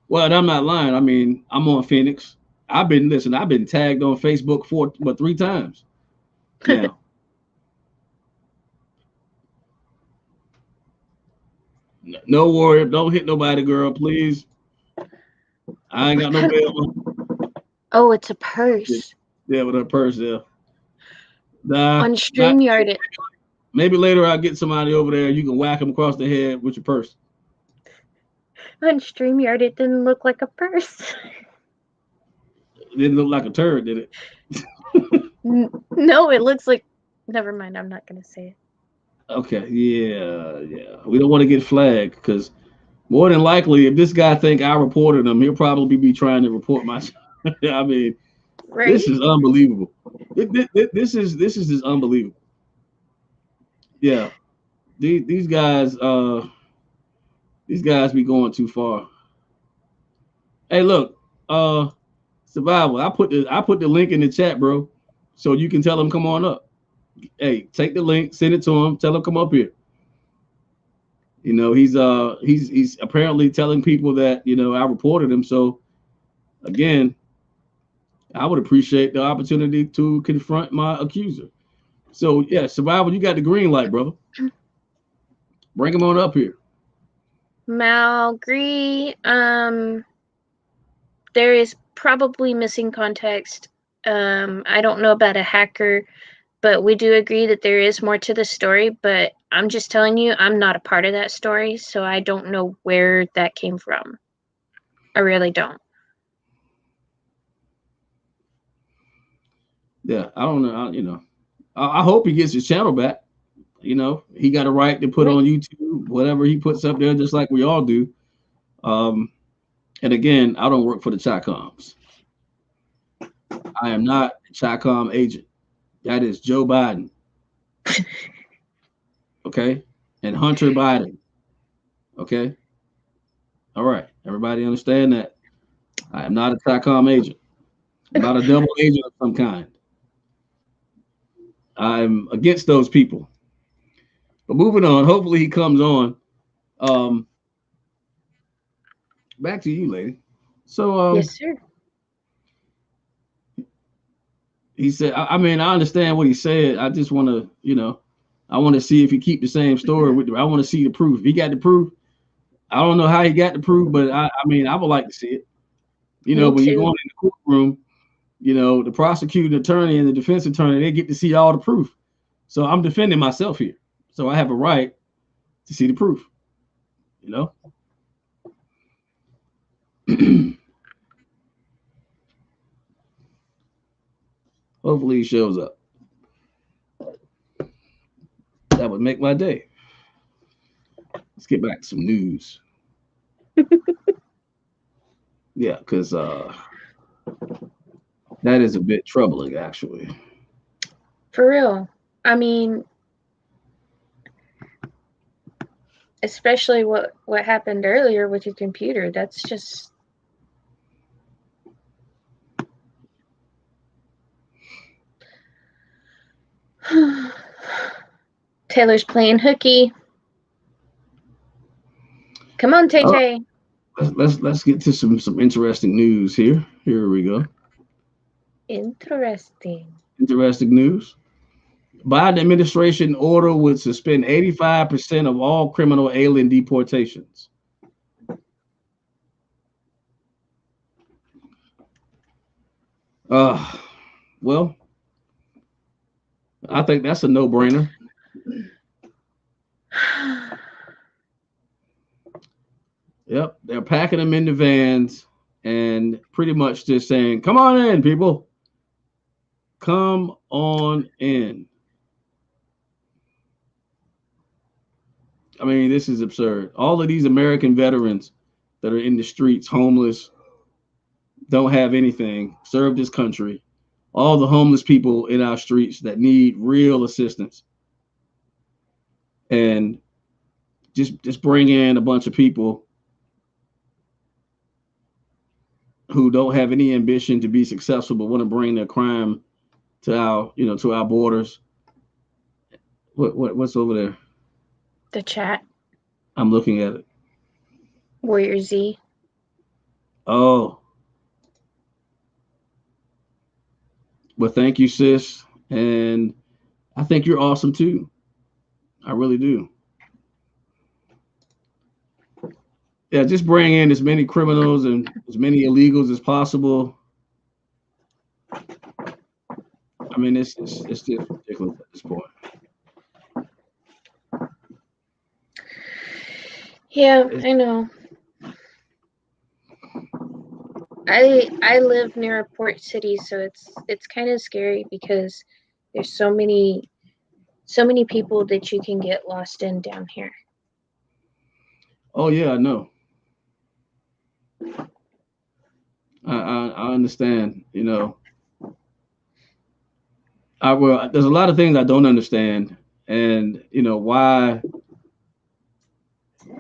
Well, I'm not lying. I mean, I'm on Phoenix. I've been tagged on Facebook 3 times now. No worry, don't hit nobody, girl, please. I ain't got no bail. Oh, it's a purse. Yeah, with her purse there. Nah, on StreamYard. Maybe later I'll get somebody over there. You can whack them across the head with your purse. On StreamYard, it didn't look like a purse. It didn't look like a turd, did it? No, it looks like. Never mind. I'm not gonna say it. Okay, yeah. We don't want to get flagged because more than likely, if this guy think I reported him, he'll probably be trying to report my. I mean, right? This is unbelievable. This is just unbelievable. Yeah, these guys be going too far. Hey, look, Survival. I put the link in the chat, bro, so you can tell them come on up. Hey, take the link, send it to him, tell him come up here. You know, he's apparently telling people that, you know, I reported him. So again, I would appreciate the opportunity to confront my accuser. So yeah, Survival, you got the green light, brother. Bring him on up here. Mal Gree, there is probably missing context. I don't know about a hacker, but we do agree that there is more to the story. But I'm just telling you, I'm not a part of that story, so I don't know where that came from. I really don't. Yeah, I don't know. I hope he gets his channel back. You know, he got a right to put on YouTube whatever he puts up there, just like we all do. And again, I don't work for the Chi-Coms. I am not a Chi-Com agent. That is Joe Biden. Okay? And Hunter Biden. Okay? All right. Everybody understand that? I am not a Chi-Com agent. I'm not a double agent of some kind. I'm against those people. But moving on, hopefully he comes on. Back to you, lady. So yes, sir. He said, I mean, I understand what he said. I just want to, you know, I want to see if he keep the same story with I want to see the proof. He got the proof. I don't know how he got the proof, but I mean, I would like to see it. You know, when you're going in the courtroom, you know, the prosecuting attorney and the defense attorney, they get to see all the proof. So I'm defending myself here. So I have a right to see the proof, you know? Hopefully he shows up. That would make my day. Let's get back to some news. Yeah, because that is a bit troubling, actually. For real. I mean, especially what happened earlier with your computer. That's just Taylor's playing hooky. Come on, Tay Tay. Let's get to some interesting news here. Here we go. Interesting. Interesting news. Biden administration order would suspend 85% of all criminal alien deportations. Well, I think that's a no-brainer. Yep, they're packing them in the vans and pretty much just saying, "Come on in, people. Come on in." I mean, this is absurd. All of these American veterans that are in the streets, homeless, don't have anything, serve this country. All the homeless people in our streets that need real assistance. And just bring in a bunch of people who don't have any ambition to be successful, but want to bring their crime to our borders. What's over there? The chat. I'm looking at it. Warrior Z. Oh. Well, thank you, sis. And I think you're awesome too. I really do. Yeah, just bring in as many criminals and as many illegals as possible. I mean, it's just ridiculous at this point. Yeah, I know. I live near a port city, so it's kind of scary because there's so many people that you can get lost in down here. Oh yeah, I know. I understand. There's a lot of things I don't understand, and why.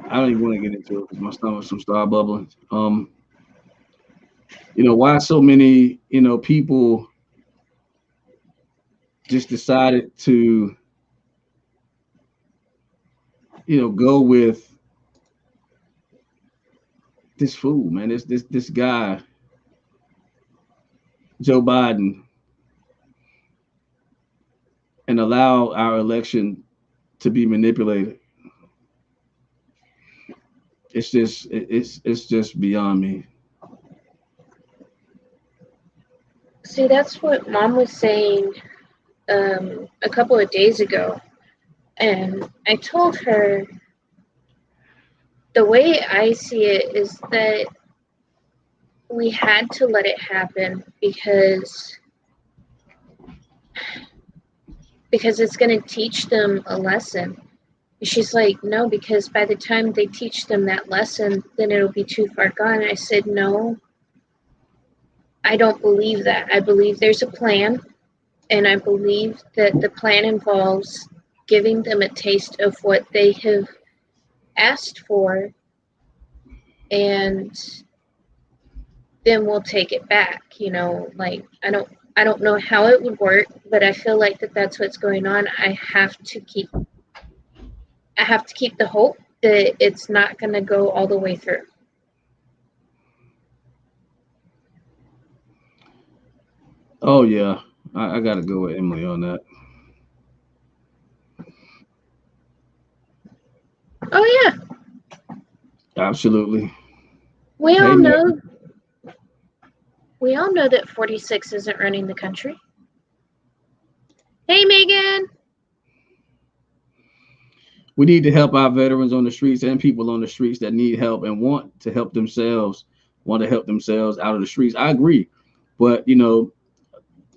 I don't even want to get into it because my stomach's start bubbling. Why so many people just decided to go with this fool, man. This guy, Joe Biden, and allow our election to be manipulated. It's just beyond me. See, that's what Mom was saying a couple of days ago, and I told her the way I see it is that we had to let it happen because it's going to teach them a lesson. She's like, no, because by the time they teach them that lesson, then it'll be too far gone. I said, no, I don't believe that. I believe there's a plan, and I believe that the plan involves giving them a taste of what they have asked for, and then we'll take it back. I don't know how it would work, but I feel like that's what's going on. I have to keep the hope that it's not going to go all the way through. Oh yeah, I got to go with Emily on that. Oh yeah, absolutely. We all know that 46 isn't running the country. Hey, Megan. We need to help our veterans on the streets and people on the streets that need help and want to help themselves out of the streets. I agree, but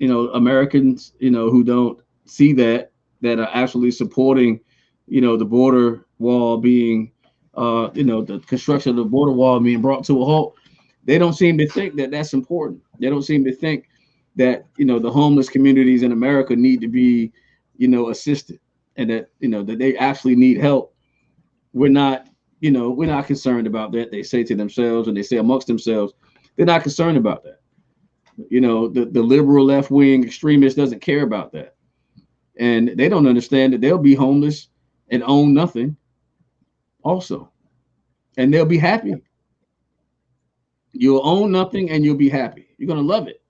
Americans, who don't see that are actually supporting, the border wall being, the construction of the border wall being brought to a halt. They don't seem to think that that's important. They don't seem to think that, you know, the homeless communities in America need to be, you know, assisted, and that, you know, that they actually need help. We're not concerned about that. They say to themselves, and they say amongst themselves, they're not concerned about that. You know, the liberal left wing extremist doesn't care about that. And they don't understand that they'll be homeless and own nothing also. And they'll be happy. You'll own nothing and you'll be happy. You're going to love it.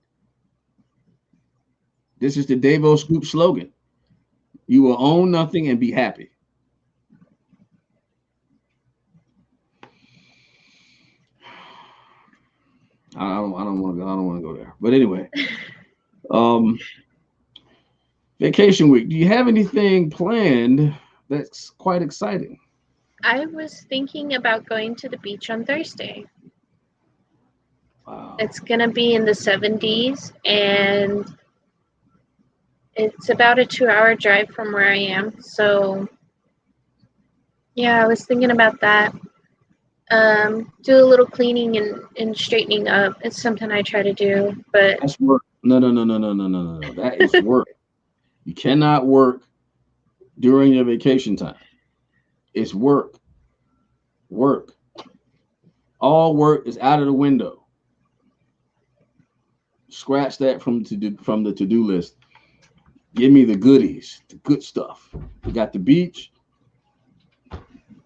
This is the Davos Group slogan. You will own nothing and be happy. I don't want to go there. But anyway, vacation week. Do you have anything planned that's quite exciting? I was thinking about going to the beach on Thursday. Wow. It's gonna be in the 70s, and it's about a 2-hour drive from where I am. So yeah, I was thinking about that. Do a little cleaning and straightening up. It's something I try to do, but That's work. No. That is work. You cannot work during your vacation time. It's work. Work. All work is out of the window. Scratch that from the to-do list. Give me the goodies, the good stuff. We got the beach.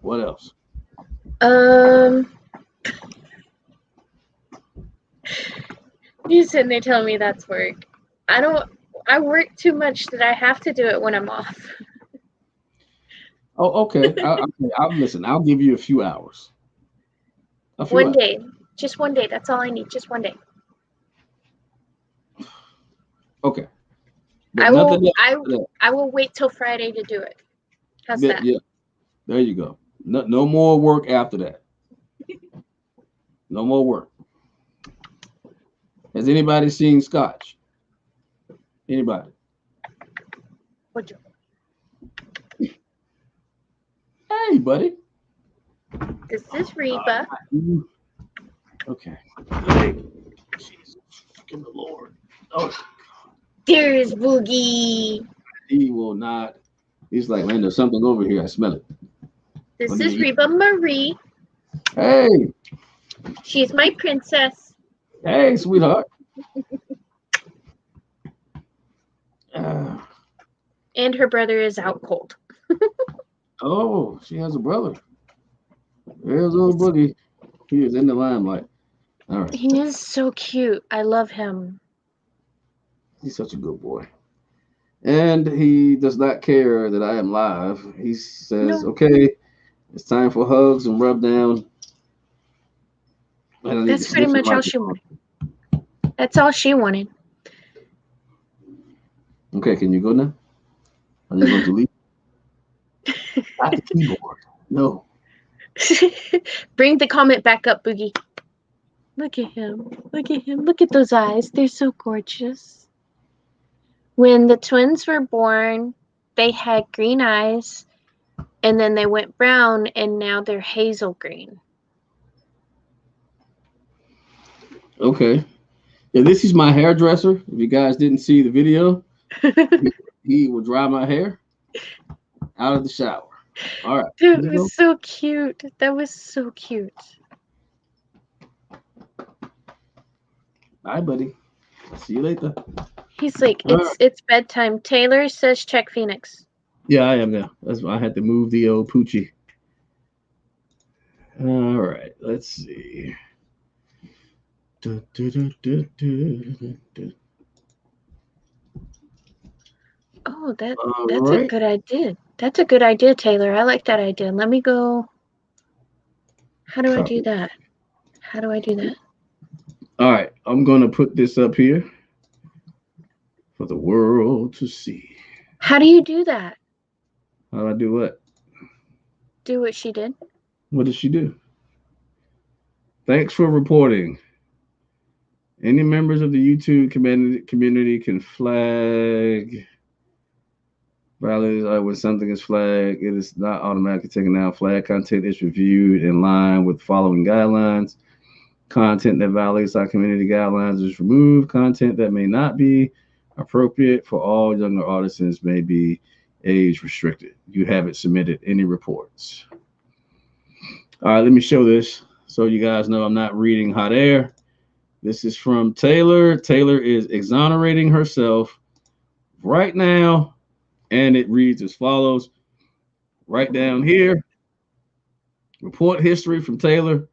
What else? You sitting there telling me that's work. I work too much that I have to do it when I'm off. Oh, okay. I'll listen. I'll give you a few hours. One day. Just one day. That's all I need. Just one day. Okay. I will wait till Friday to do it. How's that? Yeah. There you go. No more work after that. No more work. Has anybody seen Scotch? Anybody? What'd you? Hey, buddy. This is Reba. Okay. Hey. Jesus fucking the Lord. Oh. There's Boogie. He will not. He's like, man, there's something over here. I smell it. This is Reba Marie. Hey. She's my princess. Hey, sweetheart. And her brother is out cold. Oh, she has a brother. There's old Boogie. He is in the limelight. All right. He is so cute. I love him. He's such a good boy. And he does not care that I am live. He says, okay, it's time for hugs and rub down. That's pretty much all she wanted. That's all she wanted. Okay, can you go now? Are you going to leave? Not the keyboard. No. Bring the comment back up, Boogie. Look at him. Look at him. Look at those eyes. They're so gorgeous. When the twins were born, they had green eyes, and then they went brown, and now they're hazel green. Okay. Yeah, this is my hairdresser. If you guys didn't see the video, he will dry my hair out of the shower. All right. Dude, it was so cute. That was so cute. Bye, buddy. See you later. He's like, it's bedtime. Taylor says check Phoenix. Yeah, I am now. That's why I had to move the old Poochie. All right, let's see. Oh, that's a good idea. That's a good idea, Taylor. I like that idea. Let me go. How do I do that? How do I do that? All right, I'm going to put this up here for the world to see. How do you do that? How do I do what? Do what she did. What did she do? Thanks for reporting. Any members of the YouTube community can flag violations when something is flagged. It is not automatically taken down. Flag content is reviewed in line with following guidelines. Content that violates our community guidelines is removed. Content that may not be appropriate for all younger audiences may be age restricted. You haven't submitted any reports. All right, let me show this so you guys know I'm not reading hot air. This is from Taylor. Taylor is exonerating herself right now, and it reads as follows. Right down here, report history from Taylor.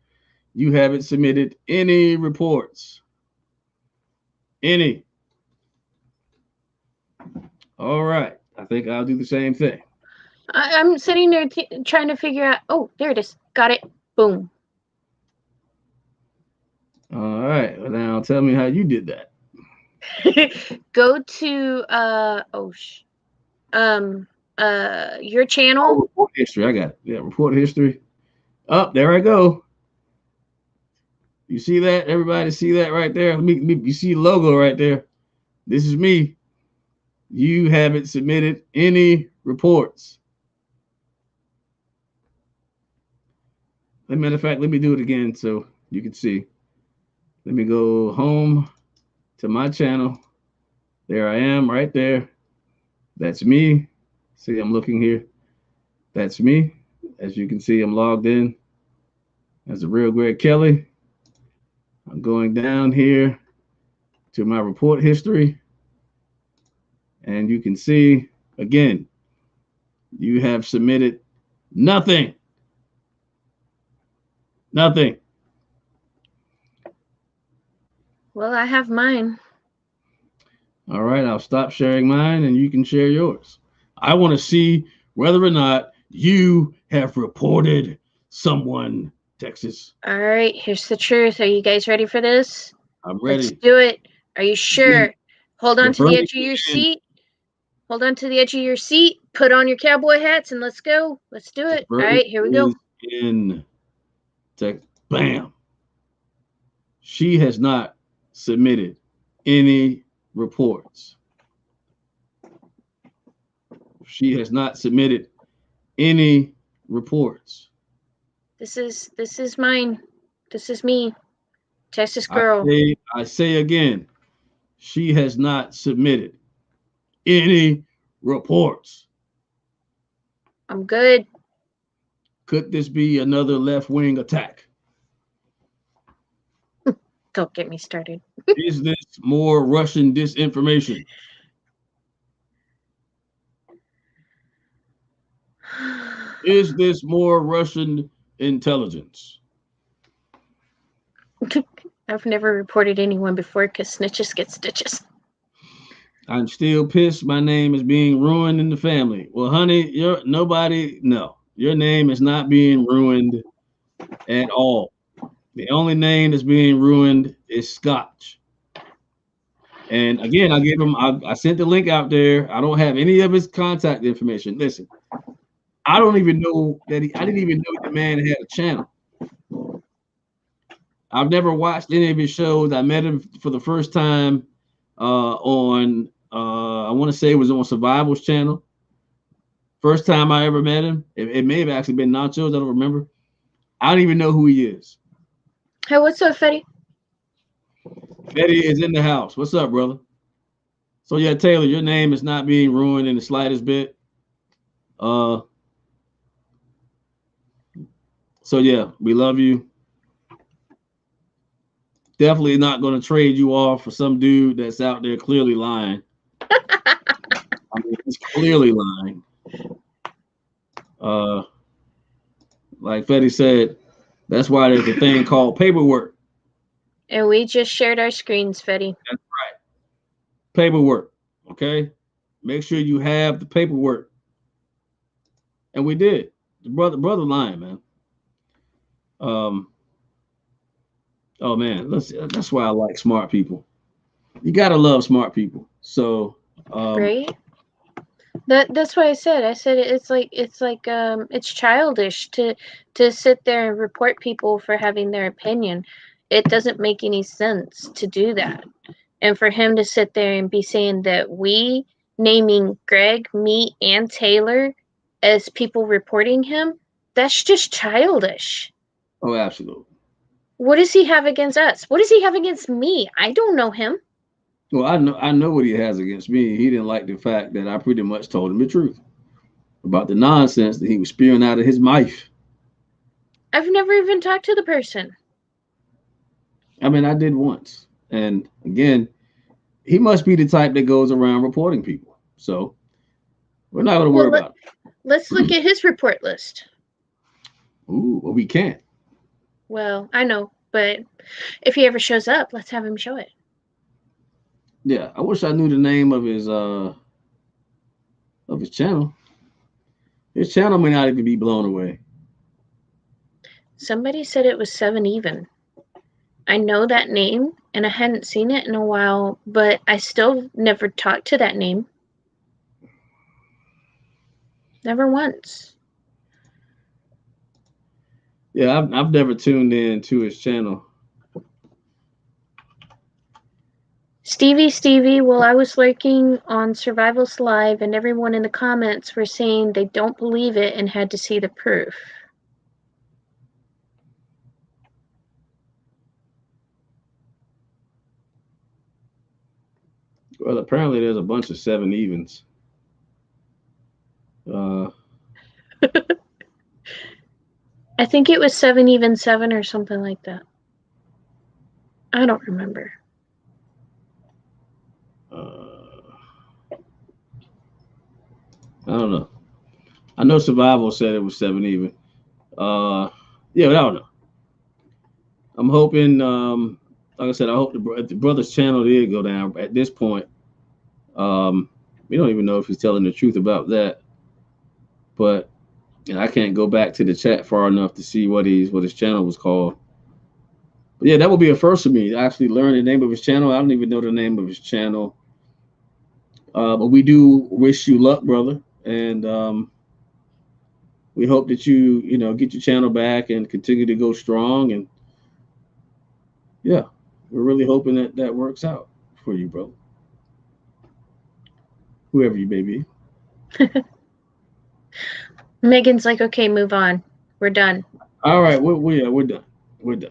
You haven't submitted any reports. Any. All right. I think I'll do the same thing. I'm sitting there trying to figure out. Oh, there it is. Got it. Boom. All right. Well, now tell me how you did that. Go to your channel. Oh, report history. I got it. Yeah, report history. Oh, there I go. You see that? Everybody see that right there? You see the logo right there? This is me. You haven't submitted any reports. As a matter of fact, let me do it again so you can see. Let me go home to my channel. There I am right there. That's me. See, I'm looking here. That's me. As you can see, I'm logged in as a real Greg Kelly. I'm going down here to my report history. And you can see, again, you have submitted nothing. Nothing. Well, I have mine. All right, I'll stop sharing mine and you can share yours. I want to see whether or not you have reported someone, Texas. All right, here's the truth. Are you guys ready for this? I'm ready. Let's do it. Are you sure? Hold on to the edge of your in. seat. Hold on to the edge of your seat. Put on your cowboy hats and let's go. Let's do it. All right, here we go. In Texas. Bam. She has not submitted any reports. She has not submitted any reports. This is mine. This is me. Texas girl. I say again, she has not submitted any reports. I'm good. Could this be another left-wing attack? Don't get me started. Is this more Russian disinformation? Is this more Russian intelligence? I've never reported anyone before because snitches get stitches. I'm still pissed my name is being ruined in the family. Well, honey, your name is not being ruined at all. The only name that's being ruined is Scotch. And again, I sent the link out there. I don't have any of his contact information. Listen, I don't even know that I didn't even know the man had a channel. I've never watched any of his shows. I met him for the first time on I want to say it was on Survival's channel. First time I ever met him. It may have actually been Nachos. I don't remember. I don't even know who he is. Hey, what's up, Fetty? Fetty is in the house. What's up, brother? So yeah, Taylor, your name is not being ruined in the slightest bit. So yeah, we love you. Definitely not going to trade you off for some dude that's out there clearly lying. I mean, he's clearly lying. Like Fetty said, that's why there's a thing called paperwork. And we just shared our screens, Fetty. That's right. Paperwork. Okay. Make sure you have the paperwork. And we did. The brother lying, man. Oh man, that's why I like smart people. You gotta love smart people. So right. That's why I said it's childish to sit there and report people for having their opinion. It doesn't make any sense to do that. And for him to sit there and be saying that we naming Greg, me, and Taylor as people reporting him, that's just childish. Oh, absolutely. What does he have against us? What does he have against me? I don't know him. Well, I know what he has against me. He didn't like the fact that I pretty much told him the truth about the nonsense that he was spewing out of his mouth. I've never even talked to the person. I mean, I did once. And again, he must be the type that goes around reporting people. So we're not going to worry about it. Let's look at his report list. Ooh, well, we can't. Well, I know, but if he ever shows up, let's have him show it. Yeah, I wish I knew the name of his channel. His channel may not even be blown away. Somebody said it was 7 Even. I know that name, and I hadn't seen it in a while, but I still never talked to that name. Never once. Yeah, I've never tuned in to his channel. Stevie, well, I was lurking on Survival's Live, and everyone in the comments were saying they don't believe it and had to see the proof. Well, apparently there's a bunch of 7 Evens. I think it was 7 Even 7 or something like that. I don't remember. I don't know. I know Survival said it was 7 Even. Yeah, but I don't know. I'm hoping, like I said, I hope the brother's channel did go down. At this point, we don't even know if he's telling the truth about that. But I can't go back to the chat far enough to see what his channel was called. But yeah, that would be a first for me to actually learn the name of his channel. I don't even know the name of his channel. But we do wish you luck, brother, and we hope that you get your channel back and continue to go strong. And yeah, we're really hoping that works out for you, bro. Whoever you may be. Megan's like, okay, move on. We're done. All right, we're done. We're done.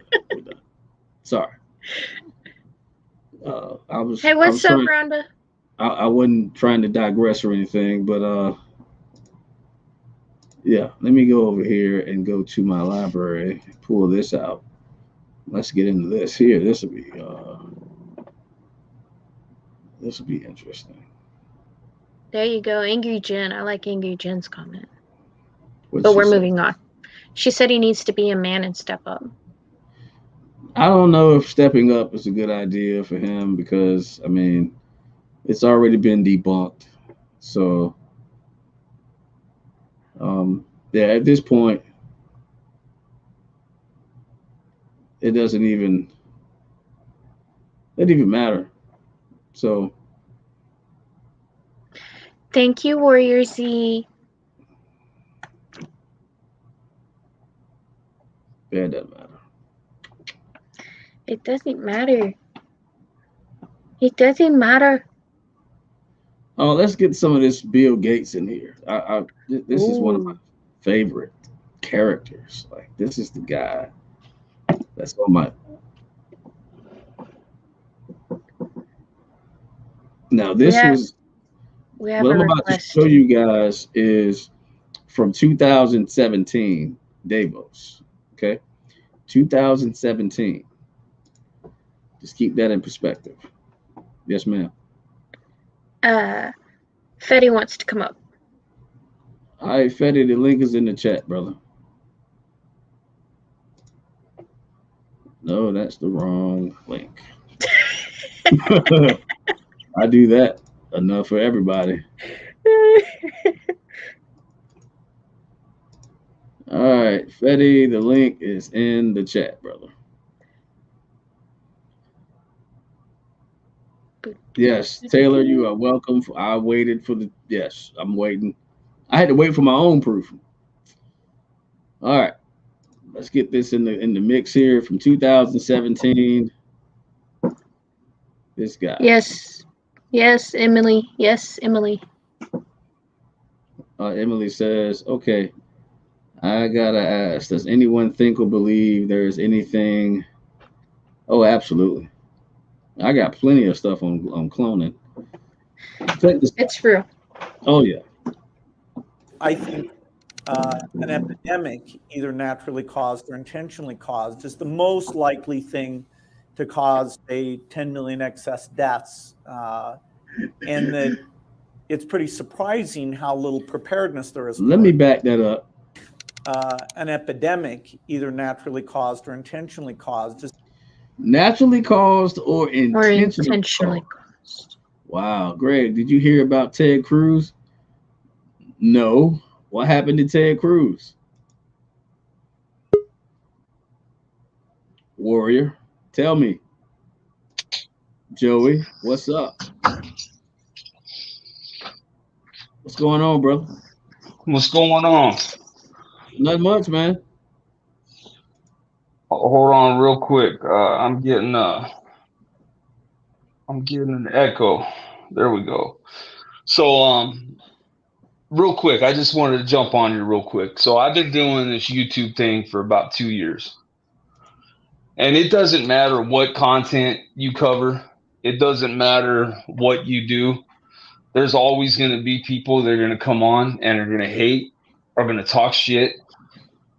Sorry. Hey, what's up, Rhonda? I wasn't trying to digress or anything, but yeah, let me go over here and go to my library, pull this out. Let's get into this here. This will be interesting. There you go, Angry Jen. I like Angry Jen's comment. But we're moving on. She said he needs to be a man and step up. I don't know if stepping up is a good idea for him because, I mean, it's already been debunked. So, yeah, at this point, it doesn't even matter. So, thank you, Warrior Z. yeah, it doesn't matter. It doesn't matter. It doesn't matter. Oh, let's get some of this Bill Gates in here. This is one of my favorite characters. Like, this is the guy that's on my. Now, this was what I'm about to show you guys is from 2017, Davos. Okay, 2017. Just keep that in perspective. Yes, ma'am. Fetty wants to come up. All right, Fetty, the link is in the chat, brother. No, that's the wrong link. I do that enough for everybody. All right, Fetty, the link is in the chat, brother. Yes, Taylor, you are welcome. I waited for yes, I'm waiting. I had to wait for my own proof. All right, let's get this in the mix here from 2017. This guy. Yes, Emily. Yes, Emily. Emily says, okay, I gotta ask, does anyone think or believe there is anything Oh, absolutely. I got plenty of stuff on cloning. Check this. It's real. Oh yeah. I think an epidemic, either naturally caused or intentionally caused, is the most likely thing to cause, say, 10 million excess deaths. And that it's pretty surprising how little preparedness there is. Let me back that up. An epidemic, either naturally caused or intentionally caused, is Naturally caused or intentionally caused. Wow, Greg, did you hear about Ted Cruz? No. What happened to Ted Cruz? Warrior, tell me. Joey, what's up? What's going on, brother? What's going on? Not much, man. Hold on real quick. I'm getting an echo. There we go. So real quick, I just wanted to jump on you real quick. So I've been doing this YouTube thing for about 2 years. And it doesn't matter what content you cover. It doesn't matter what you do. There's always going to be people that are going to come on and are going to hate, are going to talk shit.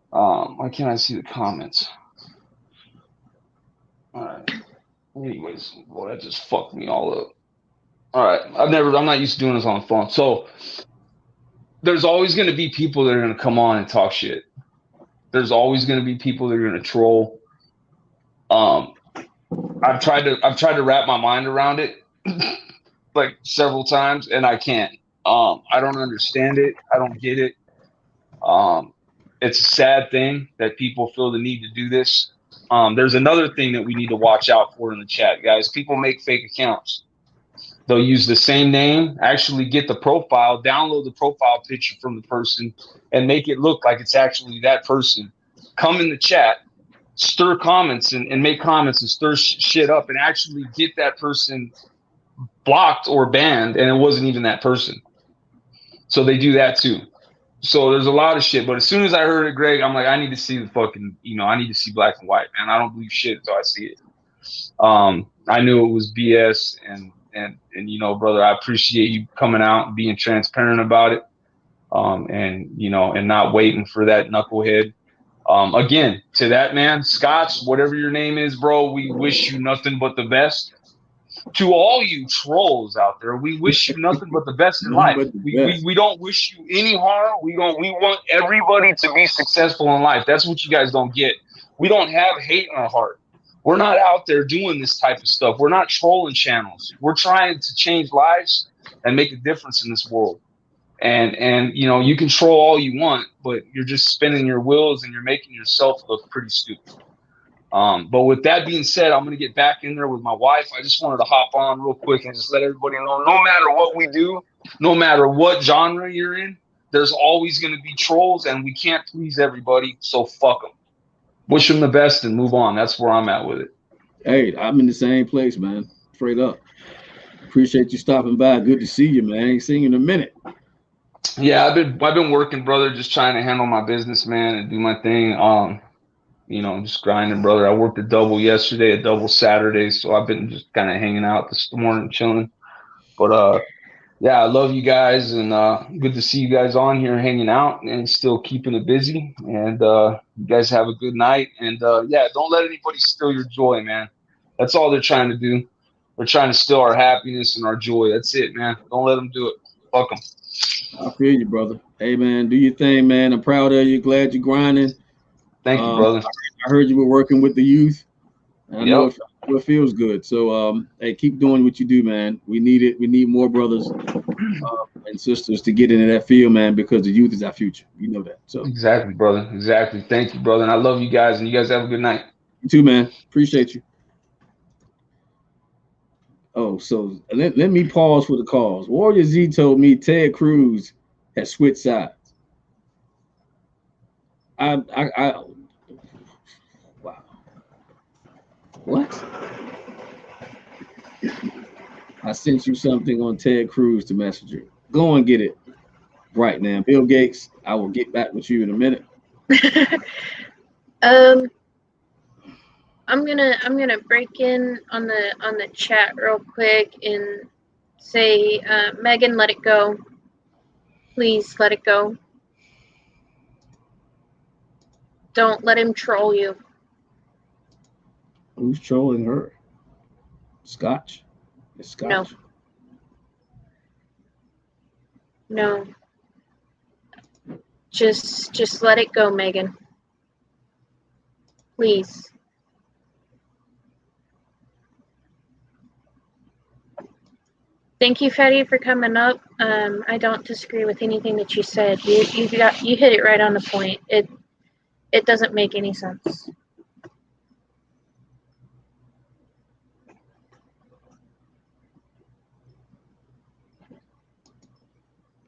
Why can't I see the comments? All right. Anyways, boy, that just fucked me all up. All right. I'm not used to doing this on the phone. So there's always going to be people that are going to come on and talk shit. There's always going to be people that are going to troll. I've tried to wrap my mind around it like several times, and I can't. I don't understand it. I don't get it. It's a sad thing that people feel the need to do this. There's another thing that we need to watch out for in the chat, guys. People make fake accounts. They'll use the same name, actually get the profile, download the profile picture from the person, and make it look like it's actually that person. Come in the chat, stir comments and make comments and stir shit up and actually get that person blocked or banned, and it wasn't even that person. So they do that too. So there's a lot of shit. But as soon as I heard it, Greg, I'm like, I need to see the fucking, I need to see black and white, man. I don't believe shit until I see it. I knew it was BS, and brother, I appreciate you coming out and being transparent about it. And not waiting for that knucklehead. Again, to that man, Scotch, whatever your name is, bro, we wish you nothing but the best. To all you trolls out there, we wish you nothing but the best in life. We don't wish you any harm. We want everybody to be successful in life. That's what you guys don't get. We don't have hate in our heart. We're not out there doing this type of stuff. We're not trolling channels. We're trying to change lives and make a difference in this world. And you can troll all you want, but you're just spinning your wheels and you're making yourself look pretty stupid. But with that being said, I'm going to get back in there with my wife. I just wanted to hop on real quick and just let everybody know, no matter what we do, no matter what genre you're in, there's always going to be trolls, and we can't please everybody, so fuck them. Wish them the best and move on. That's where I'm at with it. Hey, I'm in the same place, man. Straight up. Appreciate you stopping by. Good to see you, man. I ain't seen you in a minute. Yeah, I've been working, brother, just trying to handle my business, man, and do my thing. Just grinding, brother. I worked a double yesterday, a double Saturday, so I've been just kind of hanging out this morning, chilling. But yeah, I love you guys, and good to see you guys on here hanging out and still keeping it busy. And you guys have a good night. And yeah, don't let anybody steal your joy, man. That's all they're trying to do. They're trying to steal our happiness and our joy. That's it, man. Don't let them do it. Fuck them. I feel you, brother. Hey, man, do your thing, man. I'm proud of you. Glad you're grinding. Thank you, brother. I heard you were working with the youth. I know it feels good. So, hey, keep doing what you do, man. We need it. We need more brothers and sisters to get into that field, man, because the youth is our future. You know that. So exactly, brother. Exactly. Thank you, brother. And I love you guys, and you guys have a good night. You too, man. Appreciate you. Oh, so let me pause for the cause. Warrior Z told me Ted Cruz has switched sides. Wow. What? I sent you something on Ted Cruz to Messenger. Go and get it right now. Bill Gates, I will get back with you in a minute. I'm gonna break in on the chat real quick and say, Megan, let it go. Please let it go. Don't let him troll you. Who's trolling her? Scotch. It's Scotch. No. Just let it go, Megan. Please. Thank you, Fetty, for coming up. I don't disagree with anything that you said. You hit it right on the point. It doesn't make any sense.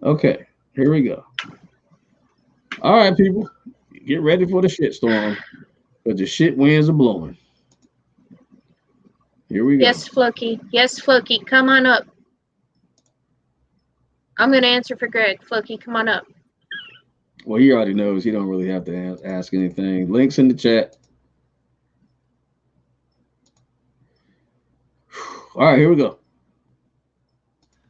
Okay, here we go. All right, people, get ready for the shitstorm, but the shit winds are blowing. Here we go. Yes, Floki. Yes, Floki. Come on up. I'm gonna answer for Greg. Floki, come on up. Well, he already knows. He don't really have to ask anything. Links in the chat. All right, here we go.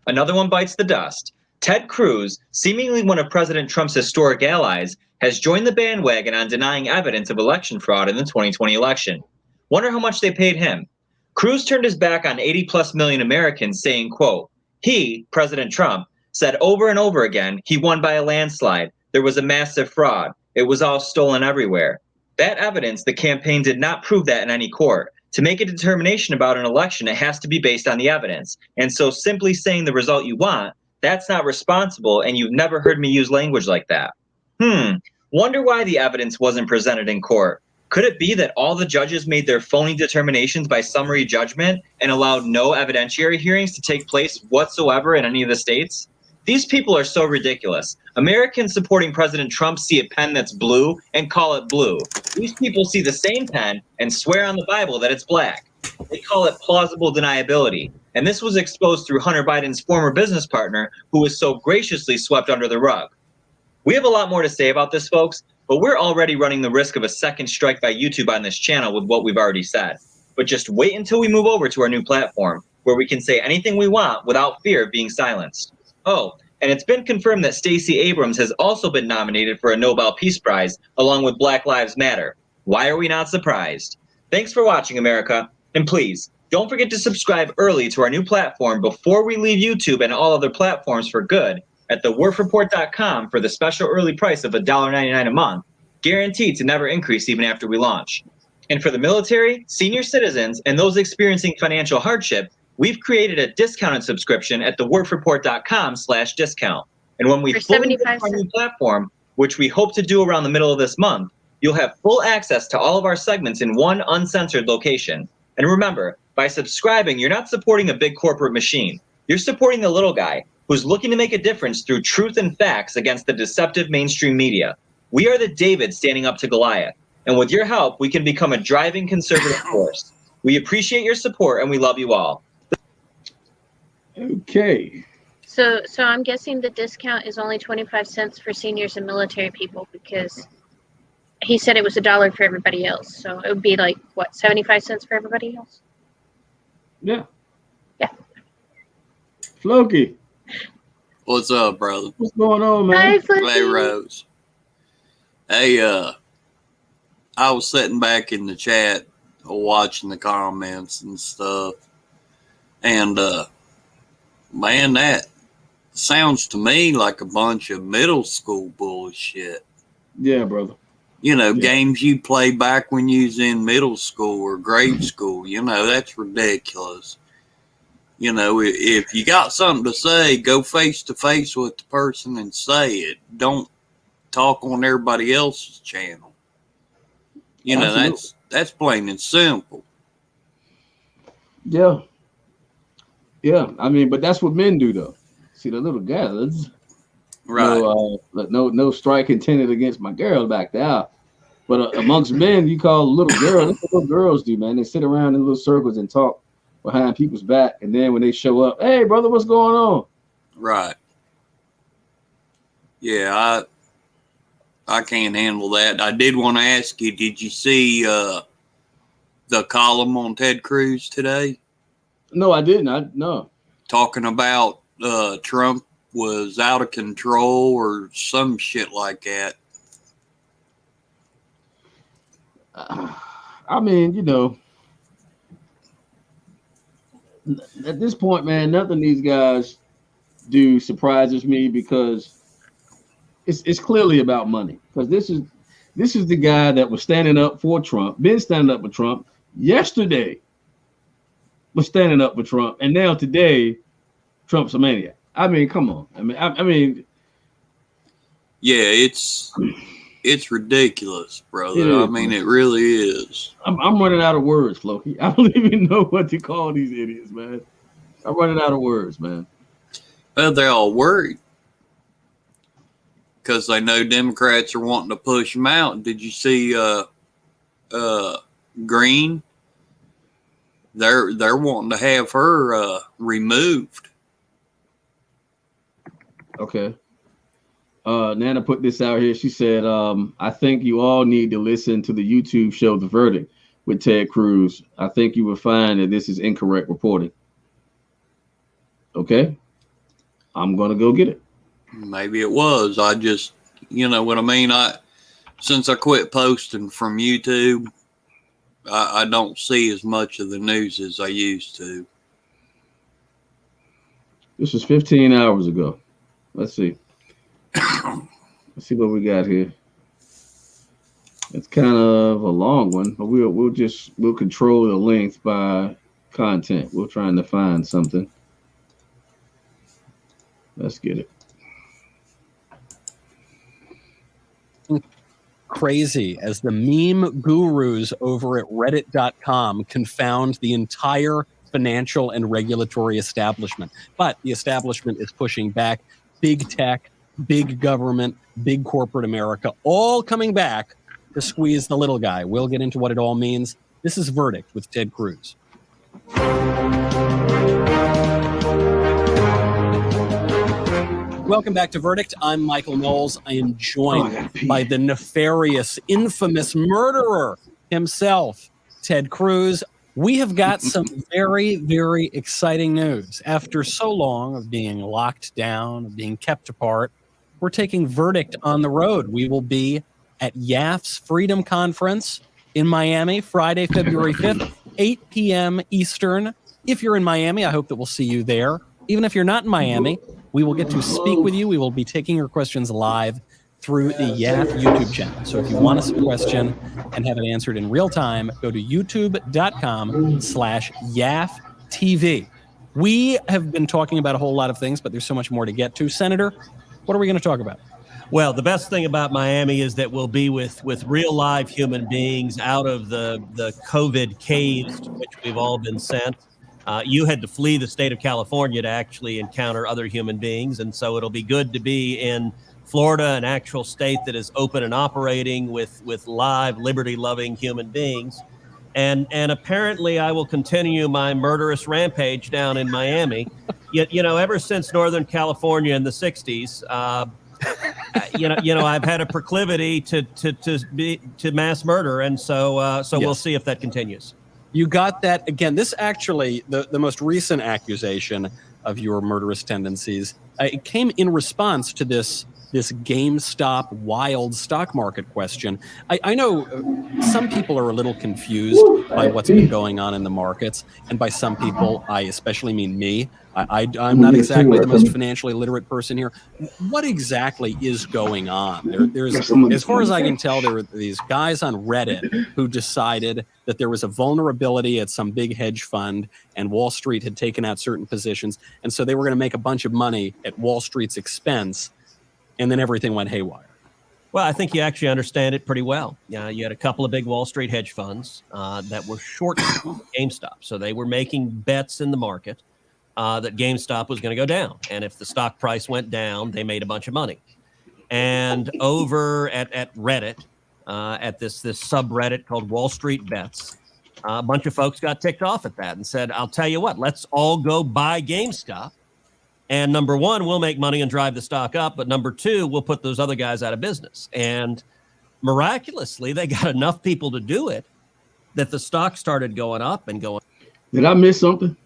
Another one bites the dust. Ted Cruz, seemingly one of President Trump's historic allies, has joined the bandwagon on denying evidence of election fraud in the 2020 election. Wonder how much they paid him. Cruz turned his back on 80+ million Americans, saying, quote, he, President Trump, said over and over again he won by a landslide. There was a massive fraud. It was all stolen everywhere. That evidence, the campaign did not prove that in any court. To make a determination about an election, it has to be based on the evidence. And so simply saying the result you want, that's not responsible, and you've never heard me use language like that. Wonder why the evidence wasn't presented in court. Could it be that all the judges made their phony determinations by summary judgment and allowed no evidentiary hearings to take place whatsoever in any of the states? These people are so ridiculous. Americans supporting President Trump see a pen that's blue and call it blue. These people see the same pen and swear on the Bible that it's black. They call it plausible deniability. And this was exposed through Hunter Biden's former business partner, who was so graciously swept under the rug. We have a lot more to say about this, folks, but we're already running the risk of a second strike by YouTube on this channel with what we've already said. But just wait until we move over to our new platform, where we can say anything we want without fear of being silenced. Oh, and it's been confirmed that Stacey Abrams has also been nominated for a Nobel Peace Prize, along with Black Lives Matter. Why are we not surprised? Thanks for watching, America. And please, don't forget to subscribe early to our new platform before we leave YouTube and all other platforms for good at theworfreport.com for the special early price of $1.99 a month, guaranteed to never increase even after we launch. And for the military, senior citizens, and those experiencing financial hardship, we've created a discounted subscription at theworfreport.com/discount. And when we fully launch our new platform, which we hope to do around the middle of this month, you'll have full access to all of our segments in one uncensored location. And remember, by subscribing, you're not supporting a big corporate machine. You're supporting the little guy who's looking to make a difference through truth and facts against the deceptive mainstream media. We are the David standing up to Goliath. And with your help, we can become a driving conservative force. We appreciate your support and we love you all. Okay. So I'm guessing the discount is only 25 cents for seniors and military people, because he said it was $1 for everybody else. So it would be like, what, 75 cents for everybody else? Yeah. Yeah. Floki. What's up, brother? What's going on, man? Hi, Floki. Hey, Rose. Hey, I was sitting back in the chat watching the comments and stuff. And, man, that sounds to me like a bunch of middle school bullshit. Yeah, brother. You know, games you played back when you was in middle school or grade school. You know, that's ridiculous. You know, if you got something to say, go face to face with the person and say it. Don't talk on everybody else's channel. You know, that's plain and simple. Yeah. Yeah, I mean, but that's what men do, though. See, the little guys, right? No strike intended against my girl back there. But amongst men, you call little girls. That's what little girls do, man. They sit around in little circles and talk behind people's back, and then when they show up, hey, brother, what's going on? Right. Yeah, I can't handle that. I did want to ask you, did you see the column on Ted Cruz today? No, I didn't. No. Talking about Trump was out of control or some shit like that. I mean, at this point, man, nothing these guys do surprises me because it's clearly about money. Because this is the guy that was standing up for Trump, been standing up for Trump. Yesterday was standing up for Trump, and now today, Trump's a maniac. I mean, come on. I mean, yeah, it's ridiculous, brother. I mean, it really is. I'm running out of words, Floki. I don't even know what to call these idiots, man. I'm running out of words, man. Well, they're all worried because they know Democrats are wanting to push him out. Did you see Green? They're wanting to have her removed. Okay. Nana put this out here. She said, I think you all need to listen to the YouTube show The Verdict with Ted Cruz. I think you will find that this is incorrect reporting. Okay. I'm going to go get it. Maybe it was. I just, you know what I mean? Since I quit posting from YouTube, I don't see as much of the news as I used to. This was 15 hours ago. Let's see. Let's see what we got here. It's kind of a long one, but we'll control the length by content. We're trying to find something. Let's get it. Crazy as the meme gurus over at reddit.com confound the entire financial and regulatory establishment. But the establishment is pushing back. Big tech, big government, big corporate America, all coming back to squeeze the little guy. We'll get into what it all means. This is Verdict with Ted Cruz. Welcome back to Verdict. I'm Michael Knowles. I am joined by the nefarious, infamous murderer himself, Ted Cruz. We have got some very, very exciting news. After so long of being locked down, of being kept apart, we're taking Verdict on the road. We will be at YAF's Freedom Conference in Miami, Friday, February 5th, 8 p.m. Eastern. If you're in Miami, I hope that we'll see you there. Even if you're not in Miami, we will get to speak with you. We will be taking your questions live through the YAF YouTube channel. So if you want us a question and have it answered in real time, go to youtube.com/YAFTV. We have been talking about a whole lot of things, but there's so much more to get to. Senator, what are we going to talk about? Well, the best thing about Miami is that we'll be with real live human beings out of the COVID caves to which we've all been sent. You had to flee the state of California to actually encounter other human beings. And so it'll be good to be in Florida, an actual state that is open and operating with live, liberty-loving human beings. And apparently I will continue my murderous rampage down in Miami. You know, ever since Northern California in the 60s, I've had a proclivity to mass murder. And so yes. We'll see if that continues. You got that again. This actually, the most recent accusation of your murderous tendencies, it came in response to this GameStop wild stock market question. I know some people are a little confused by what's been going on in the markets, and by some people, I especially mean me. I'm not exactly the most financially literate person here. What exactly is going on? There's, as far as I can tell, there were these guys on Reddit who decided that there was a vulnerability at some big hedge fund and Wall Street had taken out certain positions. And so they were going to make a bunch of money at Wall Street's expense. And then everything went haywire. Well, I think you actually understand it pretty well. You had a couple of big Wall Street hedge funds that were short GameStop. So they were making bets in the market that GameStop was going to go down. And if the stock price went down, they made a bunch of money. And over at Reddit, at this subreddit called Wall Street Bets, a bunch of folks got ticked off at that and said, I'll tell you what, let's all go buy GameStop. And number one, we'll make money and drive the stock up. But number two, we'll put those other guys out of business. And miraculously, they got enough people to do it that the stock started going up and going. Did I miss something?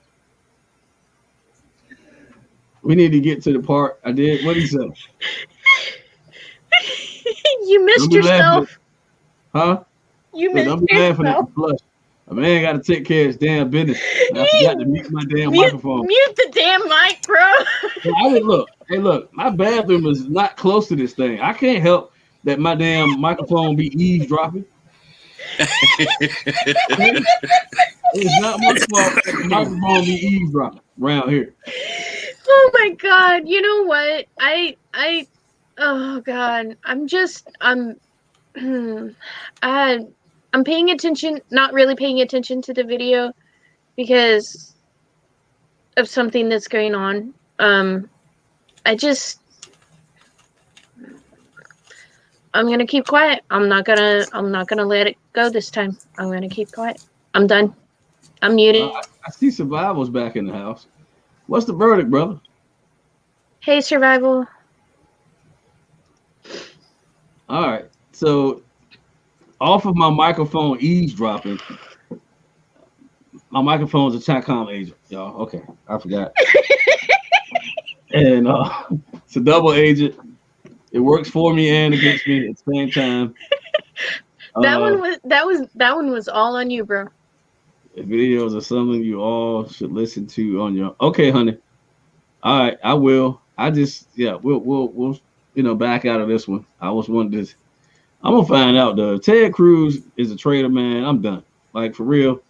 We need to get to the part I did. What did he say? You missed yourself. Huh? You Look, missed don't be laughing at yourself. the flush. A man got to take care of his damn business. And I forgot to mute my damn microphone. Mute the damn mic, bro. So I didn't look. Hey, look, my bathroom is not close to this thing. I can't help that my damn microphone be eavesdropping. It's not my fault that the microphone be eavesdropping around here. Oh my god, you know what? Oh god, I'm paying attention, not really paying attention to the video because of something that's going on. I'm gonna keep quiet. I'm not gonna let it go this time. I'm gonna keep quiet. I'm done. I'm muted. I see Survival's back in the house. What's the verdict, brother? Hey, Survival. All right. So off of my microphone eavesdropping, my microphone's a Chacom agent, y'all. Okay, I forgot. And it's a double agent. It works for me and against me at the same time. That one was all on you, bro. Videos are something you all should listen to on your. Okay, honey. All right, I will. We'll back out of this one. I was wanting to. I'm gonna find out though. If Ted Cruz is a traitor, man, I'm done. Like for real.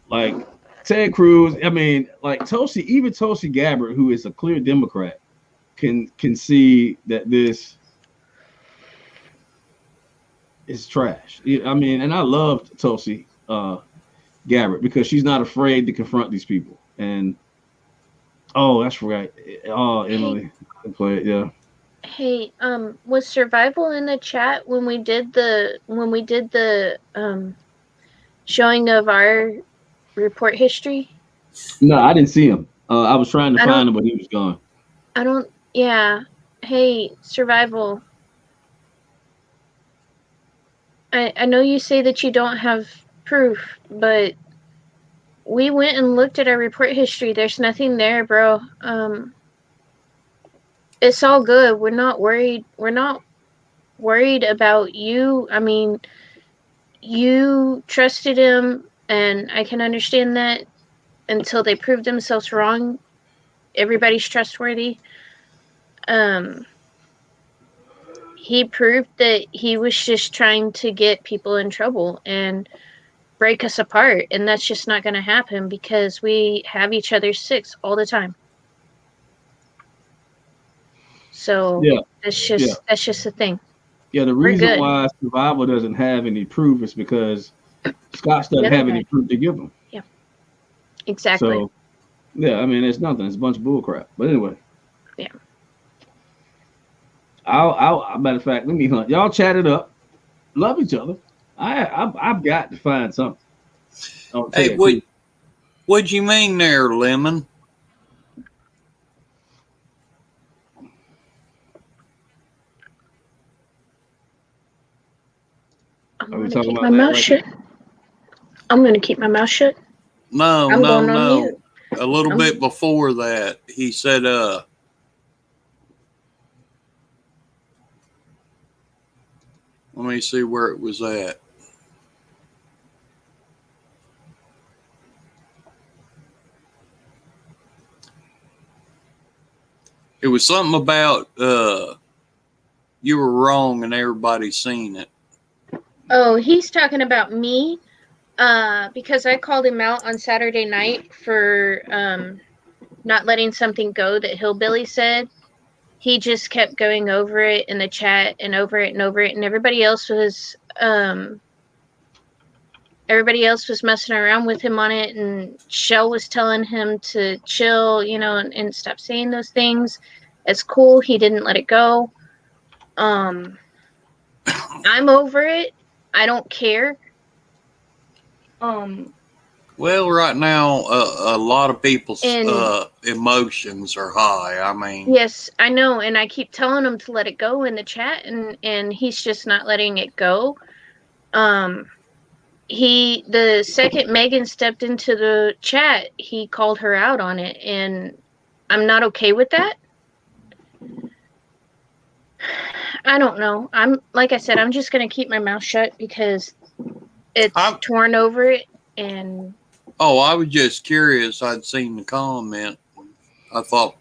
Like Ted Cruz. I mean, like even Tulsi Gabbard, who is a clear Democrat, can see that this is trash. I mean, and I loved Tulsi Gabbard because she's not afraid to confront these people. And that's right. Oh, Emily, play it. Yeah. Hey, was Survival in the chat when we did the showing of our report history? No, I didn't see him. I was trying to find him, but he was gone. Yeah. Hey, Survival. I know you say that you don't have proof, but we went and looked at our report history. There's nothing there, bro. It's all good. We're not worried. We're not worried about you. I mean, you trusted him, and I can understand that until they prove themselves wrong. Everybody's trustworthy. He proved that he was just trying to get people in trouble and break us apart, and that's just not going to happen because we have each other's six all the time. So that's just the thing. Yeah, the reason why Survival doesn't have any proof is because Scott doesn't have any proof to give him. Yeah, exactly. So, yeah, I mean, it's nothing. It's a bunch of bullcrap. But anyway. Yeah. I'll matter of fact, let me hunt. Y'all chat it up. Love each other. I've got to find something. Hey, what'd you mean there, Lemon? I'm going to keep my mouth shut. I'm going to keep my mouth shut. No. A little bit before that, he said, let me see where it was at. It was something about you were wrong and everybody's seen it. Oh, he's talking about me because I called him out on Saturday night for not letting something go that Hillbilly said. He just kept going over it in the chat and over it and over it, and everybody else was messing around with him on it, and Shell was telling him to chill, and stop saying those things. It's cool. He didn't let it go. I'm over it. I don't care. Well, right now, a lot of people's emotions are high. I mean, yes, I know, and I keep telling him to let it go in the chat, and he's just not letting it go. the second Megan stepped into the chat, he called her out on it, and I'm not okay with that. I don't know. Like I said, I'm just gonna keep my mouth shut because it's torn over it, and Oh, I was just curious. I'd seen the comment. I thought,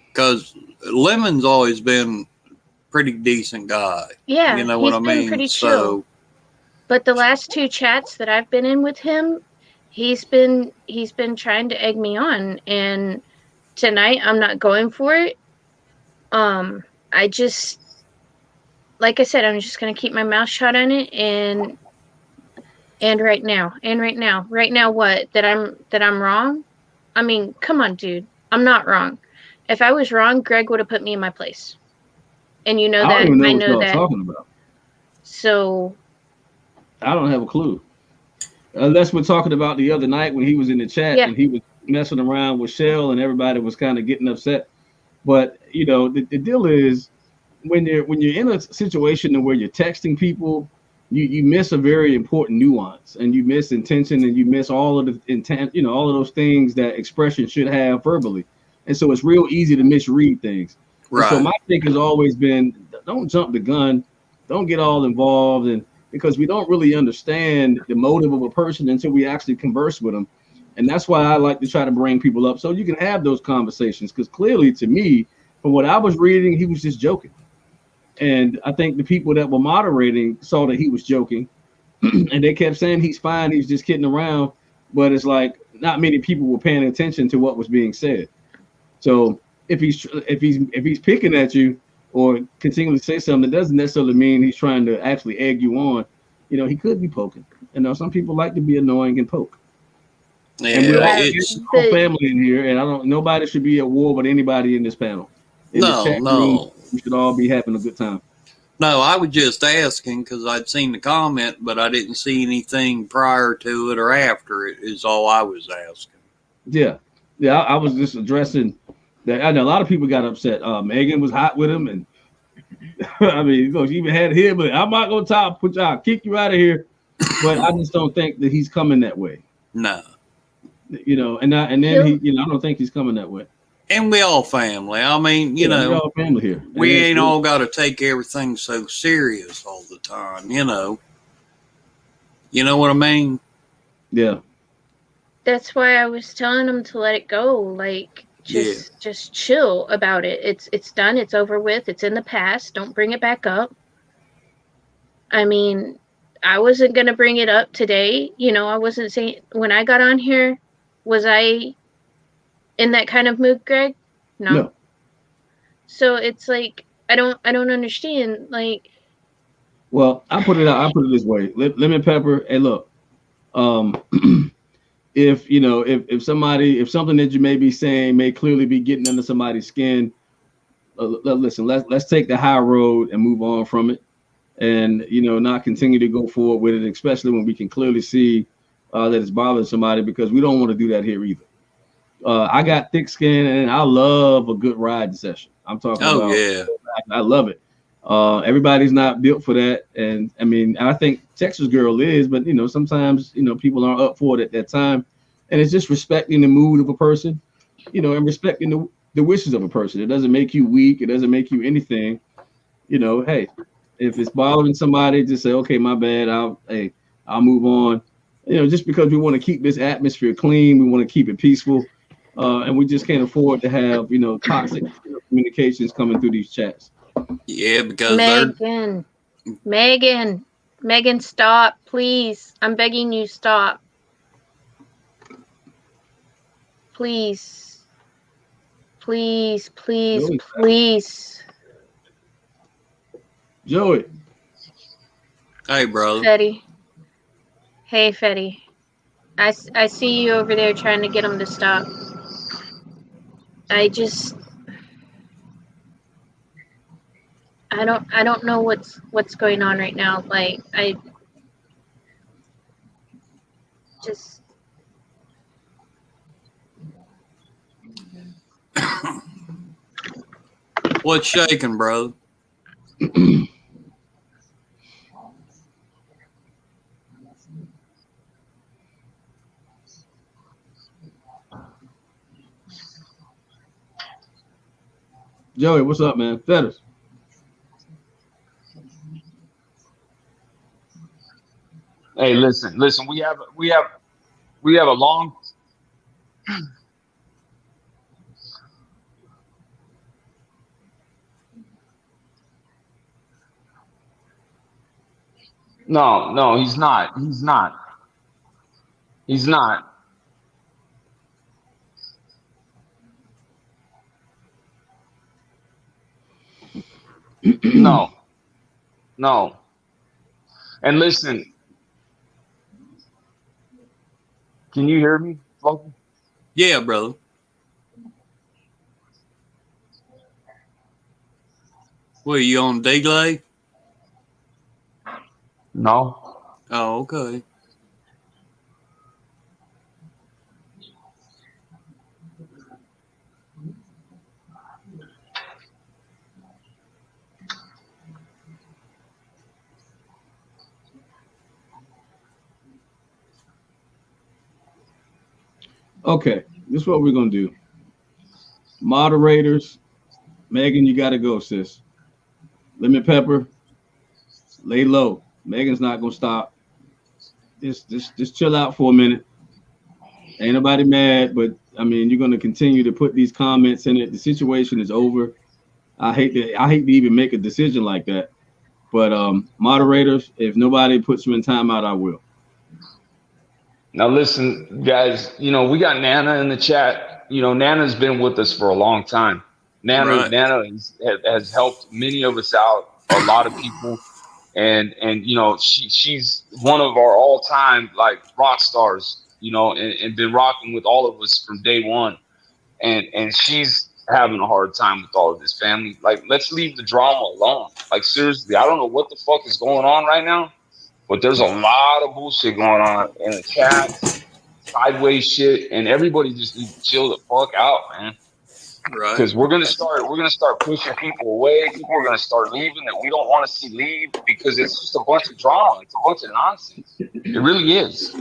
because Lemon's always been a pretty decent guy. yeah, You know he's what I been mean? pretty So, chill. But the last 2 chats that I've been in with him, he's been trying to egg me on, and tonight I'm not going for it. I just, like I said, I'm just gonna keep my mouth shut on it, and right now what? That I'm wrong? I mean, come on, dude. I'm not wrong. If I was wrong, Greg would have put me in my place. And you know I that. don't even know I what know y'all that. talking about. So I don't have a clue. Unless we're talking about the other night when he was in the chat and he was messing around with Shell and everybody was kind of getting upset. But you know, the deal is when you're in a situation where you're texting people, you miss a very important nuance, and you miss intention, and you miss all of the intent, you know, all of those things that expression should have verbally. And so it's real easy to misread things. And so Right. my thing has always been, don't jump the gun, don't get all involved, and because we don't really understand the motive of a person until we actually converse with them. And that's why I like to try to bring people up so you can have those conversations. Because clearly, to me, from what I was reading, he was just joking. And I think the people that were moderating saw that he was joking, and they kept saying he's fine, he's just kidding around. But it's like not many people were paying attention to what was being said. So if he's picking at you or continuing to say something, that doesn't necessarily mean he's trying to actually egg you on. You know, he could be poking. You know, some people like to be annoying and poke. Yeah, And we're all, it's all family in here, and nobody should be at war with anybody in this panel. In the chat room, we should all be having a good time. No, I was just asking because I'd seen the comment, but I didn't see anything prior to it or after it, is all I was asking. Yeah. I was just addressing that. I know a lot of people got upset. Megan was hot with him, and I mean, you know, she even had him, but I'm not gonna kick you out of here. But I just don't think that he's coming that way. No. You know, and then he, you know, I don't think he's coming that way. And we all family. I mean, you know, we're all family here. We ain't all got to take everything so serious all the time, you know. You know what I mean? Yeah. that's why I was telling him to let it go. Like, just chill about it. It's done. It's over with. It's in the past. Don't bring it back up. I mean, I wasn't gonna bring it up today. You know, I wasn't saying when I got on here. Was I in that kind of mood, Greg? No. So it's like I don't understand. Like, well, I put it this way: lemon pepper. Hey, look, if you know, if something that you may be saying may clearly be getting under somebody's skin, listen. Let's take the high road and move on from it, and you know, not continue to go forward with it, especially when we can clearly see that it's bothering somebody, because we don't want to do that here either. I got thick skin, and I love a good riding session. I'm talking about. Yeah. I love it. Everybody's not built for that, and I mean, I think Texas Girl is, but you know, sometimes you know people aren't up for it at that time, and it's just respecting the mood of a person, you know, and respecting the wishes of a person. It doesn't make you weak. It doesn't make you anything. You know, hey, if it's bothering somebody, just say, okay, my bad. I'll move on. You know, just because we want to keep this atmosphere clean, we want to keep it peaceful. And we just can't afford to have, you know, toxic communications coming through these chats. Yeah, because Megan, stop, please. I'm begging you, stop. Please. Please. Joey. Hey, brother. Fetty. Hey, Fetty. I see you over there trying to get him to stop. I don't know what's going on right now. Like, I just What's shaking, brother? Joey, what's up, man? Fetters. Hey, listen. We have a long. No, he's not. He's not. He's not. No. And listen, can you hear me, Logan? Yeah, brother. What, are you on delay? No. Oh, okay. Okay, this is what we're gonna do. Moderators, Megan, you gotta go, sis. Lemon Pepper, lay low. Megan's not gonna stop. Just chill out for a minute. Ain't nobody mad, but I mean, you're gonna continue to put these comments in it. The situation is over. I hate to even make a decision like that. But moderators, if nobody puts me in timeout, I will. Now listen, guys, we got Nana in the chat. Nana's been with us for a long time. Nana has helped many of us out, a lot of people. And she's one of our all-time like rock stars, and been rocking with all of us from day one. And she's having a hard time with all of this, family. Like, let's leave the drama alone. Like, seriously, I don't know what the fuck is going on right now, but there's a lot of bullshit going on in the chat, sideways shit, and everybody just needs to chill the fuck out, man. Right. Because we're gonna start pushing people away. People are gonna start leaving that we don't want to see leave because it's just a bunch of drama. It's a bunch of nonsense. It really is.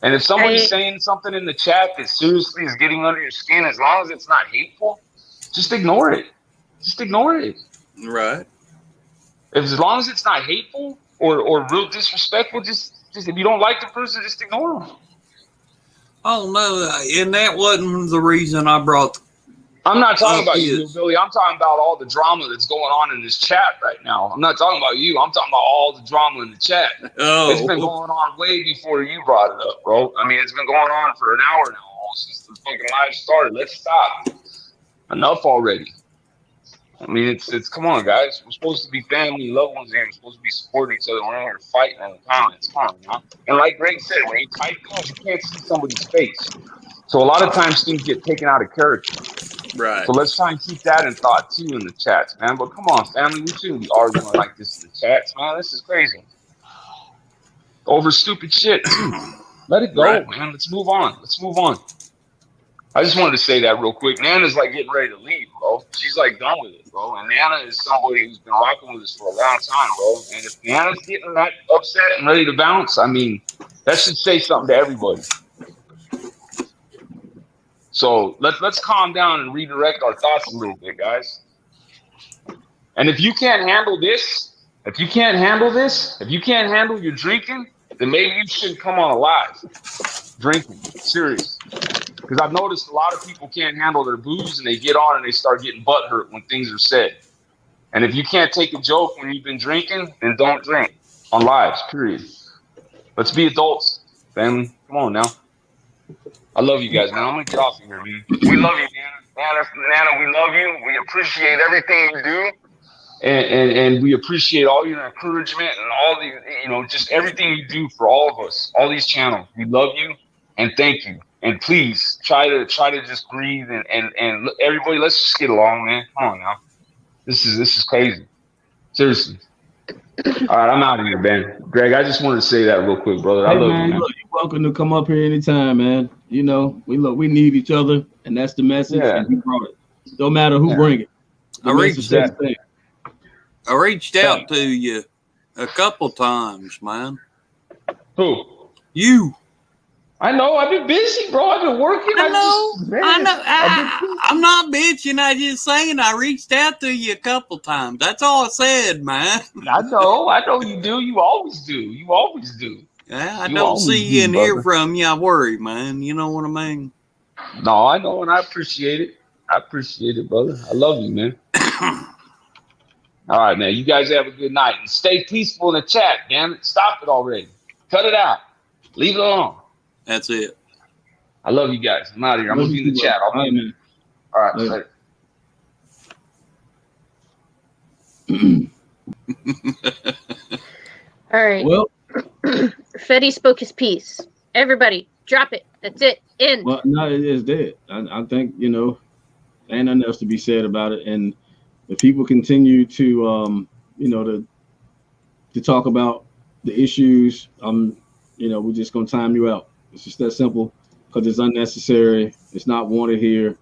And if somebody's saying something in the chat that seriously is getting under your skin, as long as it's not hateful, just ignore it. Just ignore it. Right. As long as it's not hateful or real disrespectful, just if you don't like the person, just ignore them. Oh no, and that wasn't the reason I brought. I'm not talking about you, Billy. I'm talking about all the drama that's going on in this chat right now. I'm not talking about you. I'm talking about all the drama in the chat. Oh. It's been going on way before you brought it up, bro. I mean, it's been going on for an hour now almost since the fucking live started. Let's stop. Enough already. I mean, it's come on, guys. We're supposed to be family, loved ones here. We're supposed to be supporting each other. We're not here fighting in the comments. Come on, man. And like Greg said, when you type things, you can't see somebody's face. So a lot of times things get taken out of character. Right. So let's try and keep that in thought too in the chats, man. But come on, family, we shouldn't be arguing like this in the chats, man. This is crazy. Over stupid shit. Let it go, man. Let's move on. I just wanted to say that real quick. Nana's like getting ready to leave, bro. She's like done with it, bro. And Nana is somebody who's been rocking with us for a long time, bro. And if Nana's getting that upset and ready to bounce, I mean, that should say something to everybody. So let's calm down and redirect our thoughts a little bit, guys. And if you can't handle this, if you can't handle your drinking, then maybe you shouldn't come on a live drinking. Serious. Because I've noticed a lot of people can't handle their booze and they get on and they start getting butthurt when things are said. And if you can't take a joke when you've been drinking, then don't drink on lives, period. Let's be adults, family. Come on now. I love you guys, man. I'm gonna get off of here, man. We love you, Nana, we love you. We appreciate everything you do, and we appreciate all your encouragement and all the, just everything you do for all of us, all these channels. We love you and thank you. And please try to just breathe and everybody, let's just get along, man. Come on now. This is crazy. Seriously. All right, I'm out of here, man. Greg, I just wanted to say that real quick, brother. I love you, man. You're welcome to come up here anytime, man. We need each other, and that's the message. Yeah. And you brought it. Don't matter who bring it. I reached out to you a couple times, man. Who? You. I know. I've been busy, bro. I've been working. I know. I've been I'm not bitching. I just saying I reached out to you a couple times. That's all I said, man. I know you do. You always do. You always do. Yeah, I You don't always see you do, and hear brother. from you. I worry, man. You know what I mean? No, I know, and I appreciate it. I appreciate it, brother. I love you, man. All right, man. You guys have a good night. And stay peaceful in the chat, damn it. Stop it already. Cut it out. Leave it alone. That's it. I love you guys. I'm out of here. I'm going to be in the chat. I'll be in there. All right, later. All right. Well, Fetty spoke his piece. Everybody, drop it. That's it. End. well, no, it is dead. I think, you know, ain't nothing else to be said about it. And if people continue to, you know, to talk about the issues, you know, we're just going to time you out. It's just that simple because it's unnecessary. It's not wanted here.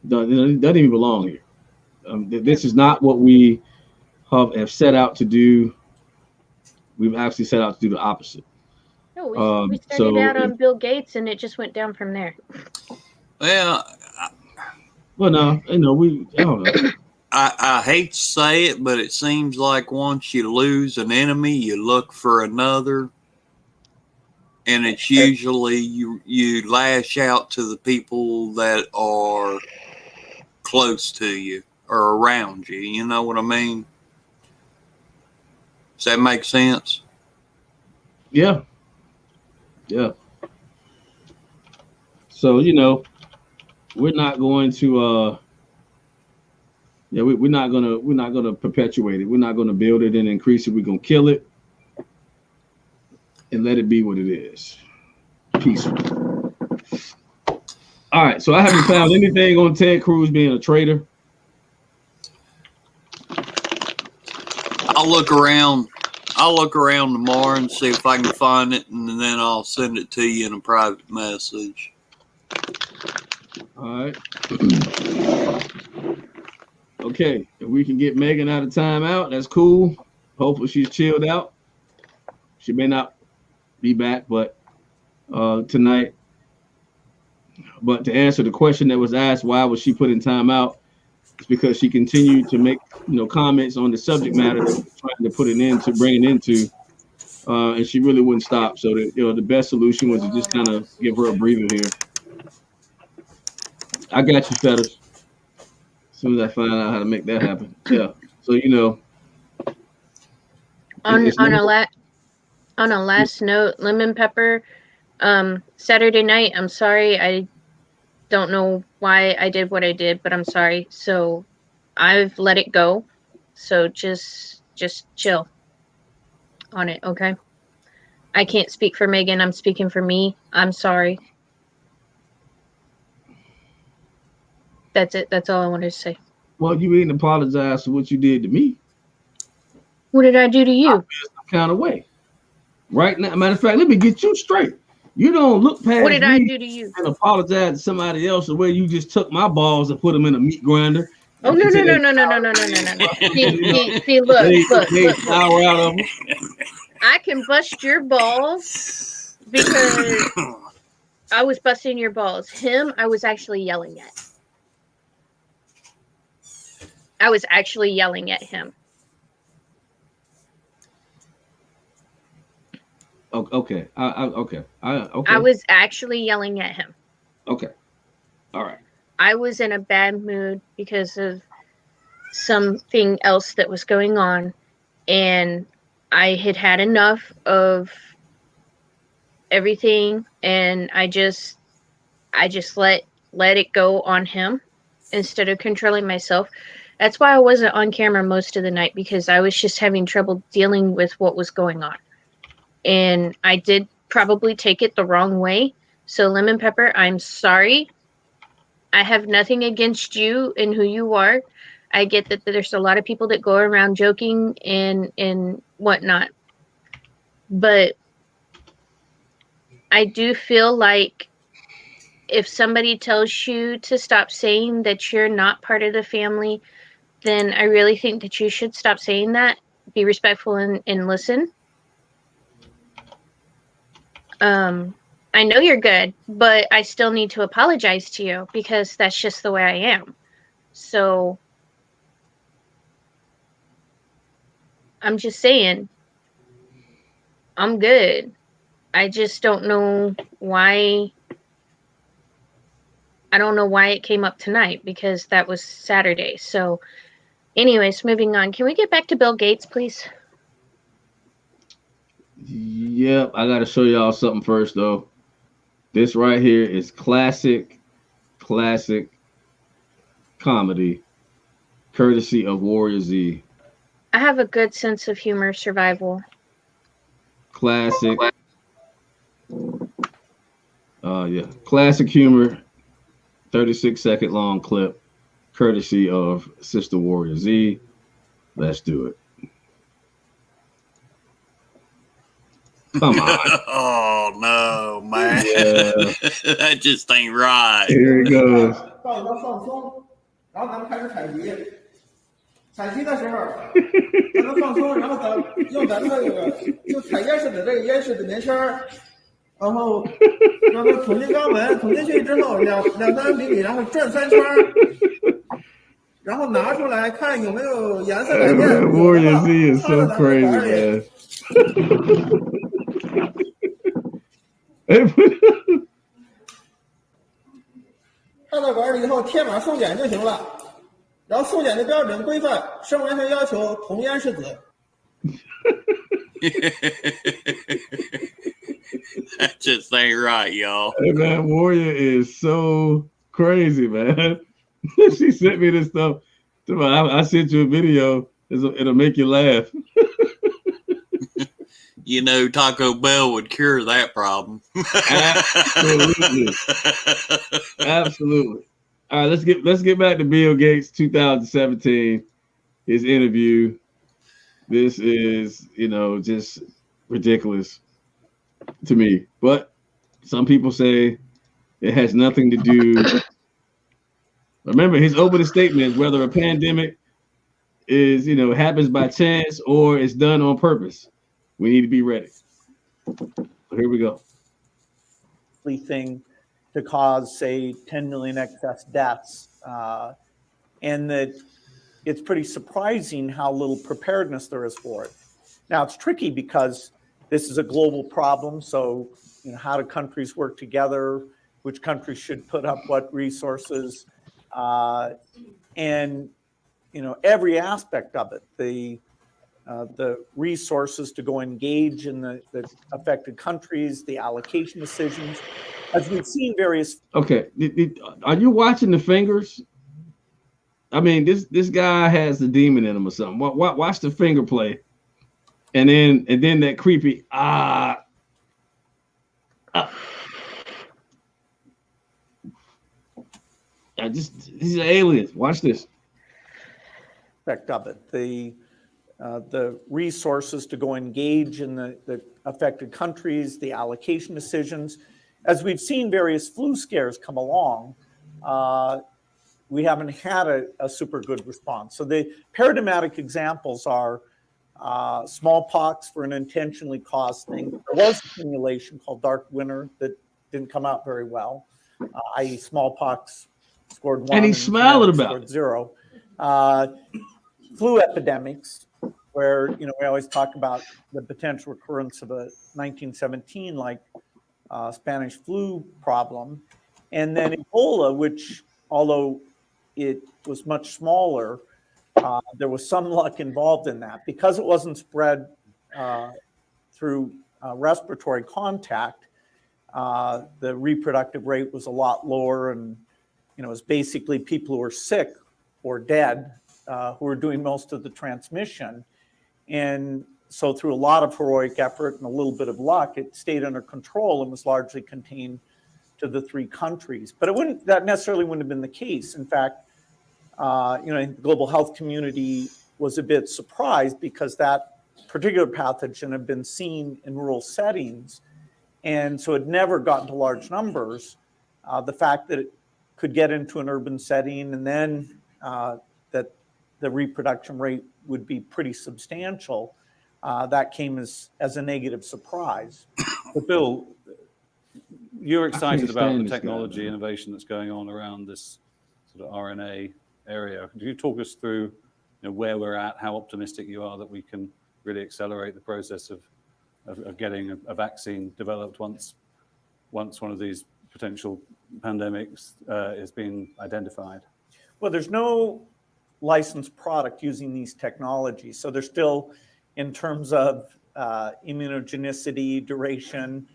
It doesn't even belong here. This is not what we have set out to do. We've actually set out to do the opposite. No, we started out on Bill Gates, and it just went down from there. Well, no, you know, I don't know. I hate to say it, but it seems like once you lose an enemy, you look for another. And it's usually you lash out to the people that are close to you or around you. You know what I mean? Does that make sense? Yeah. Yeah. So, you know, we're not going to we're not gonna perpetuate it. We're not gonna build it and increase it. We're gonna kill it and let it be what it is. Peaceful. All right, so I haven't found anything on Ted Cruz being a traitor. I'll look around tomorrow and see if I can find it, and then I'll send it to you in a private message. All right. Okay, if we can get Megan out of timeout, that's cool. Hopefully she's chilled out. She may not be back, but tonight. But to answer the question that was asked, why was she put in timeout? It's because she continued to make comments on the subject matter that we're trying to put it into, bring it into, and she really wouldn't stop. So the best solution was to just kind of give her a breather here. I got you, Fetters. As soon as I find out how to make that happen. Yeah. So on a last note, Lemon Pepper, Saturday night, I'm sorry. I don't know why I did what I did, but I'm sorry. So I've let it go. So just chill on it, okay? I can't speak for Megan. I'm speaking for me. I'm sorry. That's it. That's all I wanted to say. Well, you didn't apologize for what you did to me. What did I do to you? I feel some kind of way. Right now, matter of fact, let me get you straight. You don't look past What did me I do to you? and apologize to somebody else the way you just took my balls and put them in a meat grinder. Oh no. See, look. Flour out of them. I can bust your balls because I was busting your balls. Him, I was actually yelling at. I was actually yelling at him. Okay. Okay. I was actually yelling at him. Okay. All right. I was in a bad mood because of something else that was going on, and I had enough of everything, and I just let it go on him instead of controlling myself. That's why I wasn't on camera most of the night, because I was just having trouble dealing with what was going on. And I did probably take it the wrong way. So Lemon Pepper, I'm sorry. I have nothing against you and who you are. I get that there's a lot of people that go around joking and whatnot. But I do feel like if somebody tells you to stop saying that you're not part of the family, then I really think that you should stop saying that. Be respectful and listen. I know you're good, but I still need to apologize to you because that's just the way I am. So I'm just saying, I'm good. I just don't know why. I don't know why it came up tonight because that was Saturday. So, anyways, moving on. Can we get back to Bill Gates, please? Yep, I got to show y'all something first, though. This right here is classic comedy, courtesy of Warrior Z. I have a good sense of humor, survival. Classic. Yeah, classic humor. 36-second long clip, courtesy of Sister Warrior Z. Let's do it. Come on. Oh no, man. Yeah. That just ain't right. Here it goes. 到一个放松，然后咱们开始采集。采集的时候，让它放松，然后用咱们这个就采烟室的这个烟室的棉签儿，然后让它捅进肛门，捅进去之后两三厘米，然后转3圈儿，然后拿出来看有没有颜色改变。Warrior Z is so crazy, man. Hey, 插到管里以后贴码送检就行了，然后送检的标准规范，生物安全要求同烟是子。That just ain't right, y'all. Hey man, Warrior is so crazy, man. She sent me this stuff. I sent you a video. It'll make you laugh. You know, Taco Bell would cure that problem. Absolutely. Absolutely. All right, let's get back to Bill Gates 2017, his interview. This is, just ridiculous to me. But some people say it has nothing to do. Remember, his opening statement is whether a pandemic is, happens by chance or it's done on purpose. We need to be ready. So here we go. Thing to cause, say, 10 million excess deaths, and that it's pretty surprising how little preparedness there is for it. Now, it's tricky because this is a global problem. So, how do countries work together? Which countries should put up what resources? And, every aspect of it, the resources to go engage in the affected countries, the allocation decisions, as we've seen various. Okay, are you watching the fingers? I mean, this guy has the demon in him or something. Watch the finger play, and then that creepy these are aliens. Watch this. Aspect of it, the resources to go engage in the affected countries, the allocation decisions. As we've seen various flu scares come along, we haven't had a super good response. So the paradigmatic examples are smallpox for an intentionally caused thing. There was a simulation called Dark Winter that didn't come out very well, i.e. smallpox scored 1 and he's smiling about it. 0. Flu epidemics, where we always talk about the potential recurrence of a 1917 like Spanish flu problem, and then Ebola, which although it was much smaller, there was some luck involved in that because it wasn't spread through respiratory contact. The reproductive rate was a lot lower, and it was basically people who were sick or dead who were doing most of the transmission. And so through a lot of heroic effort and a little bit of luck, it stayed under control and was largely contained to the 3 countries. But that necessarily wouldn't have been the case. In fact, the global health community was a bit surprised because that particular pathogen had been seen in rural settings. And so it never got into large numbers. The fact that it could get into an urban setting and then that the reproduction rate would be pretty substantial, that came as a negative surprise. But Bill, you're can't excited about stand the this guy, technology man. innovation that's going on around this sort of RNA area. Could you talk us through, where we're at, how optimistic you are that we can really accelerate the process of getting a vaccine developed once one of these potential pandemics is being identified? Well, there's no licensed product using these technologies. So there's still, in terms of immunogenicity, duration,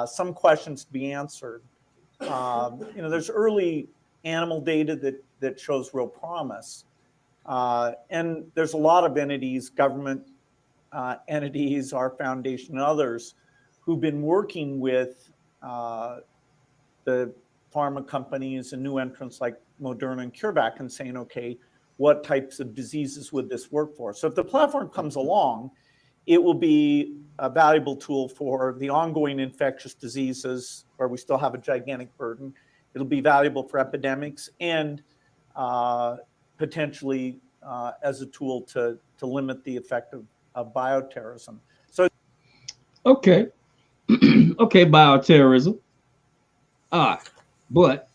some questions to be answered. There's early animal data that shows real promise. And there's a lot of entities, government entities, our foundation and others, who've been working with the pharma companies and new entrants like Moderna and CureVac and saying, okay, what types of diseases would this work for? So if the platform comes along, it will be a valuable tool for the ongoing infectious diseases where we still have a gigantic burden. It'll be valuable for epidemics and potentially as a tool to limit the effect of bioterrorism. So, okay, okay, bioterrorism. But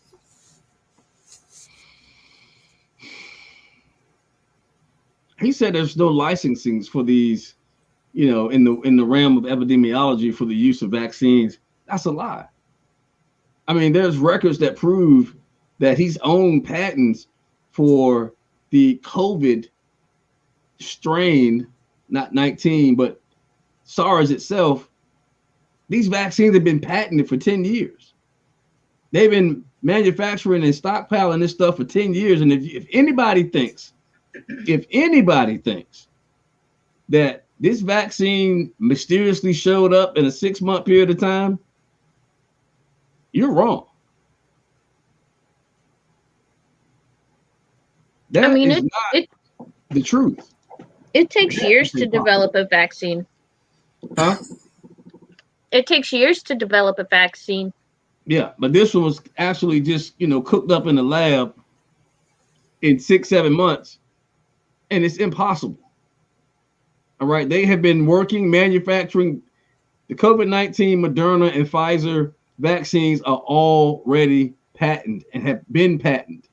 he said there's no licensings for these, in the realm of epidemiology for the use of vaccines. That's a lie. I mean, there's records that prove that he's owned patents for the COVID strain, not 19, but SARS itself. These vaccines have been patented for 10 years. They've been manufacturing and stockpiling this stuff for 10 years. And if anybody thinks that this vaccine mysteriously showed up in a 6-month period of time, you're wrong. That is not the truth. It takes years to develop a vaccine. Huh? It takes years to develop a vaccine. Yeah, but this one was actually just, cooked up in the lab in 6-7 months, and it's impossible. All right, they have been manufacturing the COVID-19, Moderna, and Pfizer vaccines are already patented and have been patented.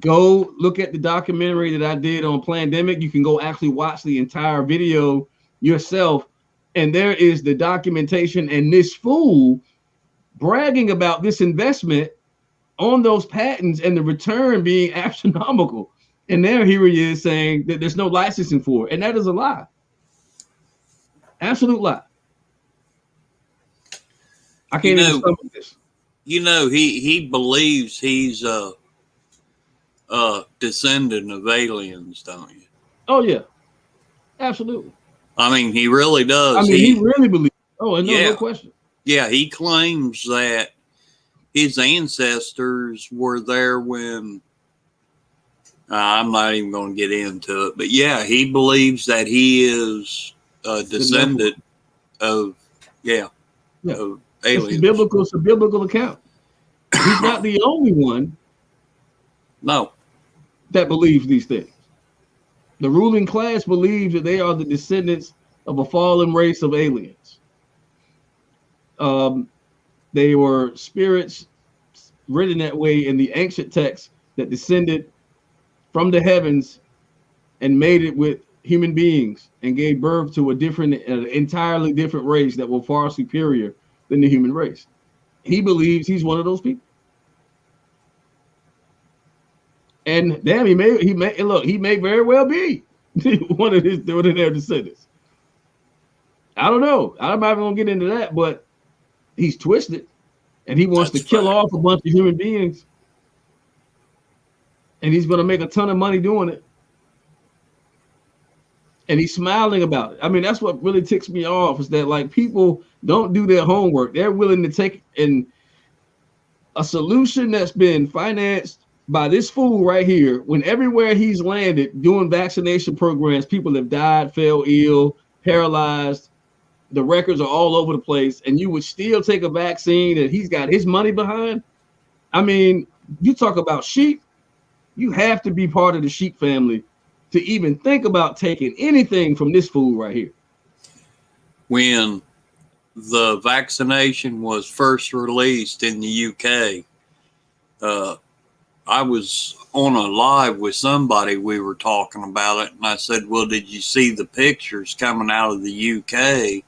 Go look at the documentary that I did on Plandemic. You can go actually watch the entire video yourself, and there is the documentation and this fool bragging about this investment on those patents and the return being astronomical. And there here he is saying that there's no licensing for it. And that is a lie. Absolute lie. I can't even stomach this. He believes he's a descendant of aliens, don't you? Oh, yeah. Absolutely. I mean, he really does. I mean, he really believes. Oh, no question. Yeah, he claims that his ancestors were there when I'm not even going to get into it, but yeah, he believes that he is a descendant of aliens. It's a biblical account. He's not the only one. No, that believes these things. The ruling class believes that they are the descendants of a fallen race of aliens. They were spirits written that way in the ancient texts that descended from the heavens and made it with human beings and gave birth to an entirely different race that were far superior than the human race. He believes he's one of those people. And damn, he may very well be one of their descendants. I don't know. I'm not gonna get into that, but he's twisted and he wants to kill off a bunch of human beings. And he's gonna make a ton of money doing it. And he's smiling about it. I mean, that's what really ticks me off, is that like people don't do their homework. They're willing to take a solution that's been financed by this fool right here, when everywhere he's landed doing vaccination programs, people have died, fell ill, paralyzed. The records are all over the place, and you would still take a vaccine that he's got his money behind. I mean, you talk about sheep. You have to be part of the sheep family to even think about taking anything from this fool right here. When the vaccination was first released in the UK, I was on a live with somebody, we were talking about it, and I said, well, did you see the pictures coming out of the UK?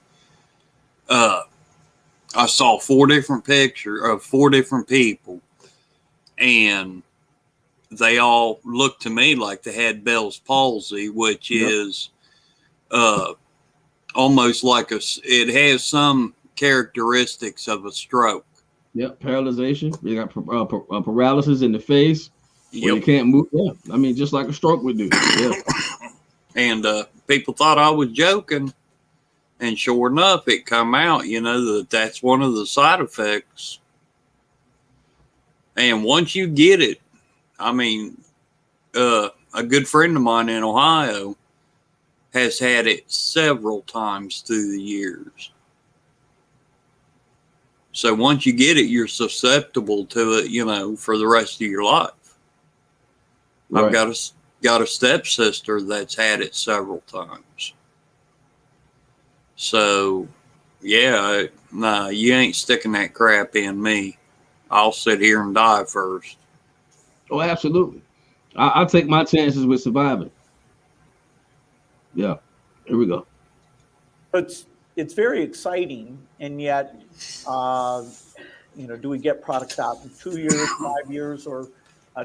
I saw 4 different pictures of 4 different people, and they all looked to me like they had Bell's palsy, which is almost like it has some characteristics of a stroke. Yep, paralyzation. You got paralysis in the face. Where you can't move. Yeah, I mean, just like a stroke would do. Yeah. And people thought I was joking, and sure enough, it come out. That's one of the side effects. And once you get it, I mean, a good friend of mine in Ohio has had it several times through the years. So once you get it, you're susceptible to it, for the rest of your life. Right. I've got a stepsister that's had it several times. So, yeah, nah, you ain't sticking that crap in me. I'll sit here and die first. Oh, absolutely. I'll take my chances with surviving. Yeah, here we go. It's very exciting, and yet, do we get products out in 2 years, 5 years, or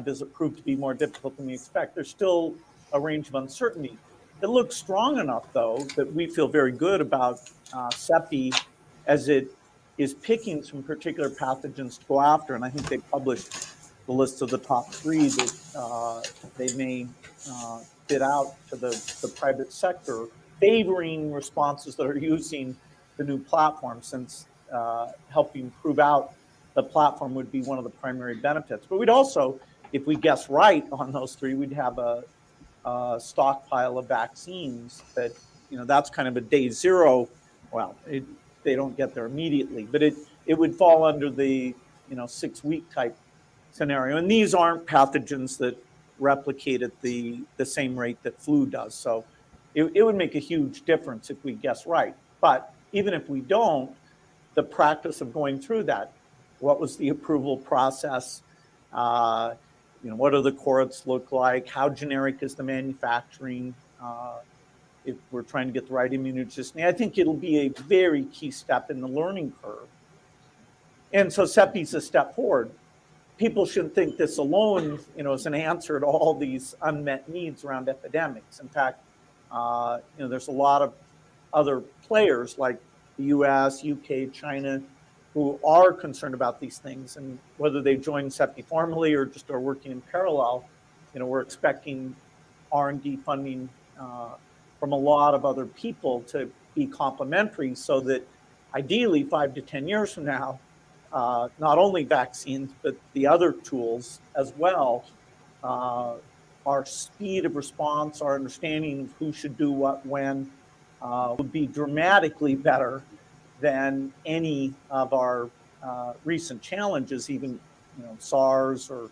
does it prove to be more difficult than we expect? There's still a range of uncertainty. It looks strong enough, though, that we feel very good about CEPI as it is picking some particular pathogens to go after. And I think they published the list of the top 3 that they may bid out to the private sector, favoring responses that are using the new platform, since helping prove out the platform would be one of the primary benefits. But we'd also, if we guess right on those 3, we'd have a stockpile of vaccines that, that's kind of a day 0. Well, they don't get there immediately, but it would fall under the 6-week type scenario. And these aren't pathogens that replicate at the same rate that flu does. So it would make a huge difference if we guess right. But even if we don't, the practice of going through that, what was the approval process? What do the cohorts look like? How generic is the manufacturing? If we're trying to get the right immunogenicity, I think it'll be a very key step in the learning curve. And so CEPI is a step forward. People shouldn't think this alone, is an answer to all these unmet needs around epidemics. In fact, there's a lot of other players like the US, UK, China, who are concerned about these things, and whether they join CEPI formally or just are working in parallel, we're expecting R&D funding from a lot of other people to be complementary, so that ideally 5 to 10 years from now, not only vaccines, but the other tools as well, our speed of response, our understanding of who should do what when, would be dramatically better than any of our recent challenges, even SARS or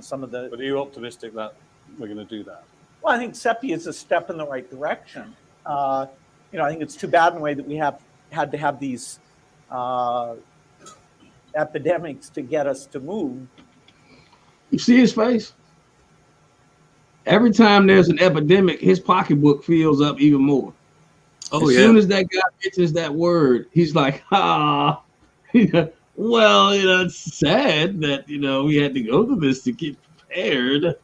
some of the. But are you optimistic that we're going to do that? Well, I think CEPI is a step in the right direction. I think it's too bad in a way that we had to have these epidemics to get us to move. You see his face? Every time there's an epidemic, his pocketbook fills up even more. As soon as that guy mentions that word, he's like, well, it's sad that, we had to go through this to get prepared.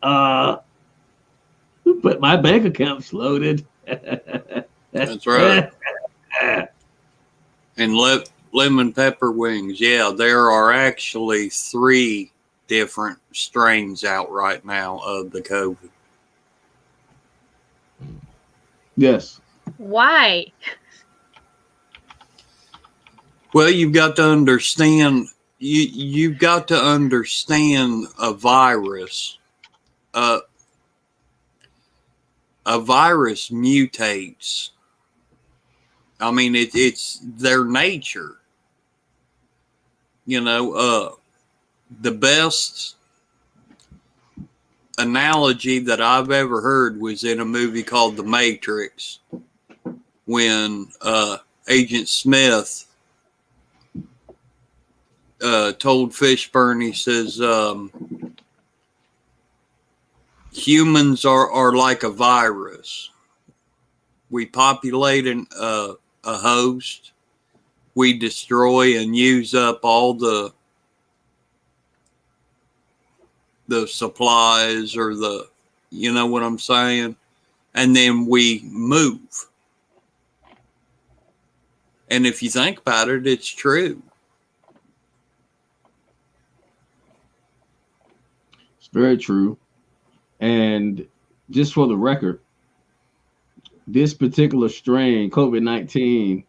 But my bank account's loaded. That's right. And lemon pepper wings. Yeah, there are actually 3 different strains out right now of the COVID. Yes. Why? Well, you've got to understand. You've got to understand a virus. A virus mutates. I mean, it's their nature. The best analogy that I've ever heard was in a movie called The Matrix, when Agent Smith told Fishburne, he says, humans are like a virus. We populate a host, we destroy and use up all the supplies or you know what I'm saying? And then we move. And if you think about it, it's true. It's very true. And just for the record, this particular strain, COVID-19,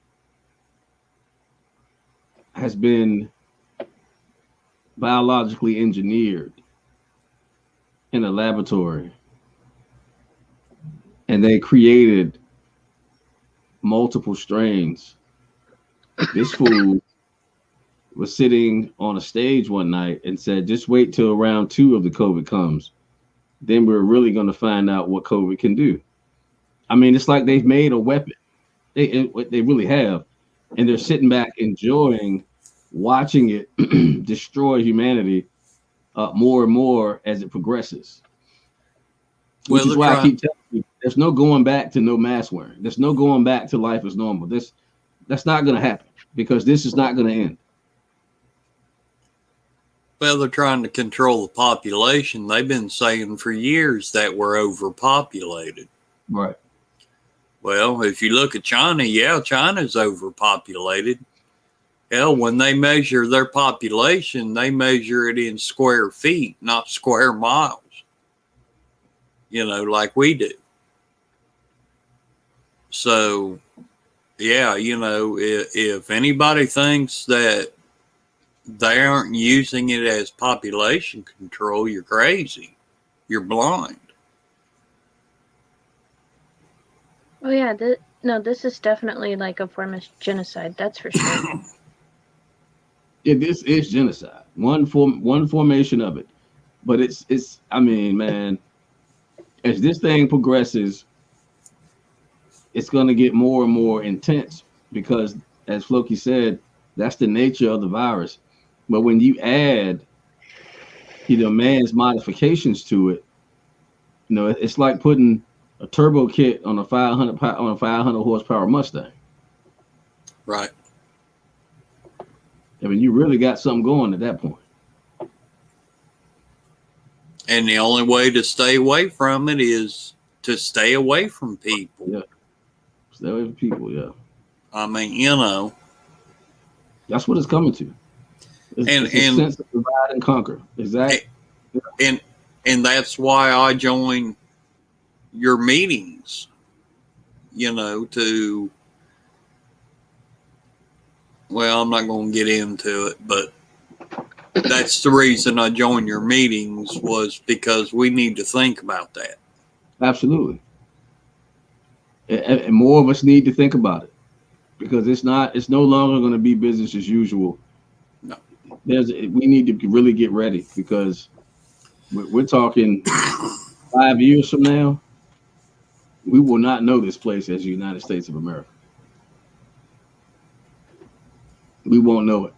has been biologically engineered in a laboratory. And they created multiple strains. This fool was sitting on a stage one night and said, just wait till round 2 of the COVID comes. Then we're really going to find out what COVID can do. I mean, it's like they've made a weapon. They really have. And they're sitting back enjoying watching it destroy humanity more and more as it progresses. Which is why I keep telling you, there's no going back to no mask wearing. There's no going back to life as normal. That's not going to happen because this is not going to end. Well, they're trying to control the population. They've been saying for years that we're overpopulated. Right. Well, if you look at China, yeah, China's overpopulated. Hell, when they measure their population, they measure it in square feet, not square miles. You know, like we do. So, yeah, you know, if anybody thinks that they aren't using it as population control, you're crazy. You're blind. Oh yeah, this is definitely like a form of genocide. That's for sure. Yeah, this is genocide. One formation of it, but it's. I mean, man, as this thing progresses, it's going to get more and more intense because, as Floki said, that's the nature of the virus. But when you add, man's modifications to it, it's like putting a turbo kit on a 500 horsepower Mustang. Right. I mean, you really got something going at that point. And the only way to stay away from it is to stay away from people. Yeah. Stay away from people, yeah. I mean, that's what it's coming to. It's a sense of divide and conquer. Exactly. And that's why I join your meetings, well, I'm not going to get into it, but that's the reason I joined your meetings was because we need to think about that. Absolutely. And more of us need to think about it because it's no longer going to be business as usual. No. We need to really get ready because we're talking 5 years from now, we will not know this place as the United States of America. We won't know it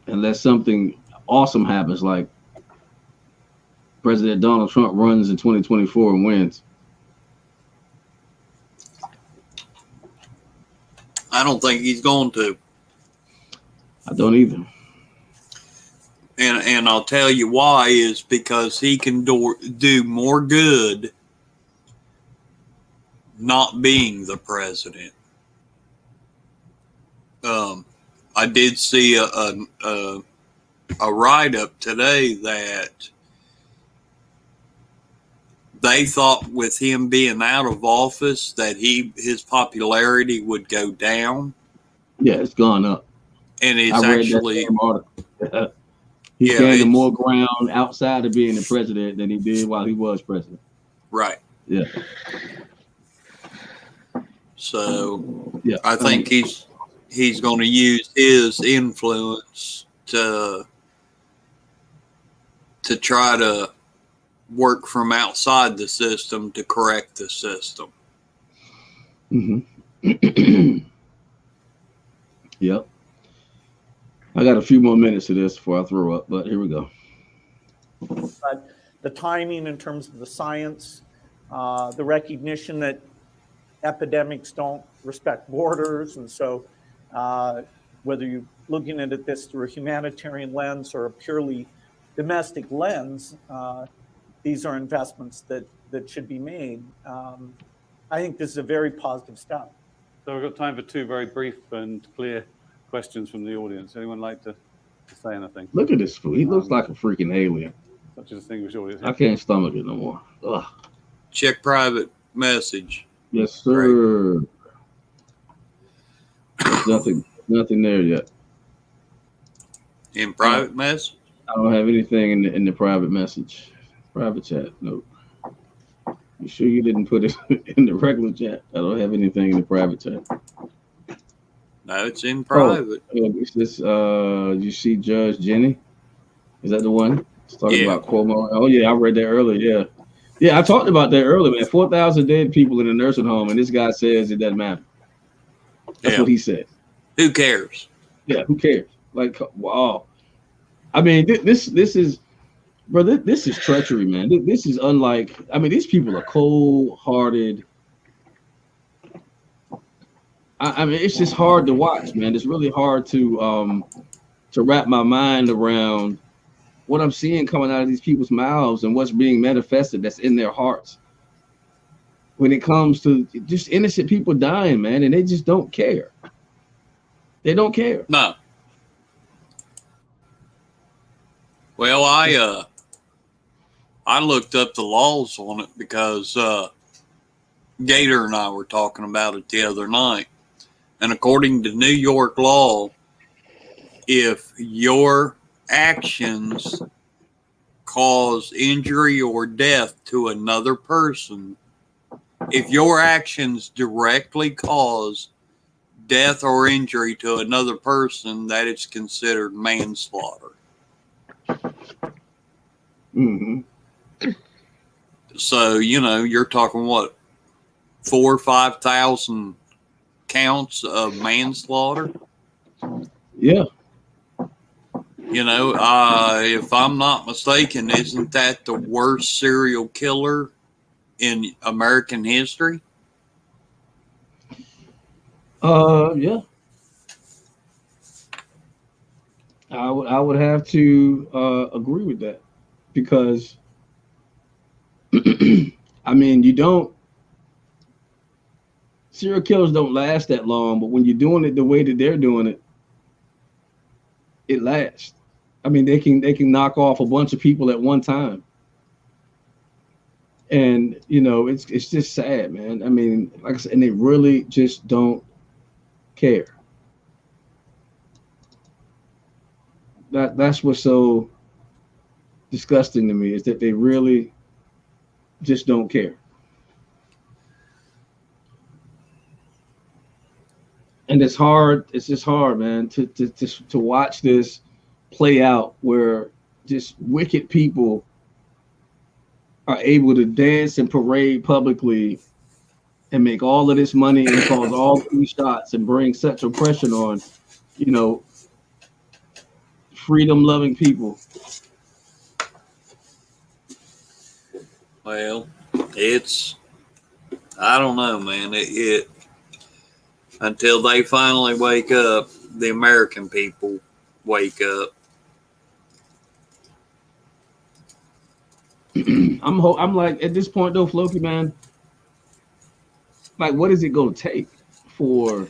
unless something awesome happens, like President Donald Trump runs in 2024 and wins. I don't think he's going to. I don't either. And I'll tell you why is because he can do more good not being the president. I did see a write-up today that they thought with him being out of office that his popularity would go down. Yeah, it's gone up. And it's I read actually that same article. He gained more ground outside of being the president than he did while he was president. Right. Yeah. So yeah, I think he's going to use his influence to try to work from outside the system to correct the system. Mm-hmm. Yep. I got a few more minutes of this before I throw up, but here we go. But the timing in terms of the science, the recognition that epidemics don't respect borders, and so whether you're looking at this through a humanitarian lens or a purely domestic lens, these are investments that should be made. I think this is a very positive step. So we've got time for two very brief and clear questions from the audience. Anyone like to say anything? Look at this fool. He looks like a freaking alien. Such a distinguished audience. I can't stomach it no more. Ugh. Check private message. Yes, sir. There's nothing there yet. In private message? I don't have anything in the private message. Private chat. Nope. You sure you didn't put it in the regular chat? I don't have anything in the private chat. No, it's in private. Is this you see Judge Jenny? Is that the one? It's talking about Cuomo. Oh yeah, I read that earlier. Yeah, I talked about that earlier, man. 4,000 dead people in a nursing home, and this guy says it doesn't matter. That's what he said. Who cares? Yeah, who cares? Like, wow. I mean, this is, bro. This is treachery, man. This is unlike. I mean, these people are cold-hearted. I mean, it's just hard to watch, man. It's really hard to wrap my mind around what I'm seeing coming out of these people's mouths and what's being manifested that's in their hearts when it comes to just innocent people dying, man, and they just don't care. They don't care. No. Well, I looked up the laws on it because Gator and I were talking about it the other night. And according to New York law, if your actions cause injury or death to another person, if your actions directly cause death or injury to another person, that is considered manslaughter. Mm-hmm. So, you know, you're talking what, 4,000 or 5,000 counts of manslaughter? Yeah. You know, if I'm not mistaken, isn't that the worst serial killer in American history? Yeah. I would have to agree with that because I mean, serial killers don't last that long, but when you're doing it the way that they're doing it, it lasts. I mean, they can knock off a bunch of people at one time. And, you know, it's just sad, man. I mean, like I said, and they really just don't care. That's what's so disgusting to me is that they really just don't care. And it's hard. It's just hard, man, to watch this play out where just wicked people are able to dance and parade publicly and make all of this money and cause all these shots and bring such oppression on, you know, freedom-loving people. Well, I don't know, man. It until they finally wake up, the American people wake up. I'm like, at this point though, Floki, man, like, what is it going to take for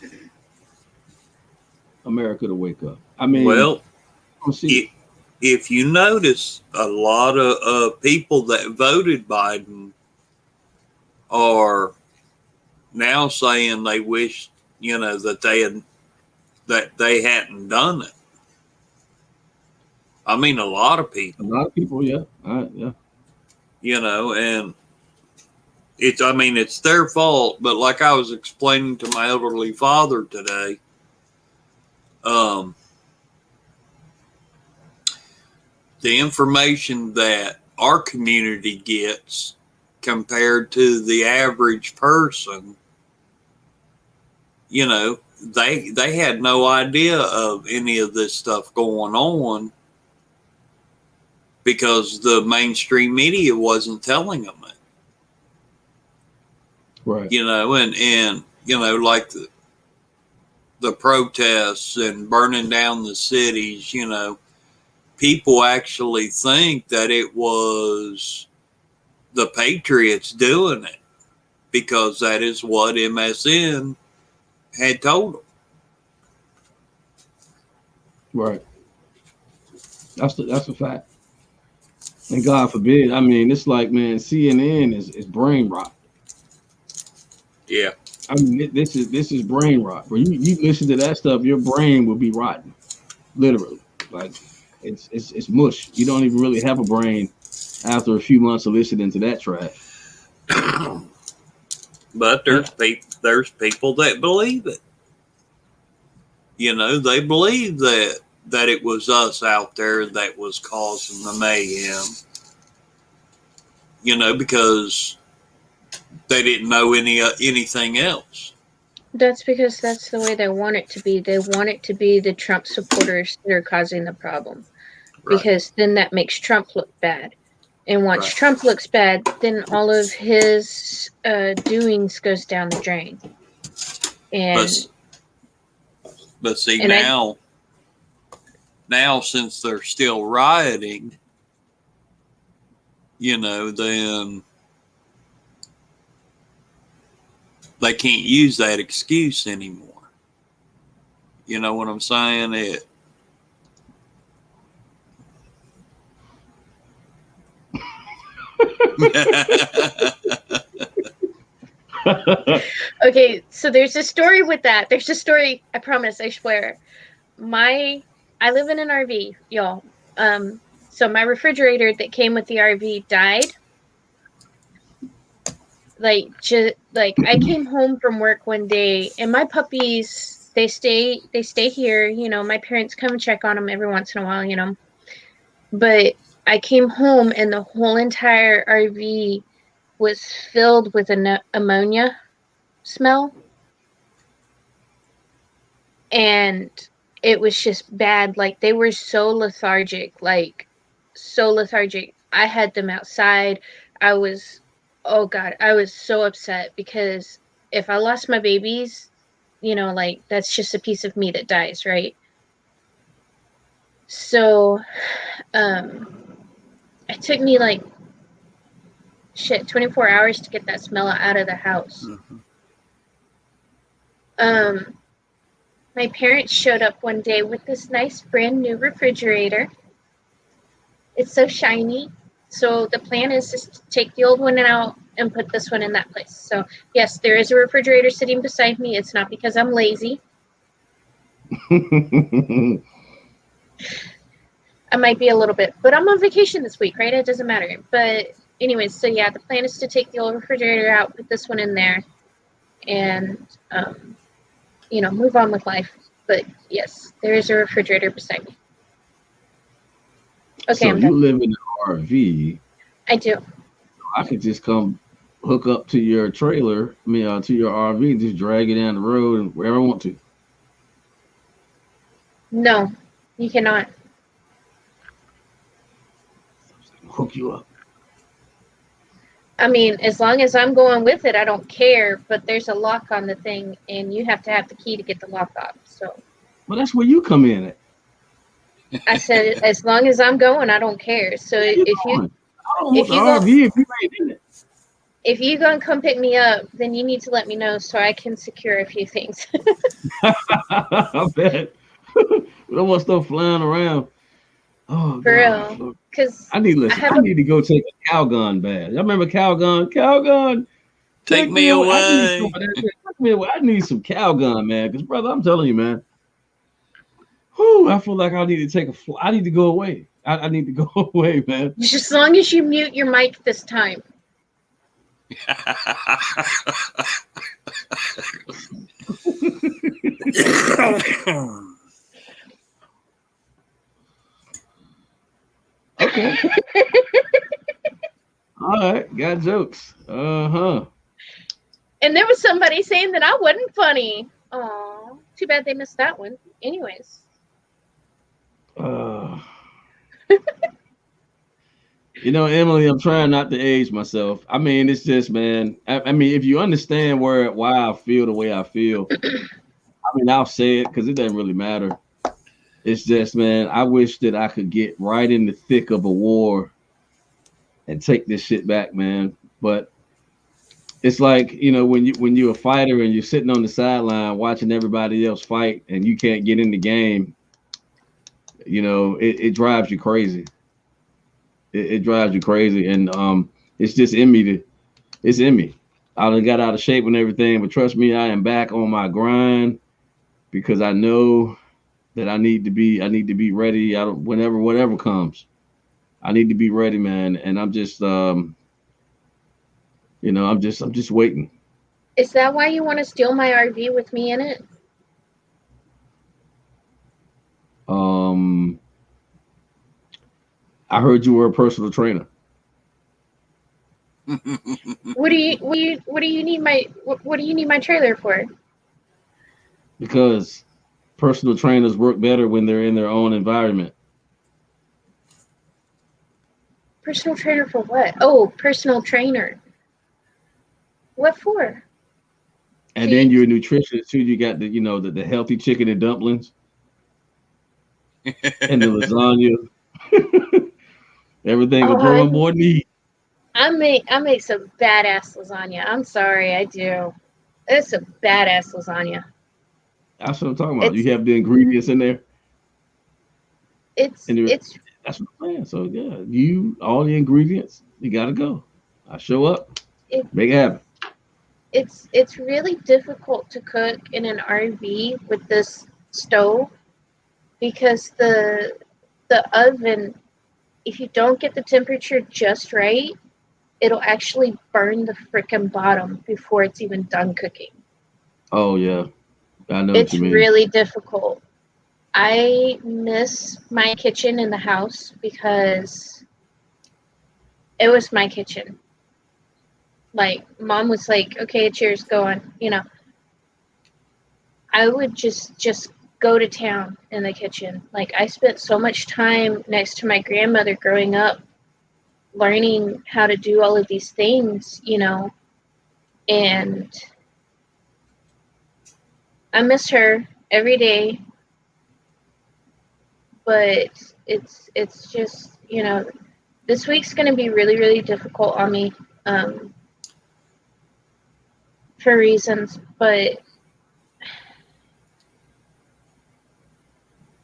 America to wake up? I mean, well, if you notice, a lot of people that voted Biden are now saying they wish, you know, that they hadn't done it. I mean, a lot of people. Yeah. Yeah. You know, and it's their fault. But like I was explaining to my elderly father today, the information that our community gets compared to the average person you know, they had no idea of any of this stuff going on because the mainstream media wasn't telling them it. Right. You know, and you know, like the protests and burning down the cities, you know, people actually think that it was the Patriots doing it because that is what MSN had told them. Right. That's a fact. And God forbid, I mean, it's like, man, CNN is brain rot. Yeah. I mean, this is brain rot. Bro, you listen to that stuff, your brain will be rotten, literally. Like it's mush. You don't even really have a brain after a few months of listening to that trash. But there's people that believe it. You know, they believe that it was us out there that was causing the mayhem. You know, because they didn't know anything else. That's because that's the way they want it to be. They want it to be the Trump supporters that are causing the problem. Right. Because then that makes Trump look bad. And once Right. Trump looks bad, then all of his doings goes down the drain. And But see, and now since they're still rioting, you know, then they can't use that excuse anymore. You know what I'm saying? Okay, so there's a story with that. There's a story, I promise, I swear. I live in an RV, y'all. So my refrigerator that came with the RV died. Like I came home from work one day, and my puppies, they stay here. You know, my parents come and check on them every once in a while. You know, but I came home and the whole entire RV was filled with an ammonia smell, and it was just bad. Like they were so lethargic, I had them outside. Oh God, I was so upset because if I lost my babies, you know, like that's just a piece of me that dies, right? So, it took me like 24 hours to get that smell out of the house. Mm-hmm. My parents showed up one day with this nice brand new refrigerator. It's so shiny. So the plan is just to take the old one out and put this one in that place. So yes, there is a refrigerator sitting beside me. It's not because I'm lazy. I might be a little bit, but I'm on vacation this week, right? It doesn't matter. But anyways, so yeah, the plan is to take the old refrigerator out, put this one in there, and you know, move on with life. But yes, there is a refrigerator beside me. Okay, So you live in an RV. I do. I could just come hook up to your trailer, to your RV, and just drag it down the road and wherever I want to. No, you cannot. Hook you up. I mean, as long as I'm going with it, I don't care. But there's a lock on the thing, and you have to have the key to get the lock off. So. Well, that's where you come in at. I said, as long as I'm going, I don't care. So if you gonna come pick me up, then you need to let me know so I can secure a few things. I bet. We don't want stuff flying around. Oh, for real. Because I need to go take a Calgon bath. Y'all remember Calgon? Calgon, take me away. I need some Calgon, man. Because brother, I'm telling you, man. Whew, I feel like I need to I need to go away. I need to go away, man. Just as long as you mute your mic this time. Okay. All right, got jokes. And there was somebody saying that I wasn't funny. Oh, too bad they missed that one. Anyways. You know, Emily, I'm trying not to age myself. I mean, it's just, man. I mean, if you understand why I feel the way I feel, I mean, I'll say it because it doesn't really matter. It's just, man, I wish that I could get right in the thick of a war and take this shit back, man. But it's like, you know, when you're a fighter and you're sitting on the sideline watching everybody else fight and you can't get in the game, you know, it drives you crazy. It drives you crazy, and it's just in me. It's in me. I done got out of shape and everything, but trust me, I am back on my grind because I know that I need to be ready. Whatever comes, I need to be ready, man. And I'm just, you know, I'm just waiting. Is that why you want to steal my RV with me in it? I heard you were a personal trainer. What do you need my trailer for? Because personal trainers work better when they're in their own environment. Personal trainer for what? Oh, personal trainer. What for? And then you're a nutritionist too. You got the healthy chicken and dumplings and the lasagna. Everything a growing boy needs. I make some badass lasagna. I'm sorry, I do. It's a badass lasagna. That's what I'm talking about. You have the ingredients in there. It's that's what I'm saying. So yeah, all the ingredients, you gotta go. I show up, make it happen. It's really difficult to cook in an RV with this stove because the oven, if you don't get the temperature just right, it'll actually burn the frickin' bottom before it's even done cooking. Oh yeah, I know It's what you mean. really difficult. I miss my kitchen in the house because it was my kitchen. Like, Mom was like, okay, cheers, go on, you know. I would just go to town in the kitchen. Like, I spent so much time next to my grandmother growing up, learning how to do all of these things, you know, and I miss her every day. But it's just, you know, this week's going to be really, really difficult on me for reasons, but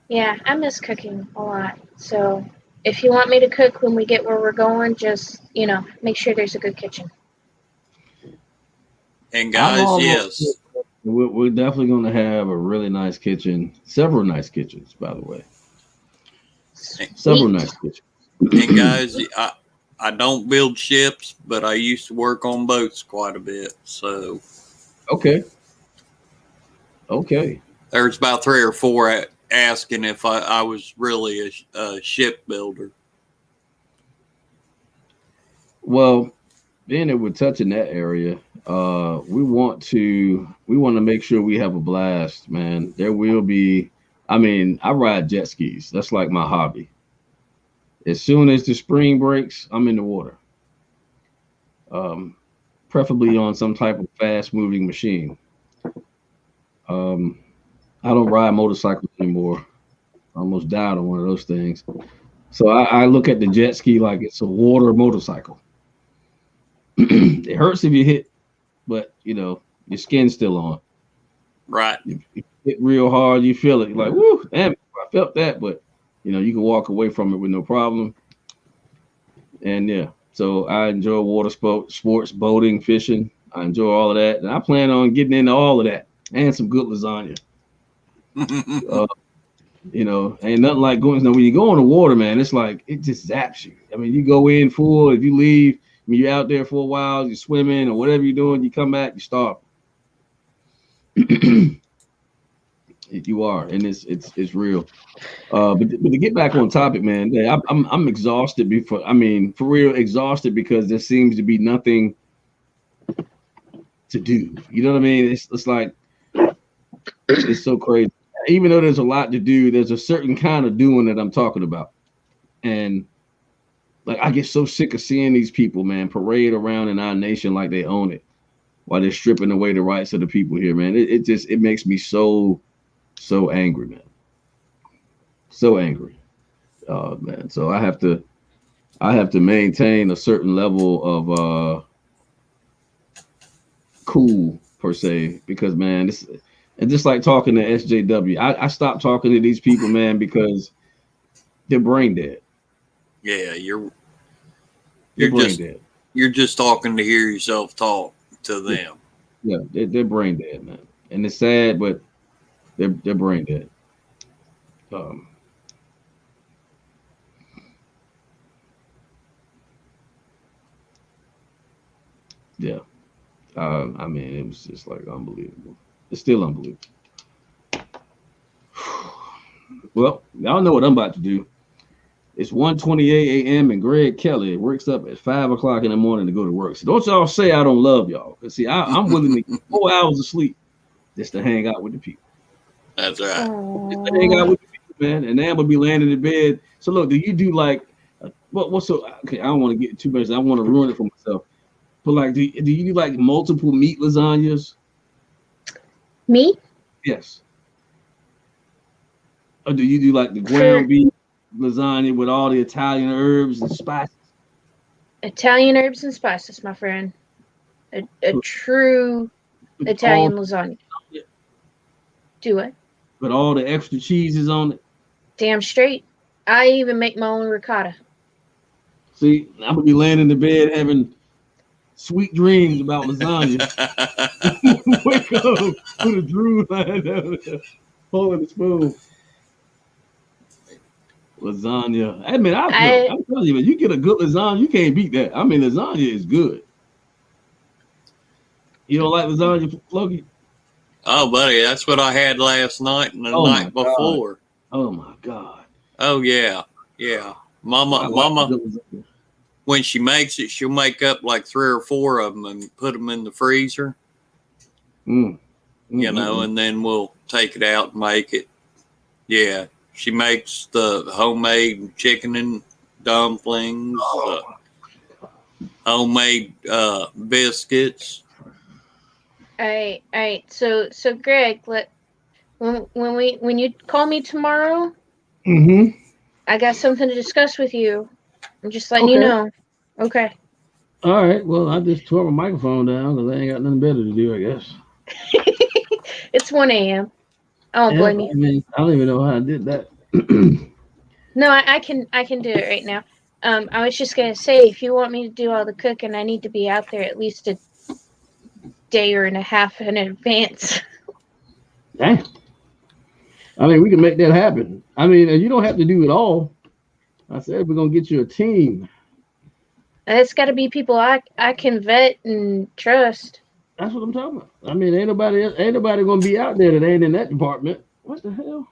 yeah, I miss cooking a lot. So if you want me to cook when we get where we're going, just, you know, make sure there's a good kitchen. And guys, yes. We're definitely going to have a really nice kitchen. Several nice kitchens, by the way. Several nice kitchens. And guys, I don't build ships, but I used to work on boats quite a bit. So, okay. There's about 3 or 4 asking if I was really a shipbuilder. Well, being that we're touching that area, we want to make sure we have a blast, man. There will be. I mean, I ride jet skis. That's like my hobby. As soon as the spring breaks, I'm in the water. Preferably on some type of fast-moving machine. I don't ride motorcycles anymore. I almost died on one of those things. So I look at the jet ski like it's a water motorcycle. It hurts if you hit, but you know your skin's still on. Right. You hit real hard, you feel it. You're like, woo, damn, I felt that, but you know you can walk away from it with no problem. And yeah, so I enjoy water sports, boating, fishing. I enjoy all of that, and I plan on getting into all of that and some good lasagna. You know, ain't nothing like going. You know, when you go on the water, man, it's like it just zaps you. I mean, you go in full. If you leave, I mean, you're out there for a while, you're swimming or whatever you're doing, you come back, you starve. You are, and it's real. But to get back on topic, man, I'm exhausted before. I mean, for real, exhausted because there seems to be nothing to do. You know what I mean? It's like It's so crazy. Even though there's a lot to do, there's a certain kind of doing that I'm talking about. And like, I get so sick of seeing these people, man, parade around in our nation like they own it, while they're stripping away the rights of the people here, man. It makes me so angry, man. So angry, man. So I have to maintain a certain level of cool per se, because man, this, and just like talking to SJW, I stopped talking to these people, man, because they're brain dead. Yeah, you're brain just dead. You're just talking to hear yourself talk to them. Yeah, they're brain dead, man, and it's sad, but they're brain dead. Yeah, I mean, it was just like unbelievable. It's still unbelievable. Well, y'all know what I'm about to do. It's 1:28 a.m. and Greg Kelly works up at 5 o'clock in the morning to go to work. So don't y'all say I don't love y'all. Cause see, I'm willing to get 4 hours of sleep just to hang out with the people. That's right. Just to hang out with the people, man. And then I'm gonna be laying in bed. So look, do you do like what's so okay? I don't want to get too much. I want to ruin it for myself. But like, do you do like multiple meat lasagnas? Me? Yes. Or do you do like the ground beef lasagna with all the Italian herbs and spices? Italian herbs and spices, my friend. A true Italian lasagna. Do it. With all the extra cheeses on it. Damn straight. I even make my own ricotta. See, I'm gonna be laying in the bed having sweet dreams about lasagna. Wake up with a drool lying down there, holding the spoon. Lasagna. I mean, I'm telling you, man, you get a good lasagna, you can't beat that. I mean, lasagna is good. You don't like lasagna, Floki? Oh, buddy, that's what I had last night and the night before. Oh my God. Oh yeah, yeah. Mama, when she makes it, she'll make up like 3 or 4 of them and put them in the freezer. You know, and then we'll take it out and make it. Yeah, she makes the homemade chicken and dumplings, homemade biscuits. All right. So Greg, when you call me tomorrow, I got something to discuss with you. I'm just letting you know. Okay. All right. Well, I just tore my microphone down because I ain't got nothing better to do, I guess. It's 1 a.m. I don't blame you. I mean, I don't even know how I did that. No, I can do it right now. I was just gonna say, if you want me to do all the cooking, I need to be out there at least a day or and a half in advance. Dang. I mean, we can make that happen. I mean, you don't have to do it all. I said we're gonna get you a team. It's got to be people I can vet and trust. That's what I'm talking about. I mean, ain't nobody gonna be out there that ain't in that department. What the hell?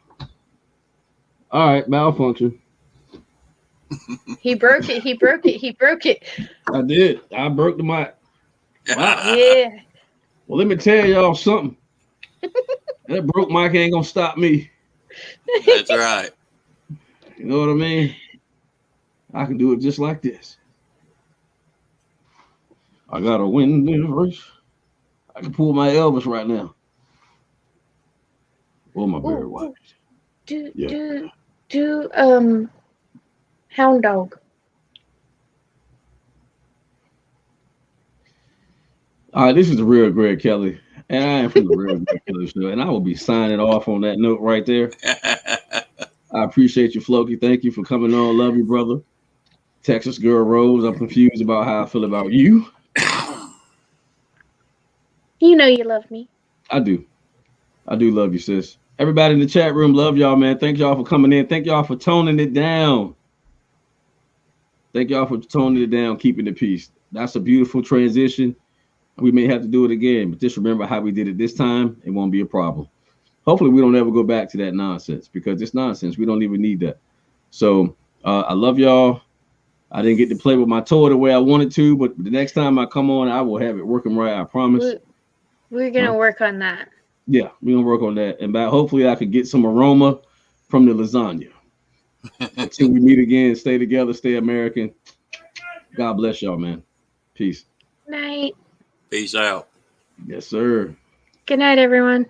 All right, malfunction. He broke it. I did. I broke the mic. Wow. Yeah. Well, let me tell y'all something. That broke mic ain't gonna stop me. That's right. You know what I mean? I can do it just like this. I got a win this race. I can pull my Elvis right now. Or my Barry White. Do Hound Dog. All right, this is the real Greg Kelly, and I am from the real Greg Kelly show, and I will be signing off on that note right there. I appreciate you, Floki. Thank you for coming on. Love you, brother. Texas Girl Rose. I'm confused about how I feel about you. You know you love me. I do love you, sis. Everybody in the chat room, love y'all, man. Thank y'all for coming in. Thank y'all for toning it down. Thank y'all for toning it down, keeping the peace. That's a beautiful transition. We may have to do it again, but just remember how we did it this time. It won't be a problem. Hopefully we don't ever go back to that nonsense, because it's nonsense. We don't even need that. So I love y'all. I didn't get to play with my toy the way I wanted to, but the next time I come on, I will have it working right. I promise. We're going to work on that. Yeah, we're gonna work on that, and hopefully I could get some aroma from the lasagna. Until we meet again, stay together, stay American. God bless y'all, man. Peace. Night. Peace out. Yes, sir. Good night, everyone.